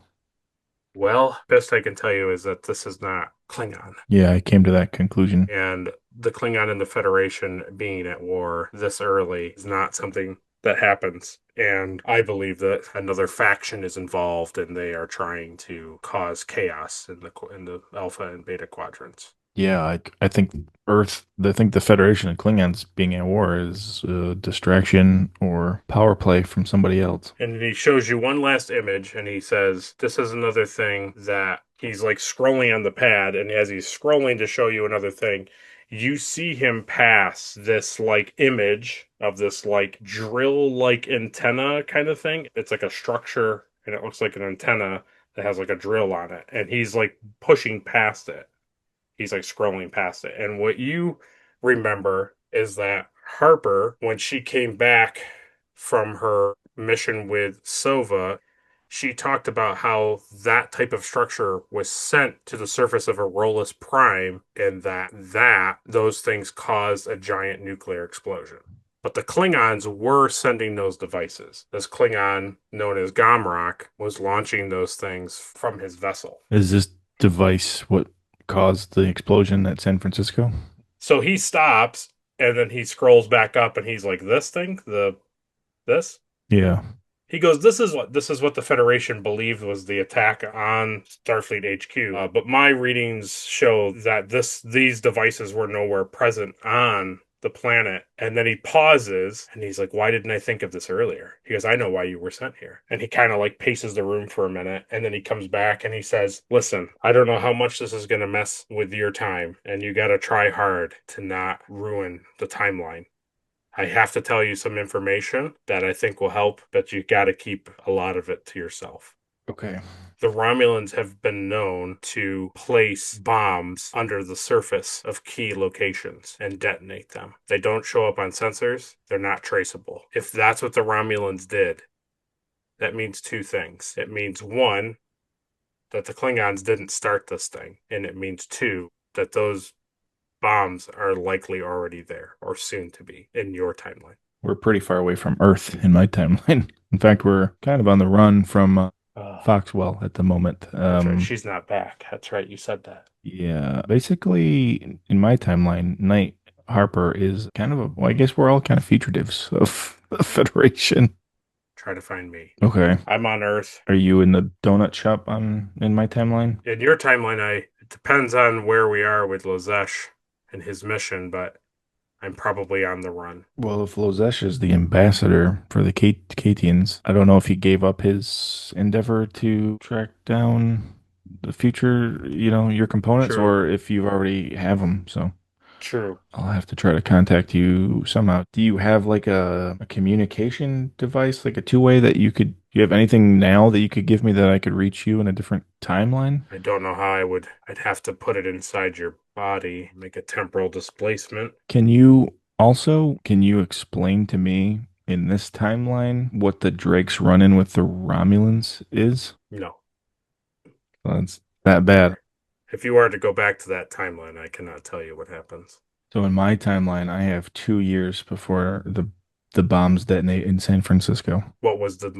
Well, best I can tell you is that this is not Klingon. Yeah, I came to that conclusion. And the Klingon and the Federation being at war this early is not something that happens. And I believe that another faction is involved and they are trying to cause chaos in the Alpha and Beta quadrants. Yeah, I think I think the Federation and Klingons being at war is a distraction or power play from somebody else. And he shows you one last image and he says, this is another thing that he's like scrolling on the pad. And as he's scrolling to show you another thing, you see him pass this like image of this like drill like antenna kind of thing. It's like a structure and it looks like an antenna that has like a drill on it. And he's like pushing past it. He's like scrolling past it. And what you remember is that Harper, when she came back from her mission with Sova, she talked about how that type of structure was sent to the surface of Aurolus Prime, and that those things caused a giant nuclear explosion. But the Klingons were sending those devices. This Klingon, known as Gomrock, was launching those things from his vessel. Is this device what caused the explosion at San Francisco? So he stops and then he scrolls back up and he's like, this thing, this? Yeah. He goes, this is what the Federation believed was the attack on Starfleet HQ. But my readings show that these devices were nowhere present on the planet. And then he pauses and he's like, why didn't I think of this earlier? He goes, I know why you were sent here. And he kind of like paces the room for a minute and then he comes back and he says, listen, I don't know how much this is going to mess with your time. And you got to try hard to not ruin the timeline. I have to tell you some information that I think will help, but you got to keep a lot of it to yourself. Okay. The Romulans have been known to place bombs under the surface of key locations and detonate them. They don't show up on sensors, they're not traceable. If that's what the Romulans did, that means two things. It means one, that the Klingons didn't start this thing, and it means two, that those bombs are likely already there or soon to be in your timeline. We're pretty far away from Earth in my timeline. In fact, we're kind of on the run from Foxwell at the moment. That's right. She's not back. That's right. You said that. Yeah, basically in my timeline, Night Harper is kind of well, I guess we're all kind of fugitives of the Federation. Try to find me. Okay. I'm on Earth. Are you in the donut shop on in my timeline? In your timeline, it depends on where we are with Lozesh and his mission, but I'm probably on the run. Well, if Lozesh is the ambassador for the Katians, I don't know if he gave up his endeavor to track down the future, your components, True. or if you already have them. So True. I'll have to try to contact you somehow. Do you have like a communication device, like a two-way that you have anything now that you could give me that I could reach you in a different timeline? I don't know how I'd have to put it inside your body, make a temporal displacement. Can you explain to me in this timeline what the Drake's run-in with the Romulans is? No. Well, it's that bad. If you are to go back to that timeline, I cannot tell you what happens. So in my timeline, I have 2 years before the bombs detonate in San Francisco. What was the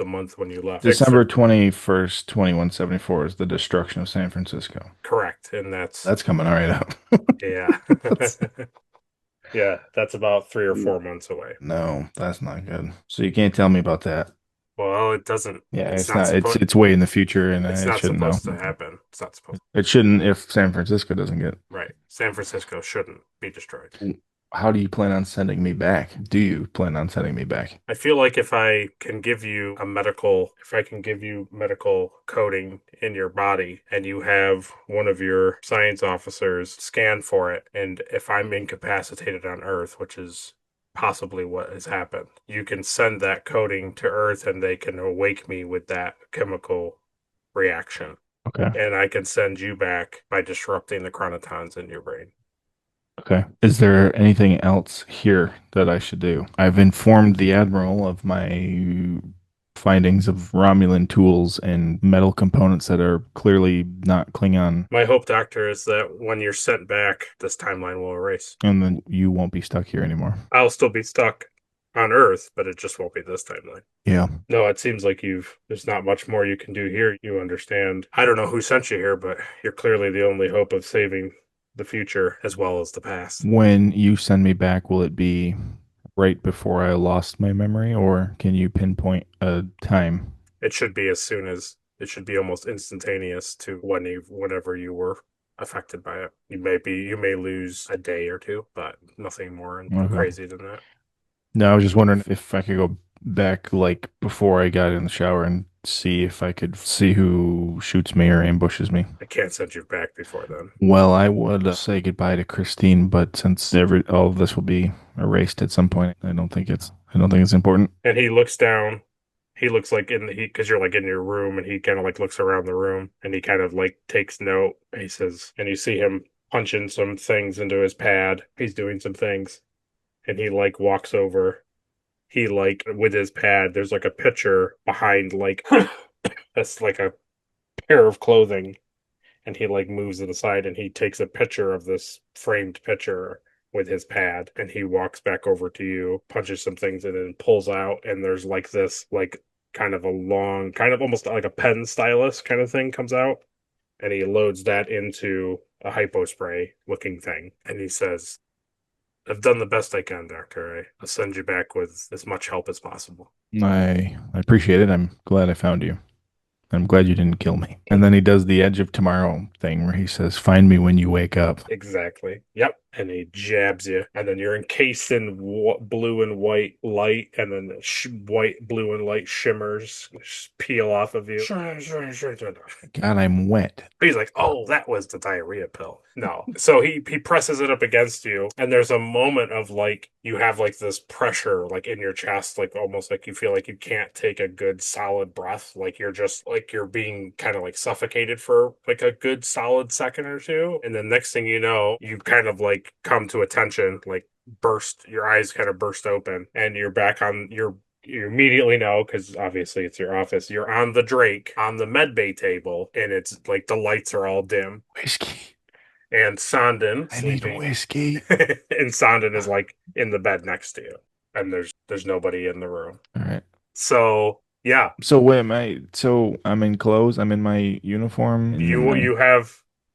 month when you left? December 21st, 2174 is the destruction of San Francisco. Correct. And that's That's coming all right up. yeah. That's, Yeah, that's about 3 or 4 months away. no, that's not good. So you can't tell me about that. Well, it doesn't. Yeah, It's it's not not. It's supposed. it's way in the future, and It's I not shouldn't know. supposed to happen. It's not supposed. It shouldn't if San Francisco doesn't get. Right. San Francisco shouldn't be destroyed. How do you plan on sending me back? Do you plan on sending me back? I feel like if I can give you medical coding in your body and you have one of your science officers scan for it, and if I'm incapacitated on Earth, which is possibly what has happened, you can send that coding to Earth and they can awake me with that chemical reaction. Okay. And I can send you back by disrupting the chronotons in your brain. Okay. Is there anything else here that I should do? I've informed the Admiral of my findings of Romulan tools and metal components that are clearly not Klingon, My hope, Doctor, is that when you're sent back, this timeline will erase. and then you won't be stuck here anymore. I'll still be stuck on Earth, but it just won't be this timeline. Yeah. No, it seems like there's not much more you can do here. You understand. I don't know who sent you here, but you're clearly the only hope of saving the future as well as the past. When you send me back, will it be right before I lost my memory, or can you pinpoint a time? It should be it should be almost instantaneous to whenever you were affected by it. You may lose a day or two, but nothing more Okay. crazy than that. No, I was just wondering if I could go back like before I got in the shower and see if I could see who shoots me or ambushes me. I can't send you back before then. Well, I would say goodbye to Christine, but since all of this will be erased at some point, I don't think it's important. And he looks down. He looks like in the he because you're like in your room, and he kind of like looks around the room, and he kind of like takes note. And he says, and you see him punching some things into his pad. He's doing some things, and he like walks over. He like with his pad. There's like a picture behind like that's like a pair of clothing, and he like moves it aside, and he takes a picture of this framed picture with his pad, and he walks back over to you, punches some things and then pulls out, and there's like this like kind of a long, kind of almost like a pen stylus kind of thing comes out, and he loads that into a hypo spray looking thing, and he says, I've done the best I can, Doctor. I'll send you back with as much help as possible. I appreciate it. I'm glad I found you. I'm glad you didn't kill me. And then he does the Edge of Tomorrow thing where he says, "Find me when you wake up." Exactly. Yep. And he jabs you, and then you're encased in blue and white light, and then the white, blue, and light shimmers peel off of you. God, I'm wet. He's like, "Oh, that was the diarrhea pill." No, so he presses it up against you, and there's a moment of like you have like this pressure like in your chest, like almost like you feel like you can't take a good solid breath, like you're just like you're being kind of like suffocated for like a good solid second or two, and then next thing you know, you kind of like come to attention, like burst, your eyes kind of burst open, and you're back on your you immediately know because obviously it's your office. You're on the Drake on the medbay table, and it's like the lights are all dim. Whiskey. And Sandin I need sleeping, whiskey. and Sandin is like in the bed next to you, and there's nobody in the room. All right. So yeah, So wait, so I'm in clothes, I'm in my uniform, in you my you have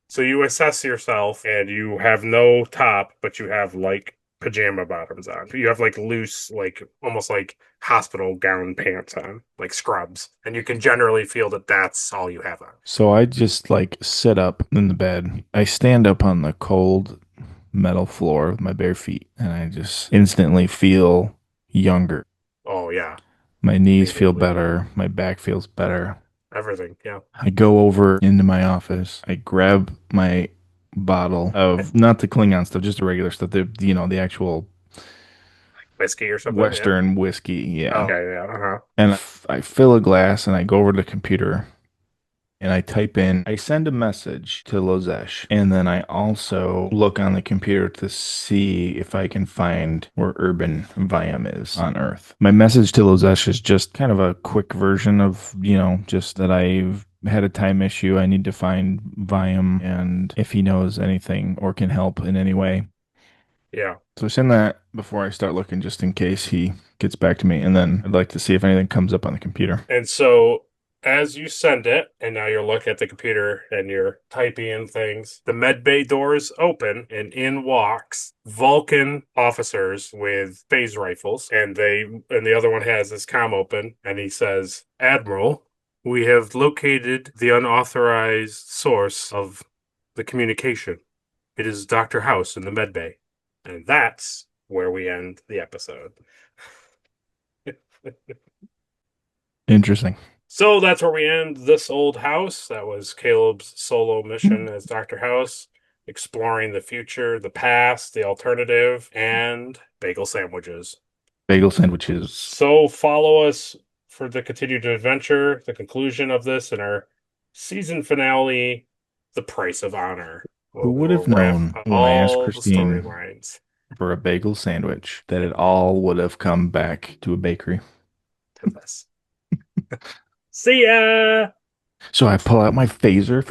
so you assess yourself, and you have no top, but you have like pajama bottoms on. You have like loose, like almost like hospital gown pants on, like scrubs, and you can generally feel that that's all you have on. so I just like sit up in the bed. I stand up on the cold metal floor with my bare feet, and I just instantly feel younger. Oh yeah, My knees feel immediately. better, my back feels better. Everything, yeah. I go over into my office. I grab my bottle of not the Klingon stuff, just the regular stuff, the actual Whiskey or something, yeah. Western whiskey, Oh, yeah. okay, yeah, uh-huh. And I fill a glass and I go over to the computer and I send a message to Lozesh, and then I also look on the computer to see if I can find where Urban Viam is on Earth. My message to Lozesh is just kind of a quick version of, just that I've had a time issue. I need to find Viam and if he knows anything or can help in any way. Yeah. So send that before I start looking just in case he gets back to me. And then I'd like to see if anything comes up on the computer. And so as you send it, and now you're looking at the computer and you're typing in things, the medbay doors open, and in walks Vulcan officers with phase rifles, and the other one has his comm open, and he says, Admiral, we have located the unauthorized source of the communication. It is Dr. House in the medbay. And that's where we end the episode. Interesting. So that's where we end this old house. That was Caleb's solo mission as Dr. House, exploring the future, the past, the alternative, and bagel sandwiches. Bagel sandwiches. So follow us for the continued adventure, the conclusion of this, and our season finale, The Price of Honor. Who would We'll have wrap known when I asked all the Christine storylines for a bagel sandwich that it all would have come back to a bakery? to this. See ya! So I pull out my phaser from